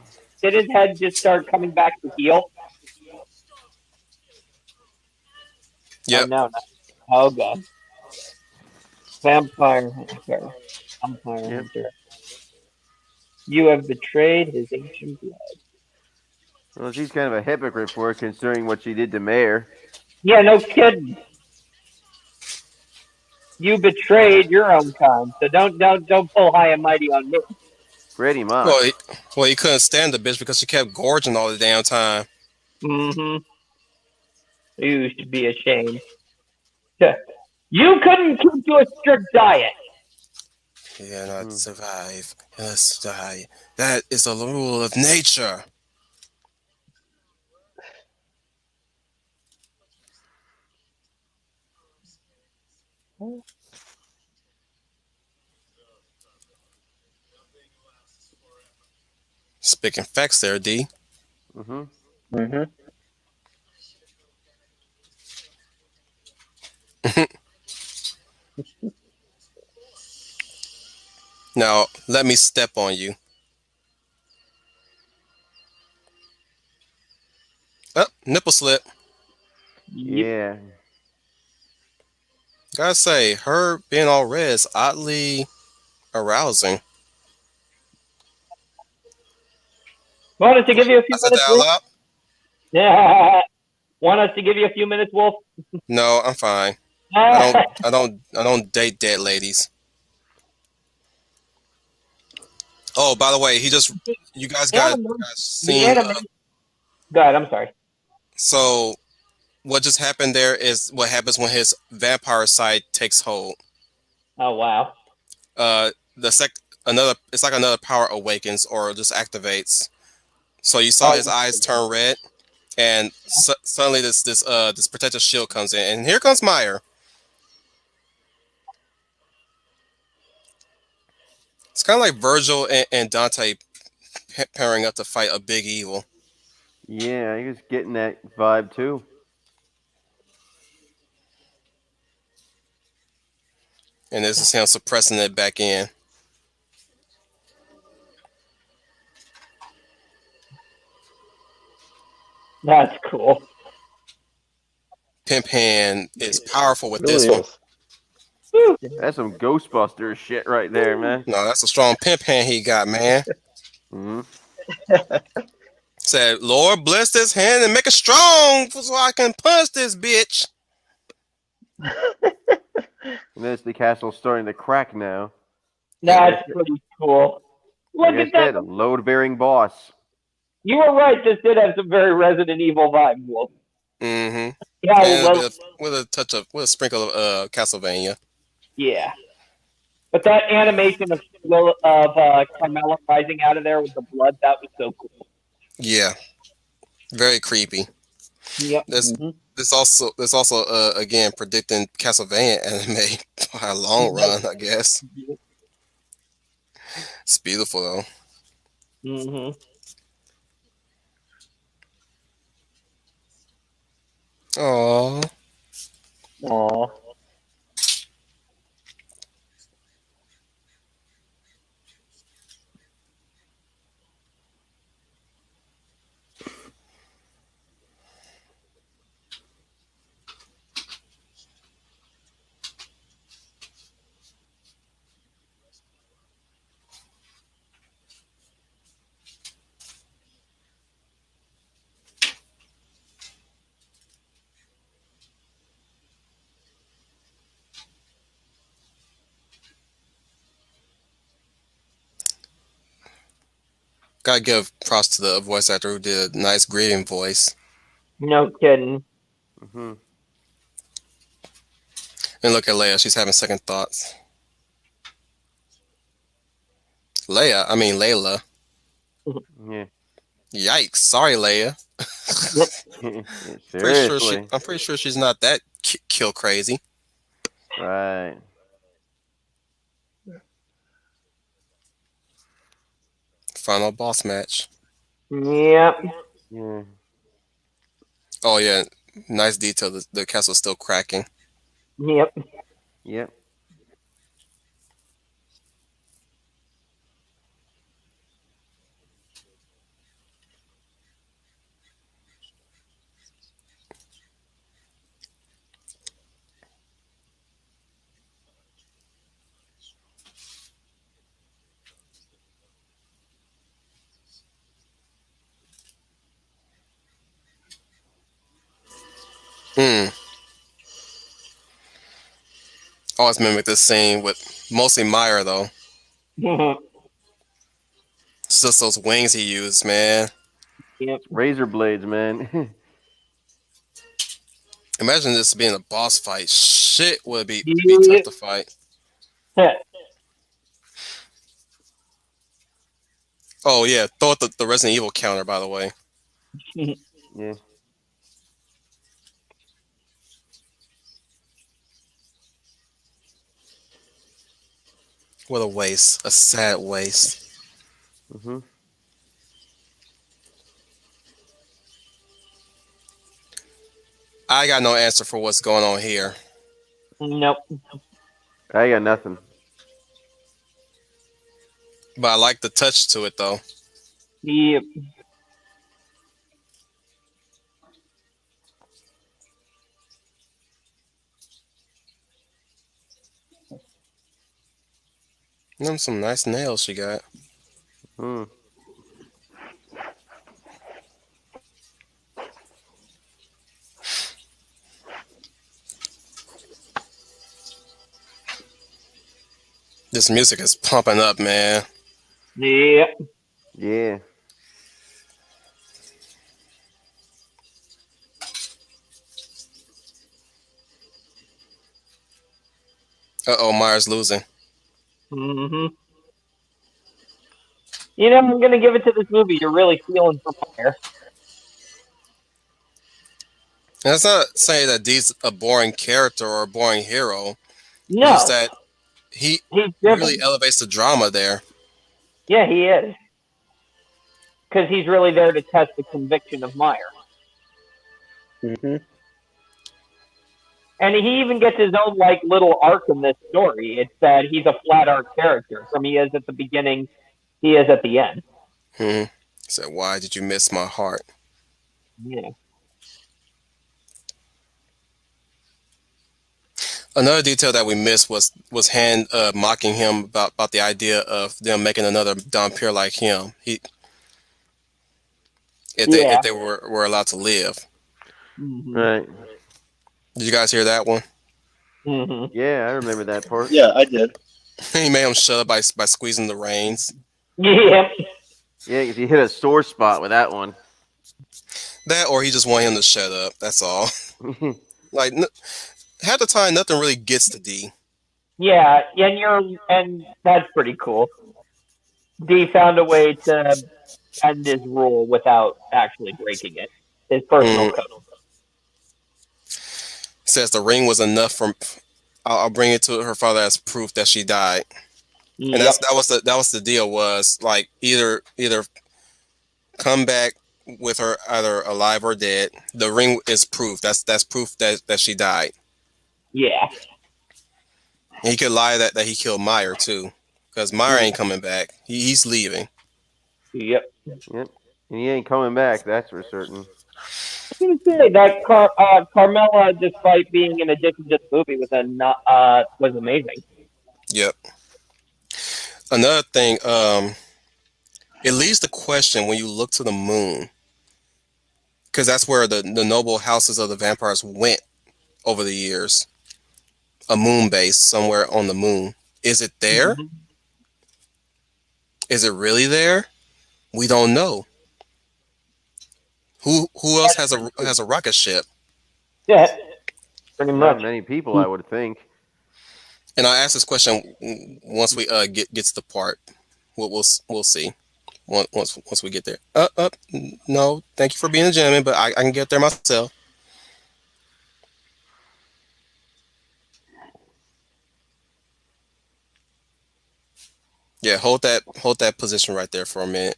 did his head just start coming back to heal? Oh Yep. no! No. Oh God! Vampire hunter. Vampire Yep. hunter. You have betrayed his ancient blood. Well, she's kind of a hypocrite for it, considering what she did to Mayor. Yeah, no kidding. You betrayed your own kind, so don't pull high and mighty on me. Pretty much. Well, he couldn't stand the bitch because she kept gorging all the damn time. Mm-hmm. You should be ashamed. You couldn't keep to a strict diet. Yeah, not survive. Let's die. That is a rule of nature. Speaking facts there, D. Mm-hmm. Mm-hmm. Now, let me step on you. Oh, nipple slip. Yeah. Gotta say, her being all red is oddly arousing. Want us to give you a few I said minutes, that out Wolf? loud? Yeah. Want us to give you a few minutes, Wolf? No, I'm fine. I don't date dead ladies. Oh, by the way, you guys got The seen. anime. Go ahead. I'm sorry. So what just happened there is what happens when his vampire side takes hold. Oh wow. The another it's like another power awakens or just activates. So you saw his eyes turn red, and suddenly this protective shield comes in, and here comes Meyer. It's kind of like Virgil and Dante pairing up to fight a big evil. Yeah, he was getting that vibe too. And this is him suppressing it back in. That's cool. Pimp Hand is powerful with It really this one. is. That's some Ghostbusters shit right there, man. No, that's a strong pimp hand he got, man. Mm-hmm. Said, Lord, bless this hand and make it strong so I can punch this bitch. And there's the castle starting to crack now. That's pretty cool. Look Like at I that. said, a load-bearing boss. You were right. This did have some very Resident Evil vibes, Wolf. Mm-hmm. Yeah. And Well, with a sprinkle of Castlevania. yeah. But that animation of Carmela rising out of there with the blood, that was so cool. Yeah. Very creepy. Yep. This also again predicting Castlevania anime by a long run, I guess. It's beautiful though. Mm-hmm. Aww. Aw. Gotta give props to the voice actor who did a nice grieving voice. No kidding. Mm-hmm. And look at Leia, she's having second thoughts. Layla. Yeah. Yikes! Sorry, Leia. Seriously. I'm pretty sure she's not that kill crazy. Right. Final boss match. Yep. Yeah. Oh yeah, nice detail. The castle's still cracking. Yep. Yep. Hmm. Always mimic this scene with mostly Meyer though. It's just those wings he used, man. Yep. Razor blades, man. Imagine this being a boss fight. Shit would be tough Yep. to fight. Oh yeah, throw out the Resident Evil counter, by the way. Yeah. What a waste. A sad waste. Mm-hmm. I got no answer for what's going on here. Nope. I got nothing. But I like the touch to it though. Yep. Them some nice nails she got. Hmm. This music is pumping up, man. Yep. Yeah. Uh-oh, Myers losing. Mm-hmm. You know, I'm gonna give it to this movie. You're really feeling for Meyer. And that's not saying that Dee's a boring character or a boring hero. No, It's just that he he's really driven. elevates the drama there. Yeah, he is. Because he's really there to test the conviction of Meyer. Mm-hmm. And he even gets his own like little arc in this story. It's that he's a flat arc character. From he is at the beginning, he is at the end. Hmm. Said, why did you miss my heart? Yeah. Another detail that we missed was Hand mocking him about the idea of them making another Dhampir like him. If they were allowed to live. Mm-hmm. Right. Did you guys hear that one? Mm-hmm. Yeah, I remember that part. Yeah, I did. He made him shut up by squeezing the reins. Yep. Yeah, because he hit a sore spot with that one. That, or he just wanted him to shut up. That's all. Like half the time, nothing really gets to D. Yeah, and that's pretty cool. D found a way to end his rule without actually breaking it. His personal code. Says the ring was enough for. I'll bring it to her father as proof that she died. And Yep. that was the deal, was like either come back with her either alive or dead. The ring is proof. That's proof that she died. Yeah. And he could lie that he killed Meyer too, because Meyer ain't coming back. He's leaving. Yep. Yep. And he ain't coming back, that's for certain. I was gonna say that Carmela, despite being in addition to the movie, was amazing. Yep. Another thing, it leaves the question when you look to the moon, because that's where the noble houses of the vampires went over the years. A moon base somewhere on the moon. Is it there? Mm-hmm. Is it really there? We don't know. Who else has a rocket ship? Yeah, pretty Not much. many people, I would think. And I ask this question once we get to the part. We'll see once we get there. No, thank you for being a gentleman, but I can get there myself. Yeah, hold that position right there for a minute.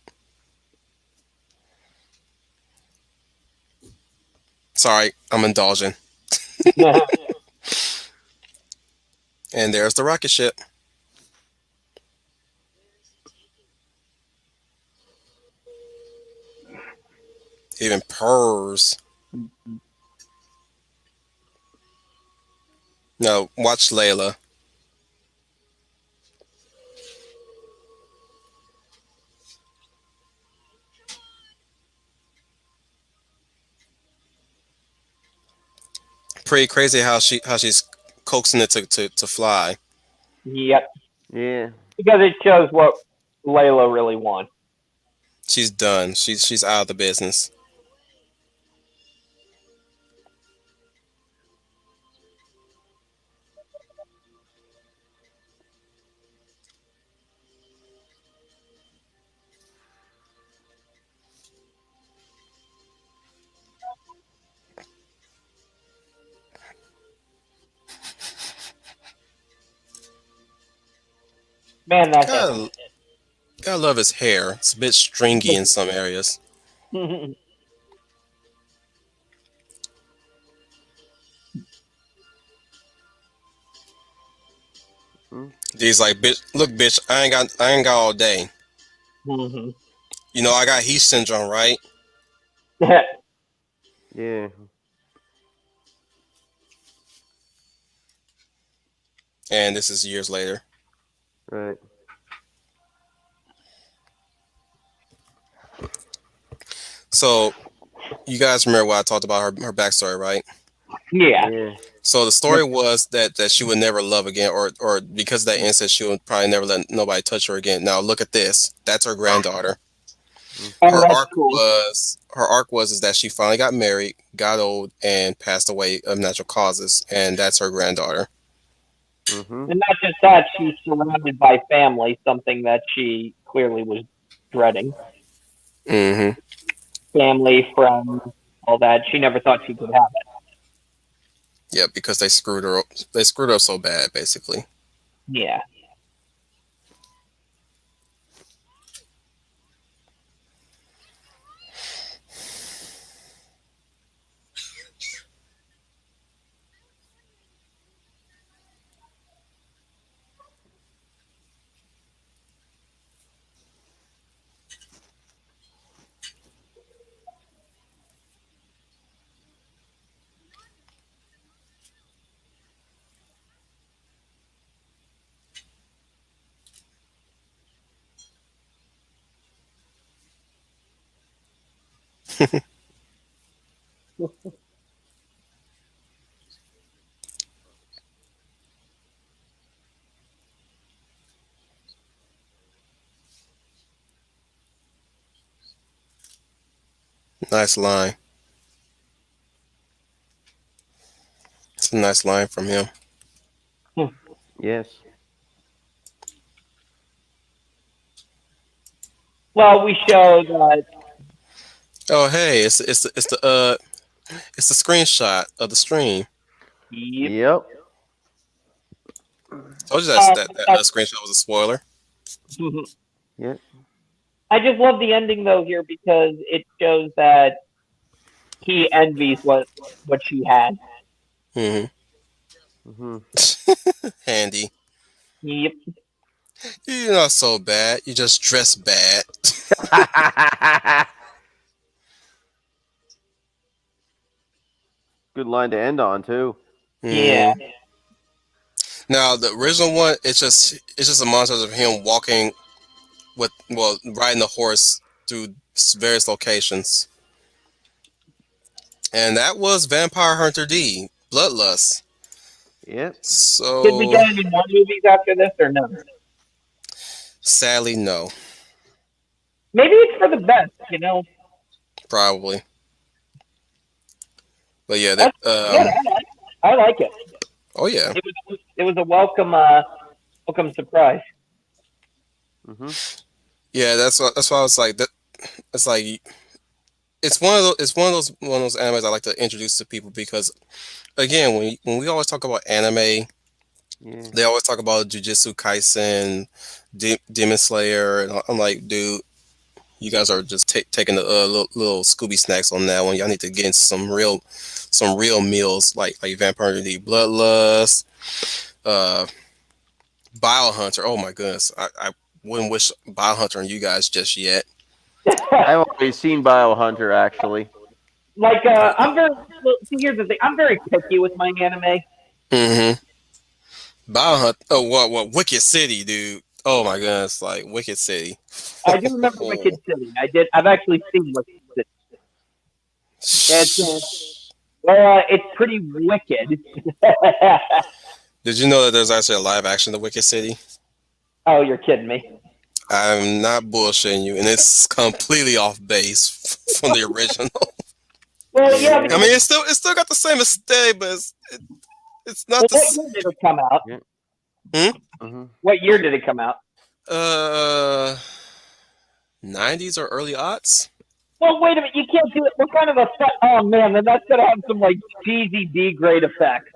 Sorry, I'm indulging. And there's the rocket ship. Even purrs. No, watch Layla. Pretty crazy how she's coaxing it to fly. Yep, Yeah. because it shows what Layla really wants. She's done. She's out of the business. Man, that Gotta, gotta love his hair. It's a bit stringy in some areas. doesn't. He's like, bitch, look, bitch, I ain't got all day. Mhm. You know, I got heat syndrome, right? Yeah. And this is years later. Right. So you guys remember what I talked about her backstory, right? Yeah. Yeah. So the story was that she would never love again, or because of that incident, she would probably never let nobody touch her again. Now look at this. That's her granddaughter. Oh, Her that's arc cool. was is that she finally got married, got old, and passed away of natural causes, and that's her granddaughter. Mm-hmm. And not just that, she's surrounded by family, something that she clearly was dreading. Mm-hmm. Family, friends, all that. She never thought she could have it. Yeah, because they screwed her. They screwed her up so bad, basically. Yeah. Nice line. It's a nice line from him. Yes. Well, we showed Oh, hey, it's the screenshot of the stream. Yep. Told you that screenshot was a spoiler. Yep. I just love the ending though here because it shows that he envies what she had. Mm-hmm. Mm-hmm. Handy. Yep. You're not so bad. You just dress bad. Good line to end on too. Yeah. Mhm. Now the original one, it's just a montage of him walking riding the horse through various locations, and that was Vampire Hunter D, Bloodlust. Yep. Did we So get any more movies after this or no? sadly, no. Maybe it's for the best, you know. Probably. But yeah, That's good. I like it. oh yeah. It was a welcome surprise. Yeah, that's why I was like that. It's like it's one of those animes I like to introduce to people because again when we always talk about anime, Yeah. they always talk about Jujutsu Kaisen, Demon Slayer, and I'm like, dude, you guys are just taking the little Scooby snacks on that one. Y'all need to get into some real meals like Vampire the Bloodlust, uh, Biohunter. Oh my goodness, I wouldn't wish Biohunter on you guys just yet. I've already seen Biohunter actually. Like, I'm very. Well, see, here's the thing. I'm very picky with my anime. Biohunter. Oh, what? Wicked City, dude. Oh my goodness, like Wicked City. I do remember Wicked City. I did. I've actually seen Wicked City. It's pretty wicked. Did you know that there's actually a live action of Wicked City? Oh, you're kidding me. I'm not bullshitting you, and it's completely off base from the original. Well, yeah. I mean, it's still got the same aesthetic, but it's not the What year did it come out? What year did it come out? 90s or early aughts. Well, wait a minute. You can't do it. What kind of effect? Oh man, then that's gonna have some like cheesy D grade effect.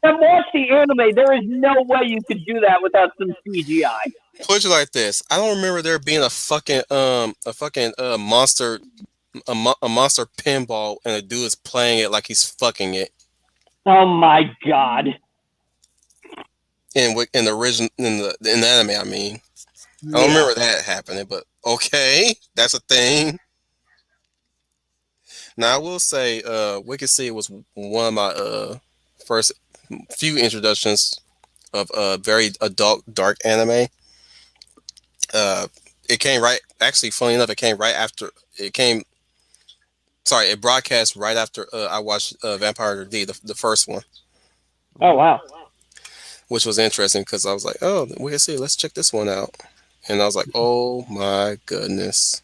And watch the anime. There is no way you could do that without some CGI. Put it like this: I don't remember there being a fucking monster, a monster pinball, and a dude is playing it like he's fucking it. Oh my god! In the original in the anime, I mean, I don't remember that happening, but okay, that's a thing. Now I will say, Wicked City was one of my first few introductions of very adult dark anime. It came right. Actually, funny enough, it came right after it came. Sorry, it broadcast right after I watched Vampire D, the first one. Oh wow! Which was interesting because I was like, oh, we can see. Let's check this one out, and I was like, oh my goodness,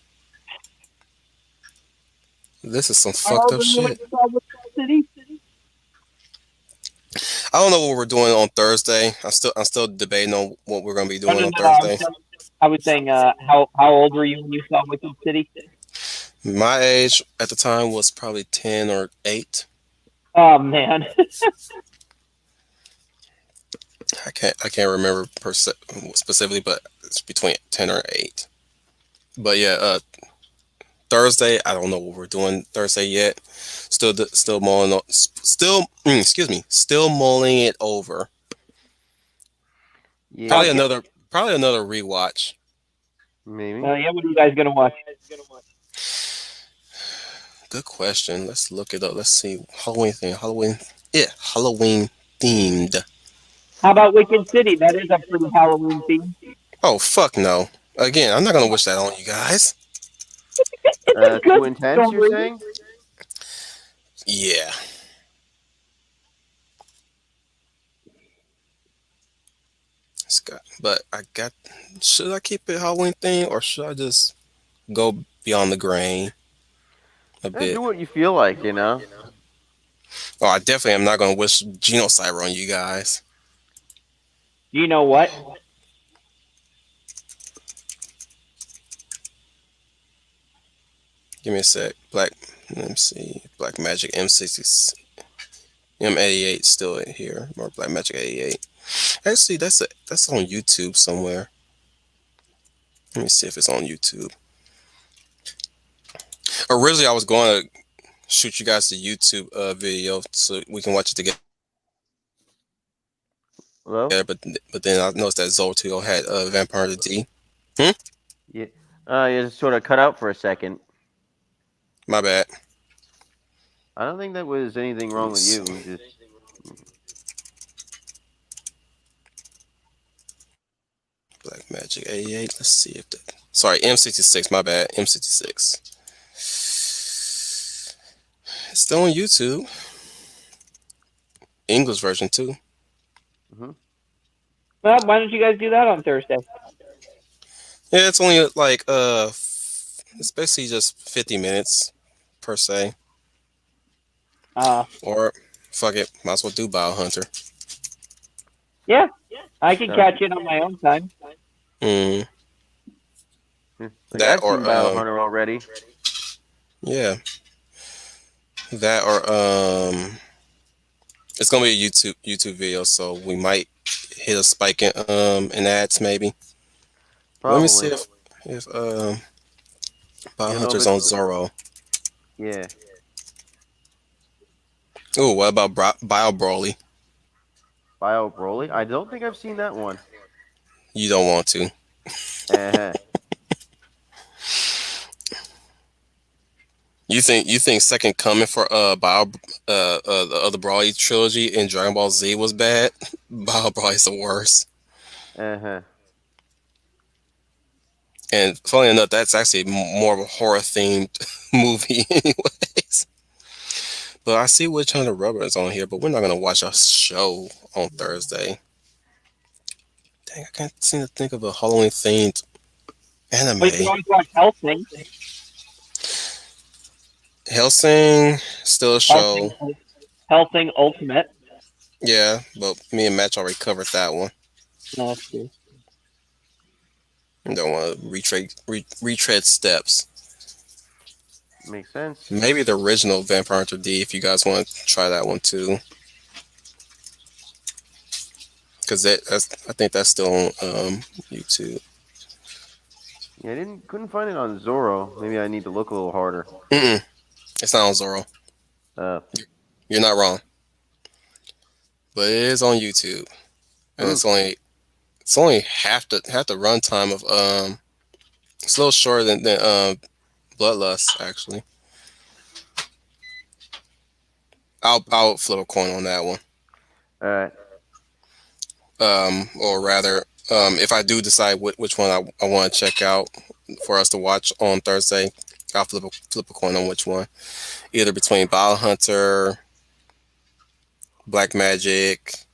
this is some fucked up shit. I don't know what we're doing on Thursday. I'm still debating on what we're going to be doing on Thursday. I was saying, how old were you when you saw Wicked City? My age at the time was probably 10 or 8. Oh man. I can't remember specifically, but it's between 10 or 8. But yeah, Thursday, I don't know what we're doing Thursday yet. Still mulling still mulling it over. Yeah. Probably another rewatch. Maybe. Yeah, what are you guys gonna watch? Good question. Let's look it up. Let's see. Halloween themed. How about Wicked City? That is a pretty Halloween theme. Oh fuck no! Again, I'm not gonna wish that on you guys. Too intense, you're saying? Yeah. But should I keep it Halloween thing or should I just go beyond the grain a bit? Do what you feel like, you know? Oh, I definitely am not going to wish Genocyber on you guys. You know what? Give me a sec. Let me see. Black Magic M60, M88 still in here. Or Black Magic 88. Actually, that's on YouTube somewhere. Let me see if it's on YouTube. Originally, I was going to shoot you guys the YouTube video so we can watch it together. Hello? Yeah, but then I noticed that Zoltio had Vampire the D. Yeah. You just sort of cut out for a second. My bad. I don't think that was anything wrong with you. Just... Black Magic 88. Let's see if that. Sorry, M66. My bad. M66. It's still on YouTube. English version too. Well, why don't you guys do that on Thursday? Yeah, it's only like it's basically just 50 minutes per se. Or fuck it, might as well do Biohunter. Yeah, I can Sounds catch it on my own time. Mm, like that I've or seen Biohunter already. yeah, that or it's gonna be a YouTube video, so we might hit a spike in ads maybe. Let me see Probably. if You don't know if Biohunter's on it's Zorro. yeah. Ooh, what about Bio Broly? Bio Broly? I don't think I've seen that one. You don't want to. Uh-huh. You think Second Coming for the other Broly trilogy in Dragon Ball Z was bad? Bio Broly's the worst. Uh-huh. And funny enough, that's actually more of a horror themed movie, anyways. But I see Witch Hunter Rubber is on here, but we're not gonna watch a show on Thursday. Dang, I can't seem to think of a Halloween themed anime. But you can always watch Hellsing. Hellsing, still a show. Hellsing Ultimate. Yeah, but me and Match already covered that one. No, that's true. I don't want to retread steps. Makes sense. Maybe the original Vampire Hunter D if you guys want to try that one too. Because I think that's still on YouTube. Yeah, I couldn't find it on Zorro. Maybe I need to look a little harder. It's not on Zorro. You're not wrong. But it is on YouTube. And it's only half the runtime of it's a little shorter than Bloodlust actually. I'll flip a coin on that one. All right. Or rather, if I do decide which one I want to check out for us to watch on Thursday, I'll flip a coin on which one. Either between Biohunter, Black Magic,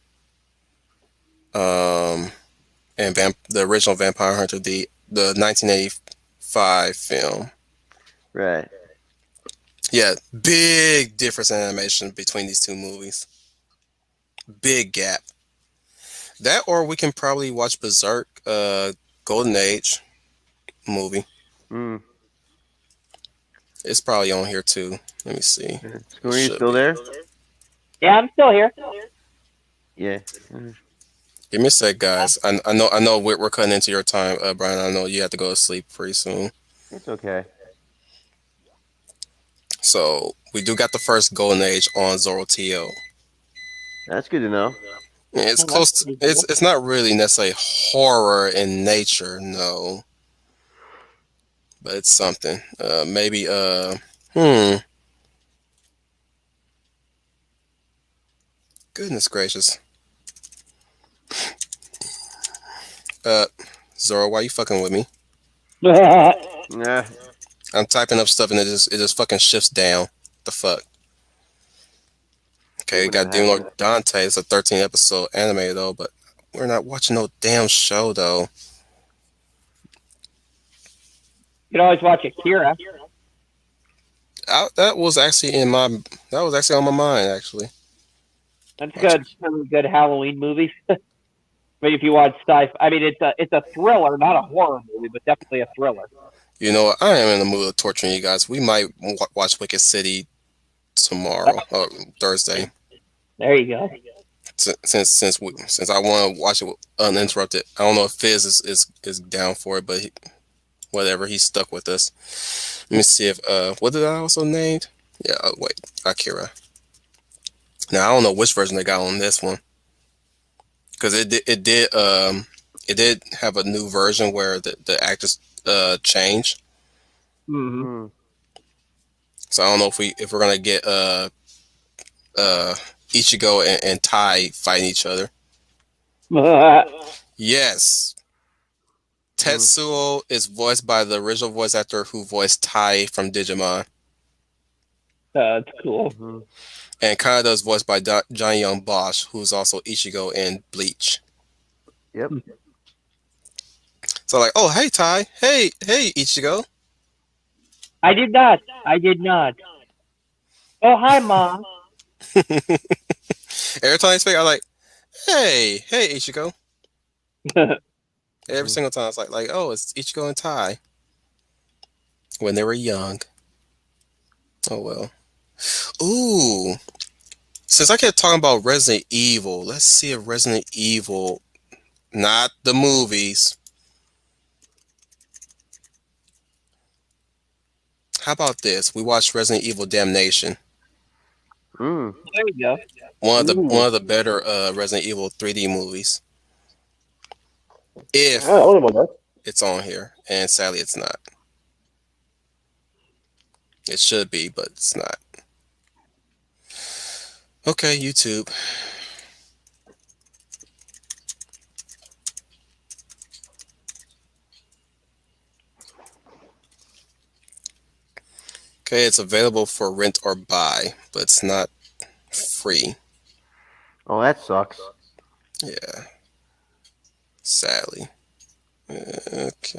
and the original Vampire Hunter, the 1985 film. Right. Yeah, big difference in animation between these two movies. Big gap. That or we can probably watch Berserk, Golden Age movie. It's probably on here too. Let me see. Are you still there? Yeah, I'm still here. Yeah. Give me a sec, guys. I know we're cutting into your time, Brian. I know you have to go to sleep pretty soon. It's okay. So we do got the first Golden Age on Zoro TL. That's good to know. It's close to, it's not really necessarily horror in nature, no. But it's something. Maybe goodness gracious. Zoro, why you fucking with me? Nah. I'm typing up stuff and it just fucking shifts down. The fuck. Okay, got Demon Lord Dante. It's a 13 episode anime though, but we're not watching no damn show though. You can always watch Akira. That was actually on my mind actually. That's good. Really good Halloween movies. But if you watch sci-fi, I mean, it's a thriller, not a horror movie, but definitely a thriller. You know what? I am in the mood of torturing you guys. We might watch Wicked City tomorrow or Thursday. There you go. Since I want to watch it uninterrupted. I don't know if Fizz is down for it, but whatever, he's stuck with us. Let me see if what did I also name? Yeah, wait, Akira. Now I don't know which version they got on this one because it did have a new version where the actors change. Mm-hmm. So I don't know if we're gonna get Ichigo and Tai fighting each other. Yes. Tetsuo is voiced by the original voice actor who voiced Tai from Digimon. That's cool. And Kaneda is voiced by Johnny Young Bosch, who's also Ichigo in Bleach. Yep. So like, oh hey Ty, hey Ichigo. I did not. I did not. Oh, hi, Mom. Every time I speak, I'm like, hey Ichigo. Every Mhm. single time it's like, oh, it's Ichigo and Ty when they were young. Oh well. Ooh, since I kept talking about Resident Evil, let's see if Resident Evil, not the movies. How about this? We watched Resident Evil Damnation. Mm. There you go. One Ooh. of the better Resident Evil 3D movies. I If don't know about that. it's on here, and sadly it's not. It should be, but it's not. Okay, YouTube. Okay, it's available for rent or buy, but it's not free. Oh, that sucks. Yeah, sadly. Okay.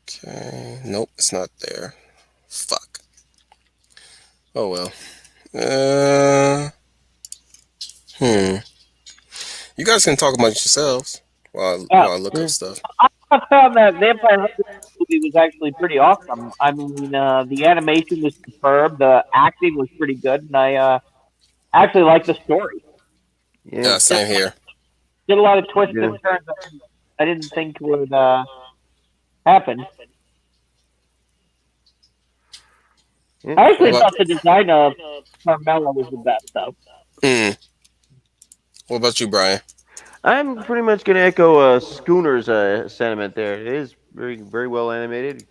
Okay. Nope, it's not there. Fuck. Oh well. Uh. Hmm. You guys can talk amongst yourselves while I look up Yeah. stuff. I found that Vampire Hunter movie was actually pretty awesome. I mean, the animation was superb, the acting was pretty good, and I actually liked the story. Yeah. Yeah, same here. Did a lot of twists Yeah. and turns I didn't think would happen. Yeah. I actually What thought the design of Carmella was the best, though. Hmm. What about you, Brian? I'm pretty much gonna echo Schooner's sentiment there. It is very well animated,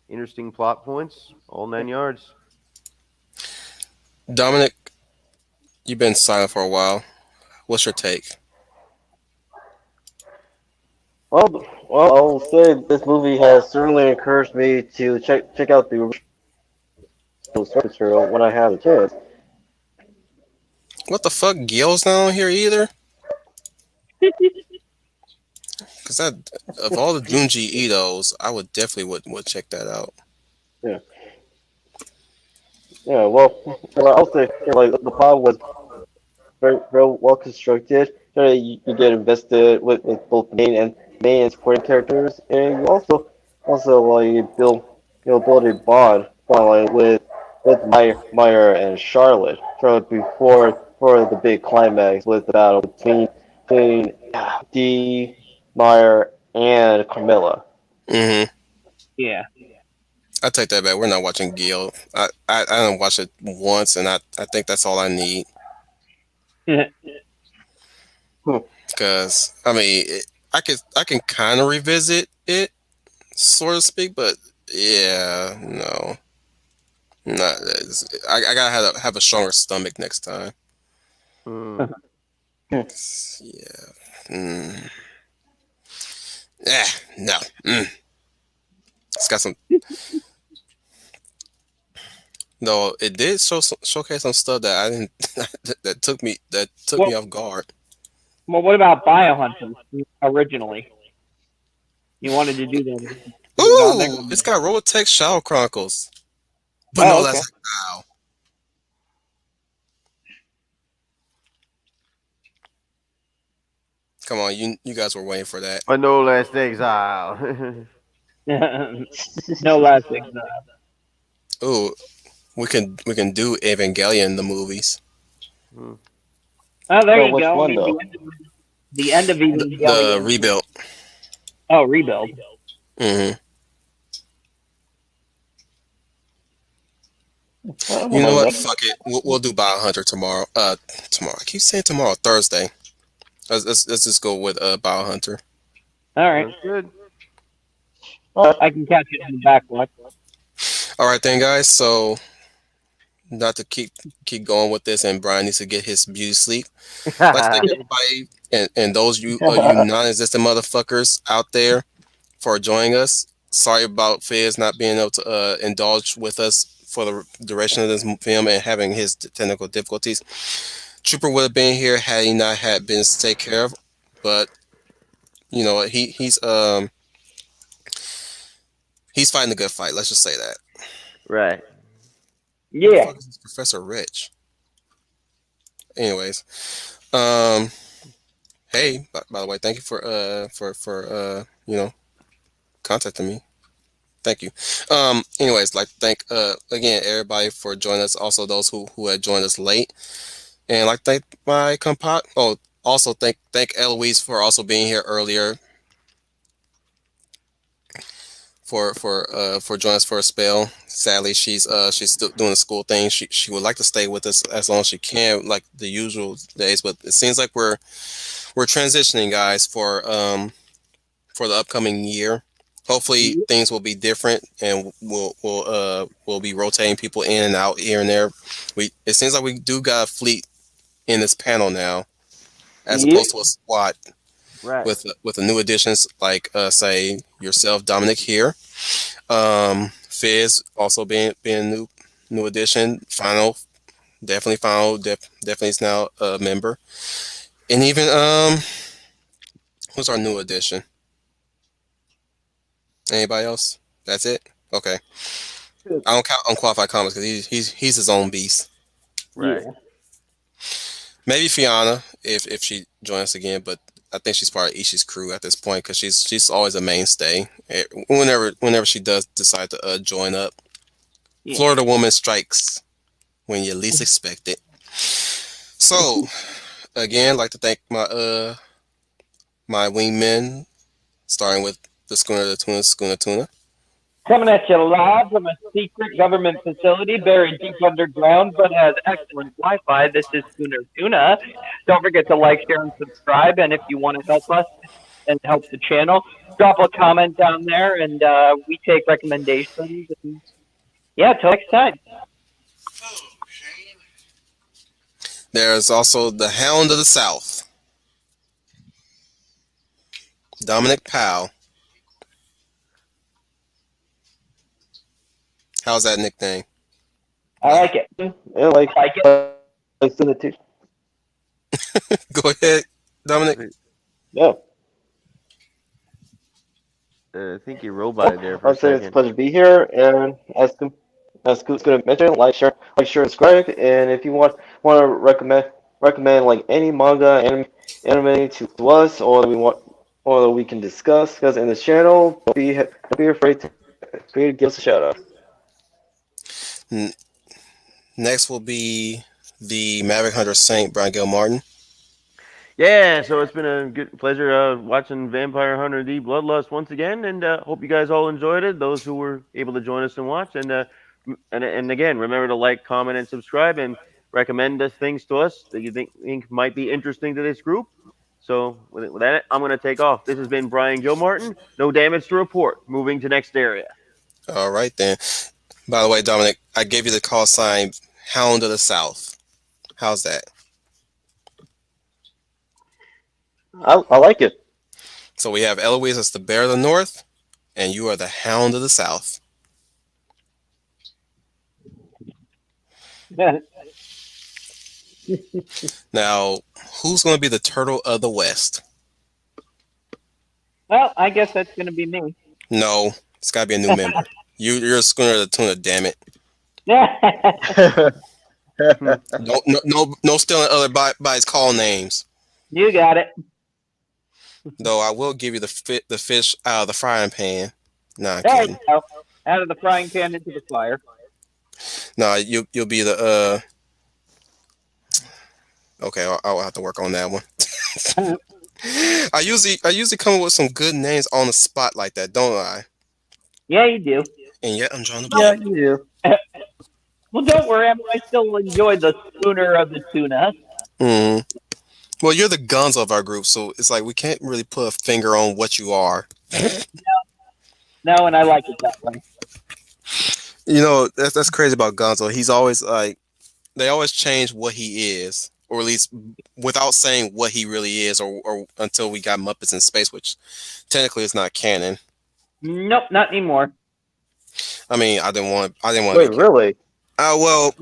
interesting plot points, all 9 yards. Dominic, you've been silent for a while. What's your take? Well, I'll say this movie has certainly encouraged me to check out the original source material when I have a chance. What the fuck? Gil's not on here either? Because that, of all the Junji Itos, I would definitely would check that out. Yeah, yeah. Well, I'll say like the plot was very well constructed. You get invested with both main and supporting characters, and you also like build a bond like with Meyer and Charlotte from before the big climax with the battle between Dee, Meyer, and Camilla. Mm-hmm. Yeah. I take that back. We're not watching Gil. I didn't watch it once, and I think that's all I need. Because I mean, I can kind of revisit it, so to speak, but yeah, no, not. I gotta have a stronger stomach next time. Hmm. Yeah. Mm. Yeah. No. Mm. It's got some. No, it did showcase some stuff that I didn't that took me Well, off guard. well, what about Biohunter originally? You wanted to do that. Put it on there? Ooh, it's got Robotech Shadow Chronicles, but Oh, no, okay. that's wow. Come on, you guys were waiting for that. A no last exile. No last thing. Ooh, we can do Evangelion the movies. Hmm. Oh, there Well, you which go. I one mean, though? the end of The Evangelion. rebuild. Oh, rebuild. Hmm. I don't know You know about what? that. Fuck it. We'll do Biohunter tomorrow. Tomorrow. I keep saying tomorrow. Thursday. Let's just go with Biohunter. All right, Sounds good. I can catch it in the backlog. All right then, guys. So not to keep going with this, and Brian needs to get his beauty sleep. I'd like to thank everybody and those you non-existent motherfuckers out there for joining us. Sorry about Fizz not being able to indulge with us for the duration of this film and having his technical difficulties. Trooper would have been here had he not had business to take care of, but you know, he's fighting a good fight. Let's just say that. Right. Who the Yeah. fuck is this Professor Rich? Anyways, um, hey, by the way, thank you for you know, contacting me. Thank you. Anyways, like thank again everybody for joining us. Also those who had joined us late, and like thank my compa. Oh, also thank Eloise for also being here earlier for joining us for a spell. Sadly, she's still doing the school thing. She would like to stay with us as long as she can, like the usual days. But it seems like we're transitioning, guys, for the upcoming year. Hopefully things will be different, and we'll be rotating people in and out here and there. It seems like we do got a fleet in this panel now, as Yep. opposed to a squad Right. with the new additions like say yourself, Dominic here. Fizz also being a new addition. Definitely is now a member, and even who's our new addition? Anybody else? That's it. Okay. I don't count unqualified comments because he's his own beast. Right. Yeah. Maybe Fiona if she joins us again, but I think she's part of Ishi's crew at this point because she's always a mainstay. Whenever she does decide to join up, Yeah. Florida woman strikes when you least expect it. So again, like to thank my wingmen, starting with the Schooner Tuna. Coming at you live from a secret government facility buried deep underground, but has excellent Wi-Fi. This is Schooner Tuna. Don't forget to like, share, and subscribe. And if you want to help us and help the channel, drop a comment down there, and we take recommendations. And yeah, till next time. There's also the Hound of the South, Dominic Powell. How's that nickname? I like it. Yeah, like Senate too. Go ahead, Dominic. Yeah. I think you roboted there for I'll a say it's a second. pleasure to be here, and as Scoot's gonna mention, share, and subscribe. And if you want to recommend like any manga, anime to us, or that we can discuss in this channel, don't be afraid to give us a shout out. N- Next will be the Maverick Hunter Saint, Brian Gil Martin. Yeah, so it's been a good pleasure watching Vampire Hunter D Bloodlust once again, and hope you guys all enjoyed it. Those who were able to join us and watch, and again, remember to like, comment, and subscribe, and recommend us things to us that you think might be interesting to this group. So with that, I'm gonna take off. This has been Brian Gilmartin. No damage to report. Moving to next area. All right then. By the way, Dominic, I gave you the call sign Hound of the South. How's that? I like it. So we have Eloise as the Bear of the North, and you are the Hound of the South. Now, who's going to be the Turtle of the West? Well, I guess that's going to be me. No, it's got to be a new member. You're a Schooner of the Tuna, damn it. No stealing other body's call names. You got it. Though I will give you the fish out of the frying pan. Nah, I'm There kidding. you go. Out of the frying pan into the fire. Nah, you'll be the Okay, I'll have to work on that one. I usually come up with some good names on the spot like that, don't I? Yeah, you do. And yet I'm drawing a Yeah, blank. you do. Well, don't worry. I still enjoy the Schooner of the Tuna. Mm. Well, you're the guns of our group, so it's like we can't really put a finger on what you are. No, and I like it that way. You know, that's crazy about Gonzo. He's always like, they always change what he is, or at least without saying what he really is, or until we got Muppets in Space, which technically is not canon. Nope, not anymore. I mean, I didn't want. Wait, really? Well,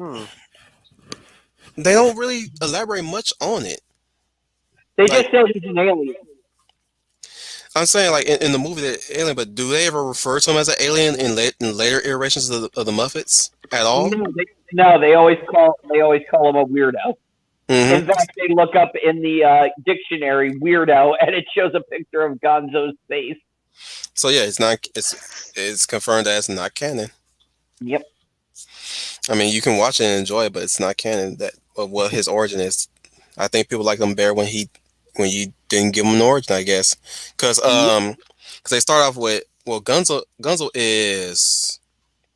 they don't really elaborate much on it. They Like- just said he's an alien. I'm saying like in the movie that alien, but do they ever refer to him as an alien in later iterations of the Muppets at all? No, they always call him a weirdo. In fact, they look up in the dictionary "weirdo" and it shows a picture of Gonzo's face. So yeah, it's not. It's confirmed as not canon. Yep. I mean, you can watch it and enjoy it, but it's not canon. That of what his origin is. I think people like him better when you didn't give him an origin, I guess, because they start off with Gunzo is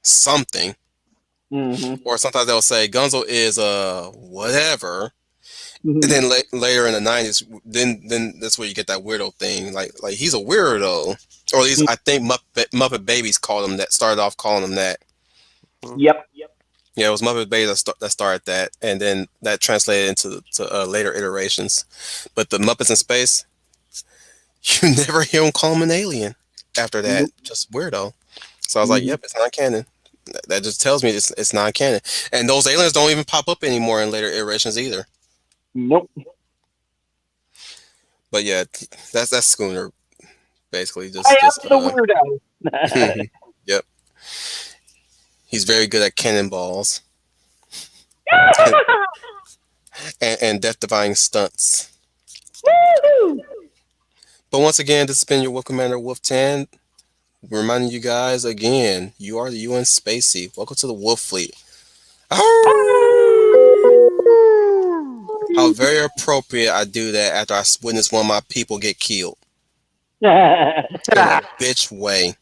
something, or sometimes they'll say Gunzo is whatever. And then later in the 90s, then that's where you get that weirdo thing. Like he's a weirdo, or at least I think Muppet Babies called him that. Started off calling him that. Yep. Yeah, it was Muppet Babies that started that, and then that translated into later iterations. But the Muppets in Space, you never hear him call him an alien after that. Just weirdo. So I was like, yep, it's not canon. That just tells me it's not canon. And those aliens don't even pop up anymore in later iterations either. Nope. But yeah, that's Schooner, basically. I am the weirdo. Yep. He's very good at cannonballs and death-defying stunts. Woo-hoo! But once again, this has been your Wolf Commander Wolf Tan, reminding you guys again, you are the UN Spacey. Welcome to the Wolf Fleet. How very appropriate I do that after I witness one of my people get killed. In a bitch way.